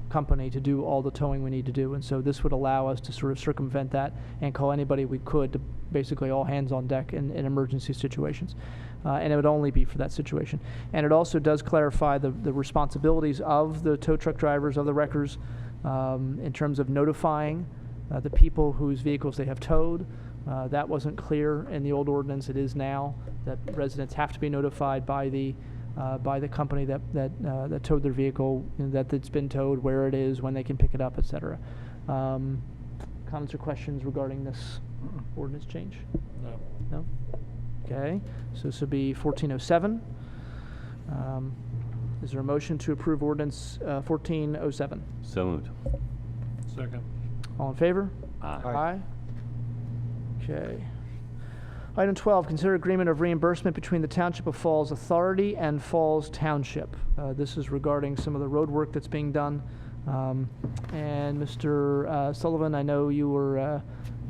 company to do all the towing we need to do, and so this would allow us to sort of circumvent that and call anybody we could, to basically all hands on deck in emergency situations. And it would only be for that situation. And it also does clarify the responsibilities of the tow truck drivers, of the wreckers, in terms of notifying the people whose vehicles they have towed. That wasn't clear in the old ordinance. It is now, that residents have to be notified by the company that towed their vehicle, that it's been towed, where it is, when they can pick it up, etc. Comments or questions regarding this ordinance change? No. No? Okay, so this will be 1407. Is there a motion to approve ordinance 1407? So moved. Second. All in favor? Aye. Aye. Okay. Item 12, consider agreement of reimbursement between the Township of Falls Authority and Falls Township. This is regarding some of the road work that's being done. And Mr. Sullivan, I know you were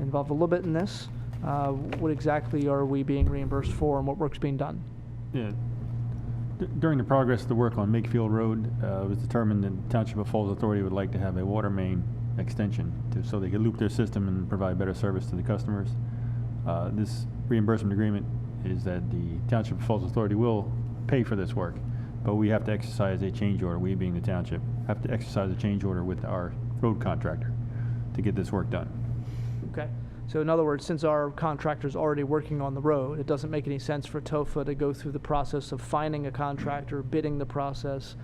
involved a little bit in this. What exactly are we being reimbursed for, and what work's being done? Yeah. During the progress of the work on Makefield Road, it was determined that the Township of Falls Authority would like to have a water main extension so they could loop their system and provide better service to the customers. This reimbursement agreement is that the Township of Falls Authority will pay for this work, but we have to exercise a change order, we being the township, have to exercise a change order with our road contractor to get this work done. Okay. So in other words, since our contractor's already working on the road, it doesn't make any sense for TOFA to go through the process of finding a contractor, bidding the process,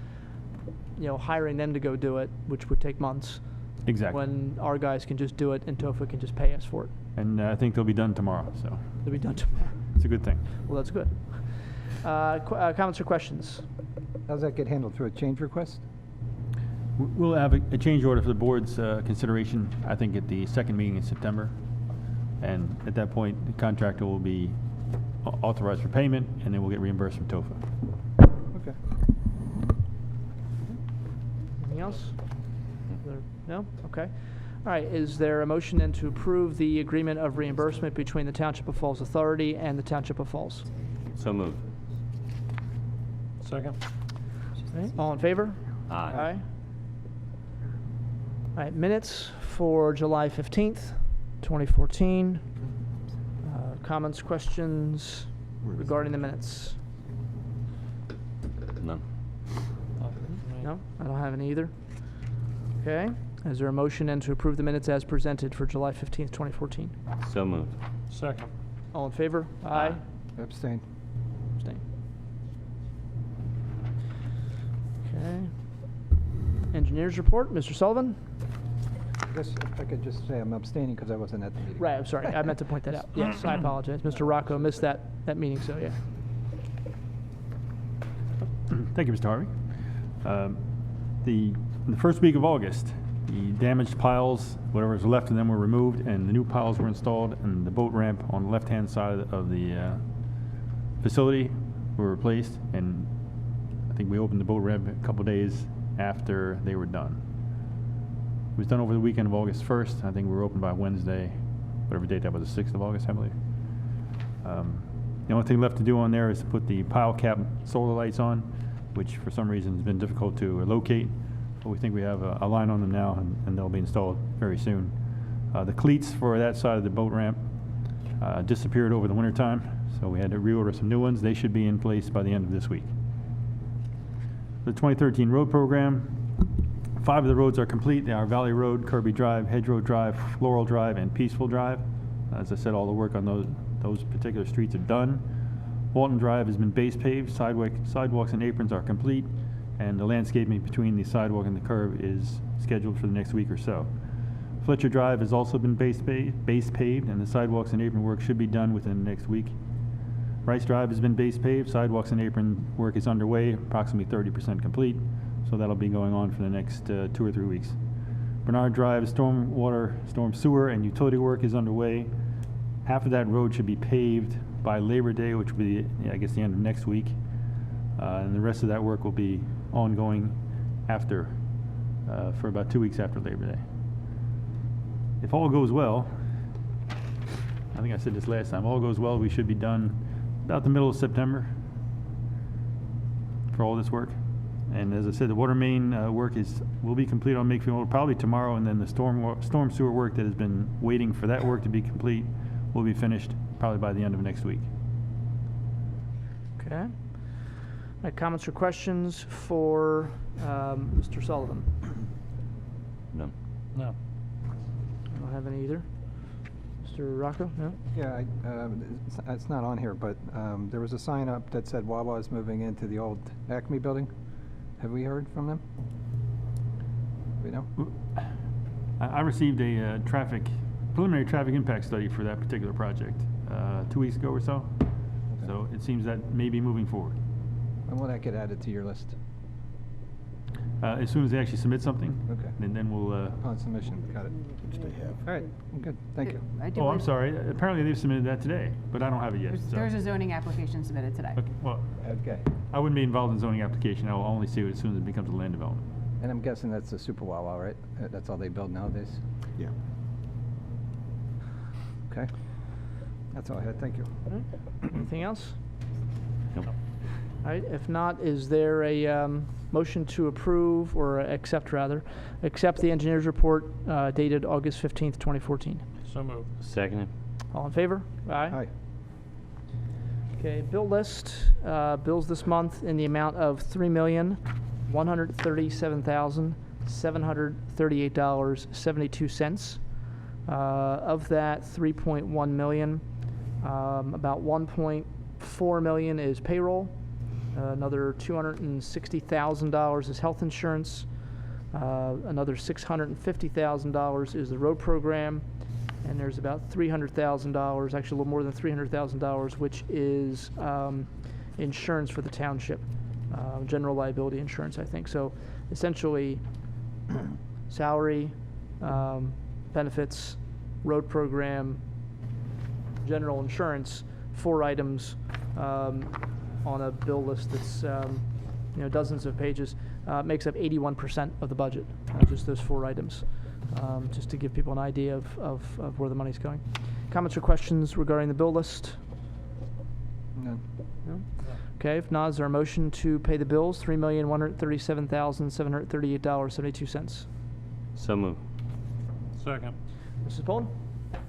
hiring them to go do it, which would take months. Exactly. When our guys can just do it and TOFA can just pay us for it. And I think they'll be done tomorrow, so. They'll be done tomorrow. It's a good thing. Well, that's good. Comments or questions? How does that get handled, through a change request? We'll have a change order for the board's consideration, I think, at the second meeting in September. And at that point, the contractor will be authorized for payment, and then we'll get reimbursed from TOFA. Okay. Anything else? No? Okay. All right, is there a motion then to approve the agreement of reimbursement between the Township of Falls Authority and the Township of Falls? So moved. Second. All right, all in favor? Aye. All right, minutes for July 15th, 2014. Comments, questions regarding the minutes? None. No, I don't have any either. Okay. Is there a motion then to approve the minutes as presented for July 15th, 2014? So moved. Second. All in favor? Aye. Abstain. Abstain. Okay. Engineers report, Mr. Sullivan? I guess if I could just say I'm abstaining because I wasn't at the meeting. Right, I'm sorry. I meant to point that out. Yes, I apologize. Mr. Rocco missed that meeting, so yeah. Thank you, Mr. Harvey. In the first week of August, the damaged piles, whatever was left of them, were removed, and the new piles were installed, and the boat ramp on the left-hand side of the facility were replaced, and I think we opened the boat ramp a couple days after they were done. It was done over the weekend of August 1st. I think we were open by Wednesday, whatever date that was, the 6th of August, I believe. The only thing left to do on there is to put the pile cap solar lights on, which for some reason has been difficult to locate. But we think we have a line on them now, and they'll be installed very soon. The cleats for that side of the boat ramp disappeared over the wintertime, so we had to reorder some new ones. They should be in place by the end of this week. The 2013 road program, 5 of the roads are complete. They are Valley Road, Kirby Drive, Hedgerow Drive, Floral Drive, and Peaceful Drive. As I said, all the work on those particular streets are done. Walton Drive has been base paved, sidewalks and aprons are complete, and the landscaping between the sidewalk and the curb is scheduled for the next week or so. Fletcher Drive has also been base paved, and the sidewalks and apron work should be done within the next week. Rice Drive has been base paved, sidewalks and apron work is underway, approximately 30% complete, so that'll be going on for the next 2 or 3 weeks. Bernard Drive storm sewer, and utility work is underway. Half of that road should be paved by Labor Day, which will be, I guess, the end of next week. And the rest of that work will be ongoing after, for about 2 weeks after Labor Day. If all goes well, I think I said this last time, all goes well, we should be done about the middle of September for all this work. And as I said, the water main work will be complete on Makefield Road probably tomorrow, and then the storm sewer work that has been waiting for that work to be complete will be finished probably by the end of next week. Okay. All right, comments or questions for Mr. Sullivan? No. No. I don't have any either. Mr. Rocco? No? Yeah, it's not on here, but there was a sign up that said Wawa is moving into the old Acme building. Have we heard from them? We know? I received a preliminary traffic impact study for that particular project 2 weeks ago or so. Okay. So it seems that may be moving forward. When will that get added to your list? As soon as they actually submit something, Okay. and then we'll. Upon submission, got it. Which they have. All right, good, thank you. Oh, I'm sorry. Apparently they've submitted that today, but I don't have it yet. So. There's a zoning application submitted today. Okay, well, Okay. I wouldn't be involved in zoning application. I will only see it as soon as it becomes a land development. And I'm guessing that's a super Wawa, right? That's all they build nowadays? Yeah. Okay. That's all I had, thank you. All right. Anything else? Nope. All right, if not, is there a motion to approve, or accept the engineer's report dated August 15th, 2014? So moved. Second. All in favor? Aye. Okay, bill list, bills this month in the amount of $3,137,738.72. Of that, 3.1 million, about 1.4 million is payroll. Another $260,000 is health insurance. Another $650,000 is the road program. And there's about $300,000, actually a little more than $300,000, which is insurance for the township, general liability insurance, I think. So essentially, salary, benefits, road program, general insurance, 4 items on a bill list that's dozens of pages, makes up 81% of the budget, just those 4 items, just to give people an idea of where the money's going. Comments or questions regarding the bill list? None. No? Okay, if not, is there a motion to pay the bills, $3,137,738.72? So moved. Second. Mrs. Pullen?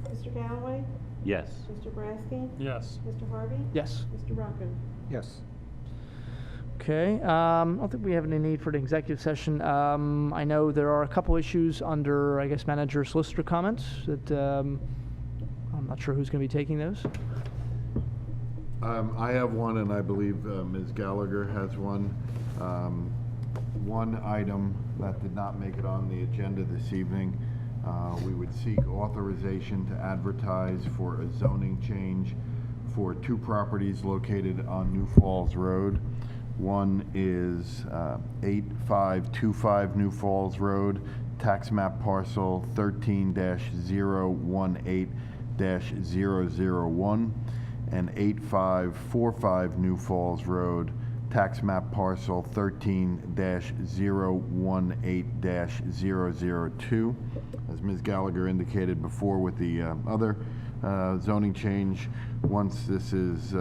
Mr. Galloway? Yes. Mr. Brasky? Yes. Mr. Harvey? Yes. Mr. Rocco? Yes. Okay, I don't think we have any need for an executive session. I know there are a couple issues under, I guess, manager solicitor comments that I'm not sure who's going to be taking those. I have one, and I believe Ms. Gallagher has one. One item that did not make it on the agenda this evening, we would seek authorization to advertise for a zoning change for 2 properties located on New Falls Road. One is 8525 New Falls Road, tax map parcel 13-018-001, and 8545 New Falls Road, tax map parcel 13-018-002. As Ms. Gallagher indicated before with the other zoning change, once this is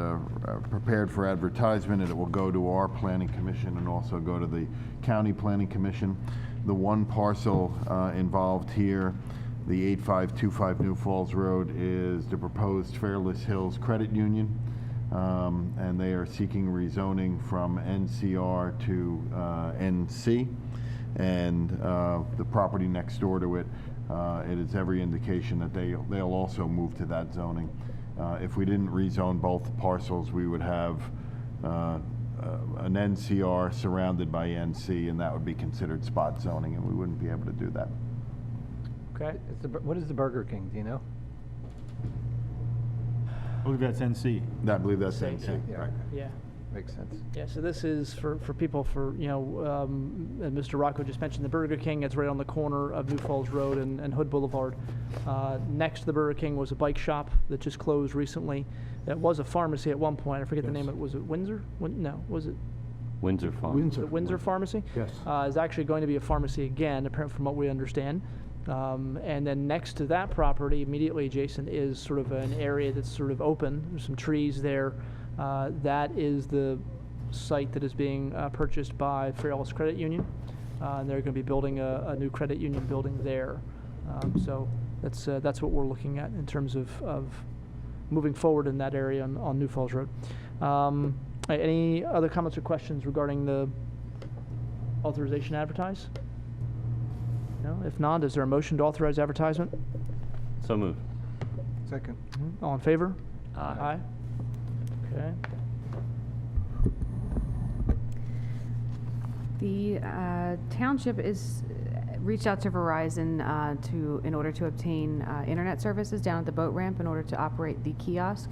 prepared for advertisement, it will go to our planning commission and also go to the county planning commission. The one parcel involved here, the 8525 New Falls Road, is the proposed Fairless Hills Credit Union, and they are seeking rezoning from NCR to NC, and the property next door to it, it is every indication that they'll also move to that zoning. If we didn't rezone both parcels, we would have an NCR surrounded by NC, and that would be considered spot zoning, and we wouldn't be able to do that. Okay. What is the Burger King, do you know? I believe that's NC. I believe that's NC. Yeah. Right. Yeah. Makes sense. Yeah, so this is for people and Mr. Rocco just mentioned the Burger King. It's right on the corner of New Falls Road and Hood Boulevard. Next to the Burger King was a bike shop that just closed recently. That was a pharmacy at one point. I forget the name of it. Was it Windsor? No, was it? Windsor Farm. The Windsor Pharmacy? Yes. Is actually going to be a pharmacy again, apparently from what we understand. And then next to that property, immediately adjacent, is sort of an area that's sort of open. There's some trees there. That is the site that is being purchased by Fairless Credit Union. And they're going to be building a new credit union building there. So that's what we're looking at in terms of moving forward in that area on New Falls Road. Any other comments or questions regarding the authorization to advertise? No? If not, is there a motion to authorize advertisement? So moved. Second. All in favor? Aye. Okay. The township is reached out to Verizon in order to obtain internet services down at the boat ramp in order to operate the kiosk.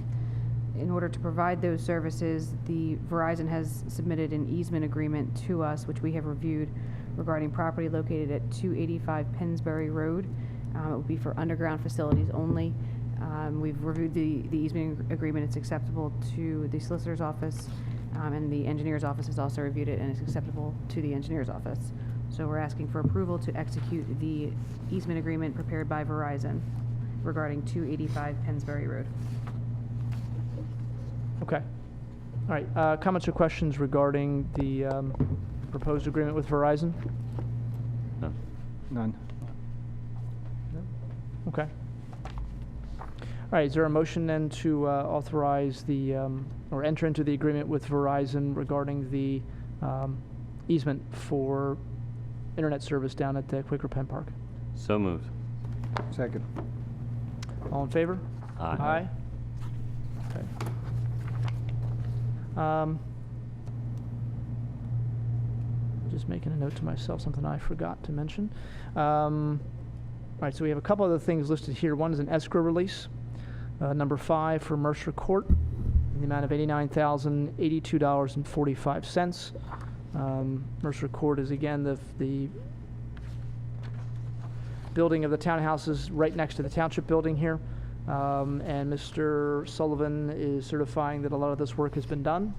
In order to provide those services, the Verizon has submitted an easement agreement to us, which we have reviewed, regarding property located at 285 Pennsbury Road. It would be for underground facilities only. We've reviewed the easement agreement. It's acceptable to the solicitor's office, and the engineer's office has also reviewed it, and it's acceptable to the engineer's office. So we're asking for approval to execute the easement agreement prepared by Verizon regarding 285 Pennsbury Road. Okay. All right. Comments or questions regarding the proposed agreement with Verizon? No. None. Okay. All right. Is there a motion then to authorize the or enter into the agreement with Verizon regarding the easement for internet service down at the Quaker Penn Park? So moved. Second. All in favor? Aye. Okay. Just making a note to myself, something I forgot to mention. All right, so we have a couple other things listed here. One is an escrow release, number 5 for Mercer Court, in the amount of $89,082.45. Mercer Court is again the building of the townhouses right next to the Township building here. And Mr. Sullivan is certifying that a lot of this work has been done.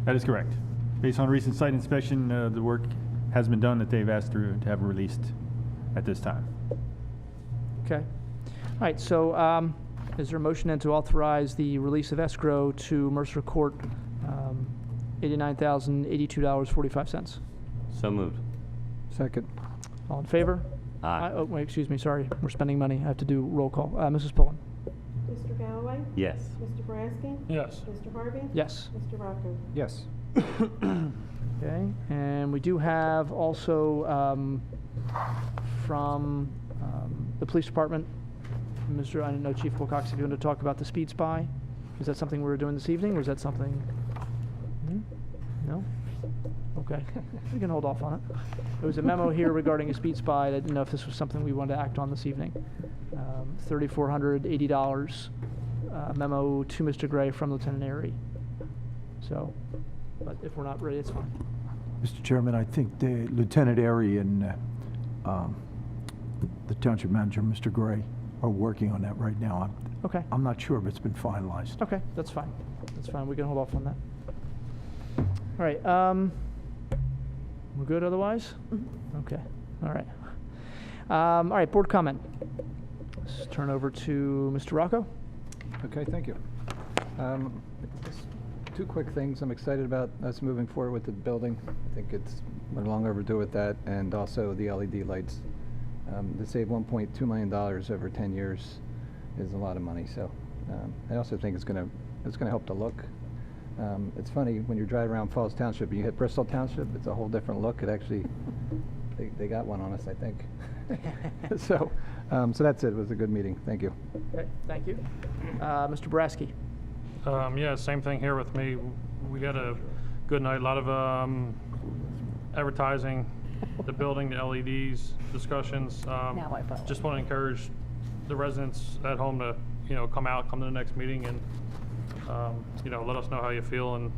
That is correct. Based on recent site inspection, the work has been done that they've asked to have released at this time. Okay. All right, so is there a motion then to authorize the release of escrow to Mercer Court, $89,082.45? So moved. Second. All in favor? Aye. Oh, wait, excuse me, sorry. We're spending money. I have to do roll call. Mrs. Pullen? Mr. Galloway? Yes. Mr. Boraski? Yes. Mr. Harvey? Yes. Mr. Rocco? Yes. Okay, and we do have also from the police department, Mr. I don't know, Chief Wilcox, if you want to talk about the speed spy. Is that something we're doing this evening, or is that something? No? Okay, we can hold off on it. There was a memo here regarding a speed spy. I didn't know if this was something we wanted to act on this evening. $3,480 memo to Mr. Gray from Lieutenant Airy. So, but if we're not ready, it's fine. Mr. Chairman, I think the Lieutenant Airy and the Township Manager, Mr. Gray, are working on that right now. Okay. I'm not sure if it's been finalized. Okay, that's fine. That's fine. We can hold off on that. All right. We're good otherwise? Okay. All right. All right, board comment. Let's turn over to Mr. Rocco. Okay, thank you. Just 2 quick things. I'm excited about us moving forward with the building. I think we're long overdue with that, and also the LED lights. To save $1.2 million over 10 years is a lot of money. So I also think it's gonna help the look. It's funny when you're driving around Falls Township, you hit Bristol Township. It's a whole different look. It actually, they got one on us, I think. So that's it. It was a good meeting. Thank you. Okay, thank you. Mr. Boraski. Yeah, same thing here with me. We had a good night, a lot of advertising, the building, the LEDs, discussions. Now I follow. Just want to encourage the residents at home to, come to the next meeting and, let us know how you feel and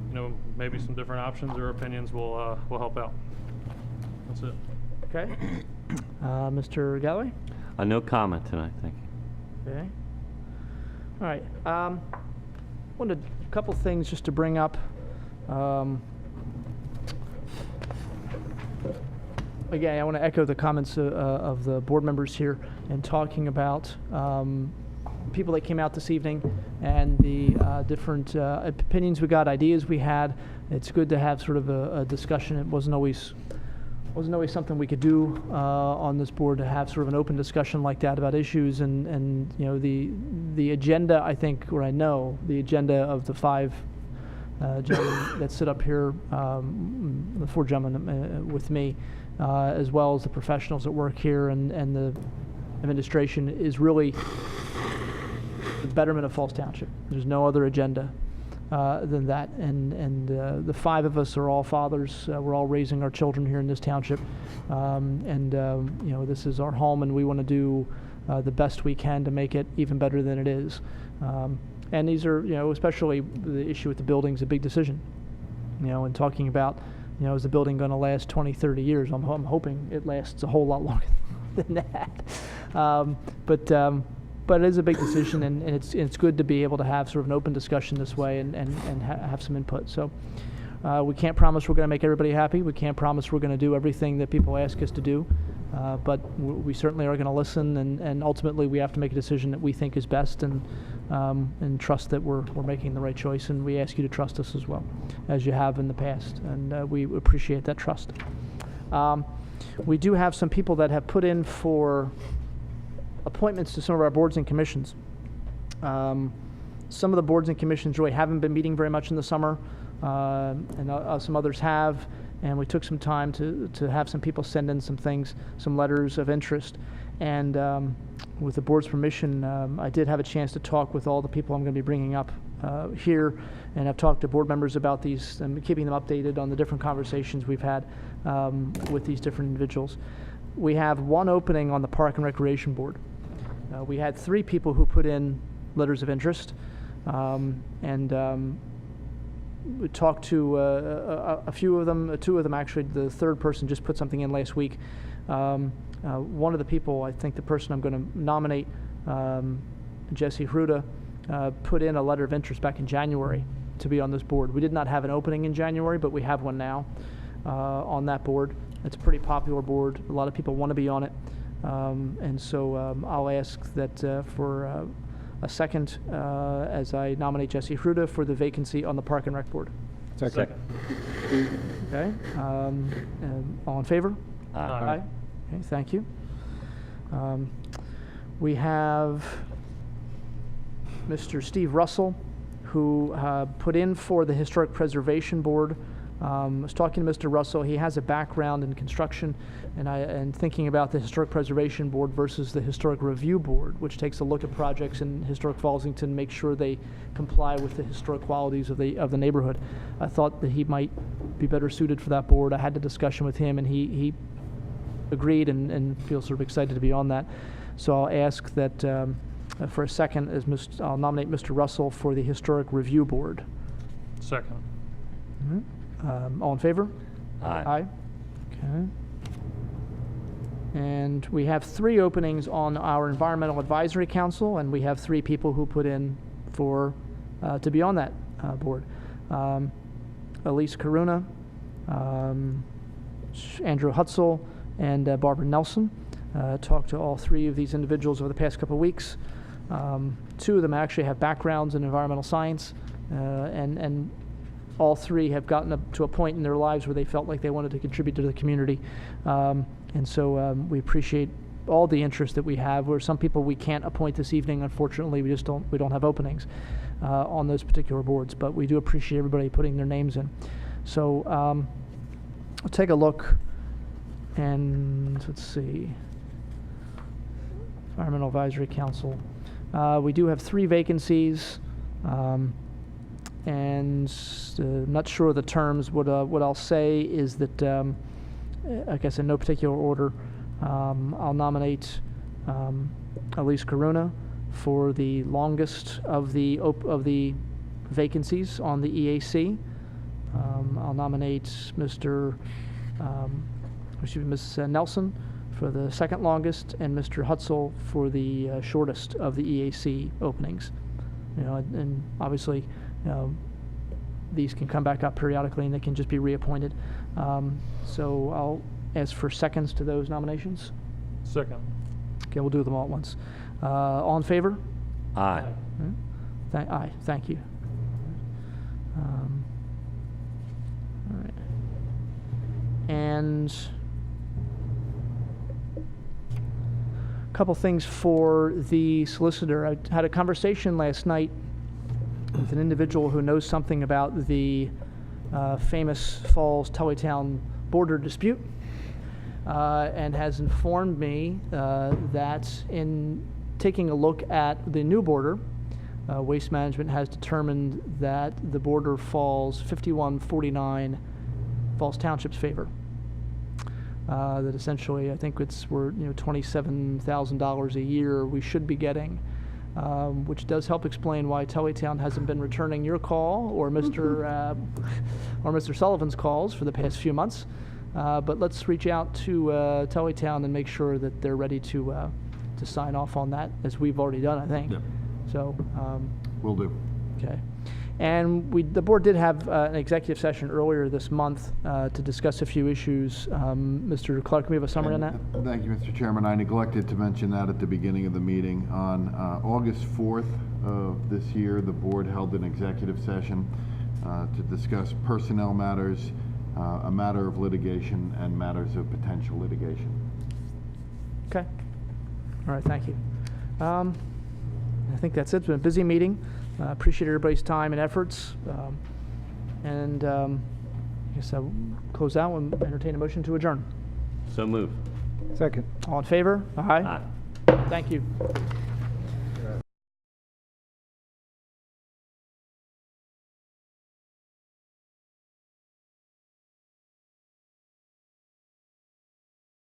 you know, maybe some different options or opinions will help out. That's it. Okay. Mr. Galloway? No comment tonight, thank you. Okay. All right. Wanted a couple things just to bring up. Again, I want to echo the comments of the board members here in talking about people that came out this evening and the different opinions we got, ideas we had. It's good to have sort of a discussion. It wasn't always something we could do on this board, to have sort of an open discussion like that about issues, and you know, the agenda, I think, or I know the agenda of the five gentlemen that sit up here, the four gentlemen with me, as well as the professionals that work here and the administration, is really the betterment of Falls Township. There's no other agenda than that, and the five of us are all fathers. We're all raising our children here in this township, and you know, this is our home, and we want to do the best we can to make it even better than it is. And these are, you know, especially the issue with the building's a big decision, you know, and talking about, you know, is the building going to last 20, 30 years? I'm hoping it lasts a whole lot longer than that. But it is a big decision, and it's good to be able to have sort of an open discussion this way and have some input. So we can't promise we're going to make everybody happy. We can't promise we're going to do everything that people ask us to do. But we certainly are going to listen, and ultimately we have to make a decision that we think is best, and trust that we're making the right choice. And we ask you to trust us as well, as you have in the past, and we appreciate that trust. We do have some people that have put in for appointments to some of our boards and commissions. Some of the boards and commissions really haven't been meeting very much in the summer, and some others have. And we took some time to have some people send in some things, some letters of interest. And with the board's permission, I did have a chance to talk with all the people I'm going to be bringing up here. And I've talked to board members about these and keeping them updated on the different conversations we've had with these different individuals. We have one opening on the Park and Recreation Board. We had 3 people who put in letters of interest. We talked to a few of them, 2 of them actually. The third person just put something in last week. One of the people, I think the person I'm going to nominate, Jesse Hruda, put in a letter of interest back in January to be on this board. We did not have an opening in January, but we have one now on that board. It's a pretty popular board. A lot of people want to be on it. And so I'll ask that for a second as I nominate Jesse Hruda for the vacancy on the Park and Rec Board. Second. Okay. All in favor? Aye. Okay, thank you. We have Mr. Steve Russell, who put in for the Historic Preservation Board. I was talking to Mr. Russell. He has a background in construction, and thinking about the Historic Preservation Board versus the Historic Review Board, which takes a look at projects in historic Fallsington, make sure they comply with the historic qualities of the neighborhood. I thought that he might be better suited for that board. I had the discussion with him, and he agreed and feels sort of excited to be on that. So I'll ask that for a second, I'll nominate Mr. Russell for the Historic Review Board. Second. Mm-hmm. All in favor? Aye. Okay. And we have 3 openings on our Environmental Advisory Council, and we have 3 people who put in for to be on that board. Elise Karuna, Andrew Hutzel, and Barbara Nelson. Talked to all 3 of these individuals over the past couple of weeks. 2 of them actually have backgrounds in environmental science, and all 3 have gotten up to a point in their lives where they felt like they wanted to contribute to the community. And so we appreciate all the interest that we have. Where some people we can't appoint this evening, unfortunately, we don't have openings on those particular boards. But we do appreciate everybody putting their names in. So I'll take a look, and let's see. Environmental Advisory Council. We do have 3 vacancies. And not sure of the terms. What I'll say is that, I guess in no particular order, I'll nominate Elise Karuna for the longest of the vacancies on the EAC. I'll nominate Mr. Ms. Nelson for the second longest, and Mr. Hutzel for the shortest of the EAC openings. You know, and obviously, these can come back up periodically, and they can just be reappointed. So I'll ask for seconds to those nominations. Second. Okay, we'll do them all at once. All in favor? Aye. Aye, thank you. All right. And a couple things for the solicitor. I had a conversation last night with an individual who knows something about the famous Falls-Tullytown border dispute, and has informed me that in taking a look at the new border, Waste Management has determined that the border falls 51-49 Falls Township's favor. That essentially, I think we're $27,000 a year we should be getting, which does help explain why Tullytown hasn't been returning your call or Mr. or Mr. Sullivan's calls for the past few months. But let's reach out to Tullytown and make sure that they're ready to sign off on that, as we've already done, I think. Yep. So. Will do. Okay. And the board did have an executive session earlier this month to discuss a few issues. Mr. Clark, can we have a summary on that? Thank you, Mr. Chairman. I neglected to mention that at the beginning of the meeting. On August 4th of this year, the board held an executive session to discuss personnel matters, a matter of litigation, and matters of potential litigation. Okay. All right, thank you. I think that's it. It's been a busy meeting. Appreciate everybody's time and efforts. I guess I'll close out and entertain a motion to adjourn. So move. Second. All in favor? Aye. Aye. Thank you.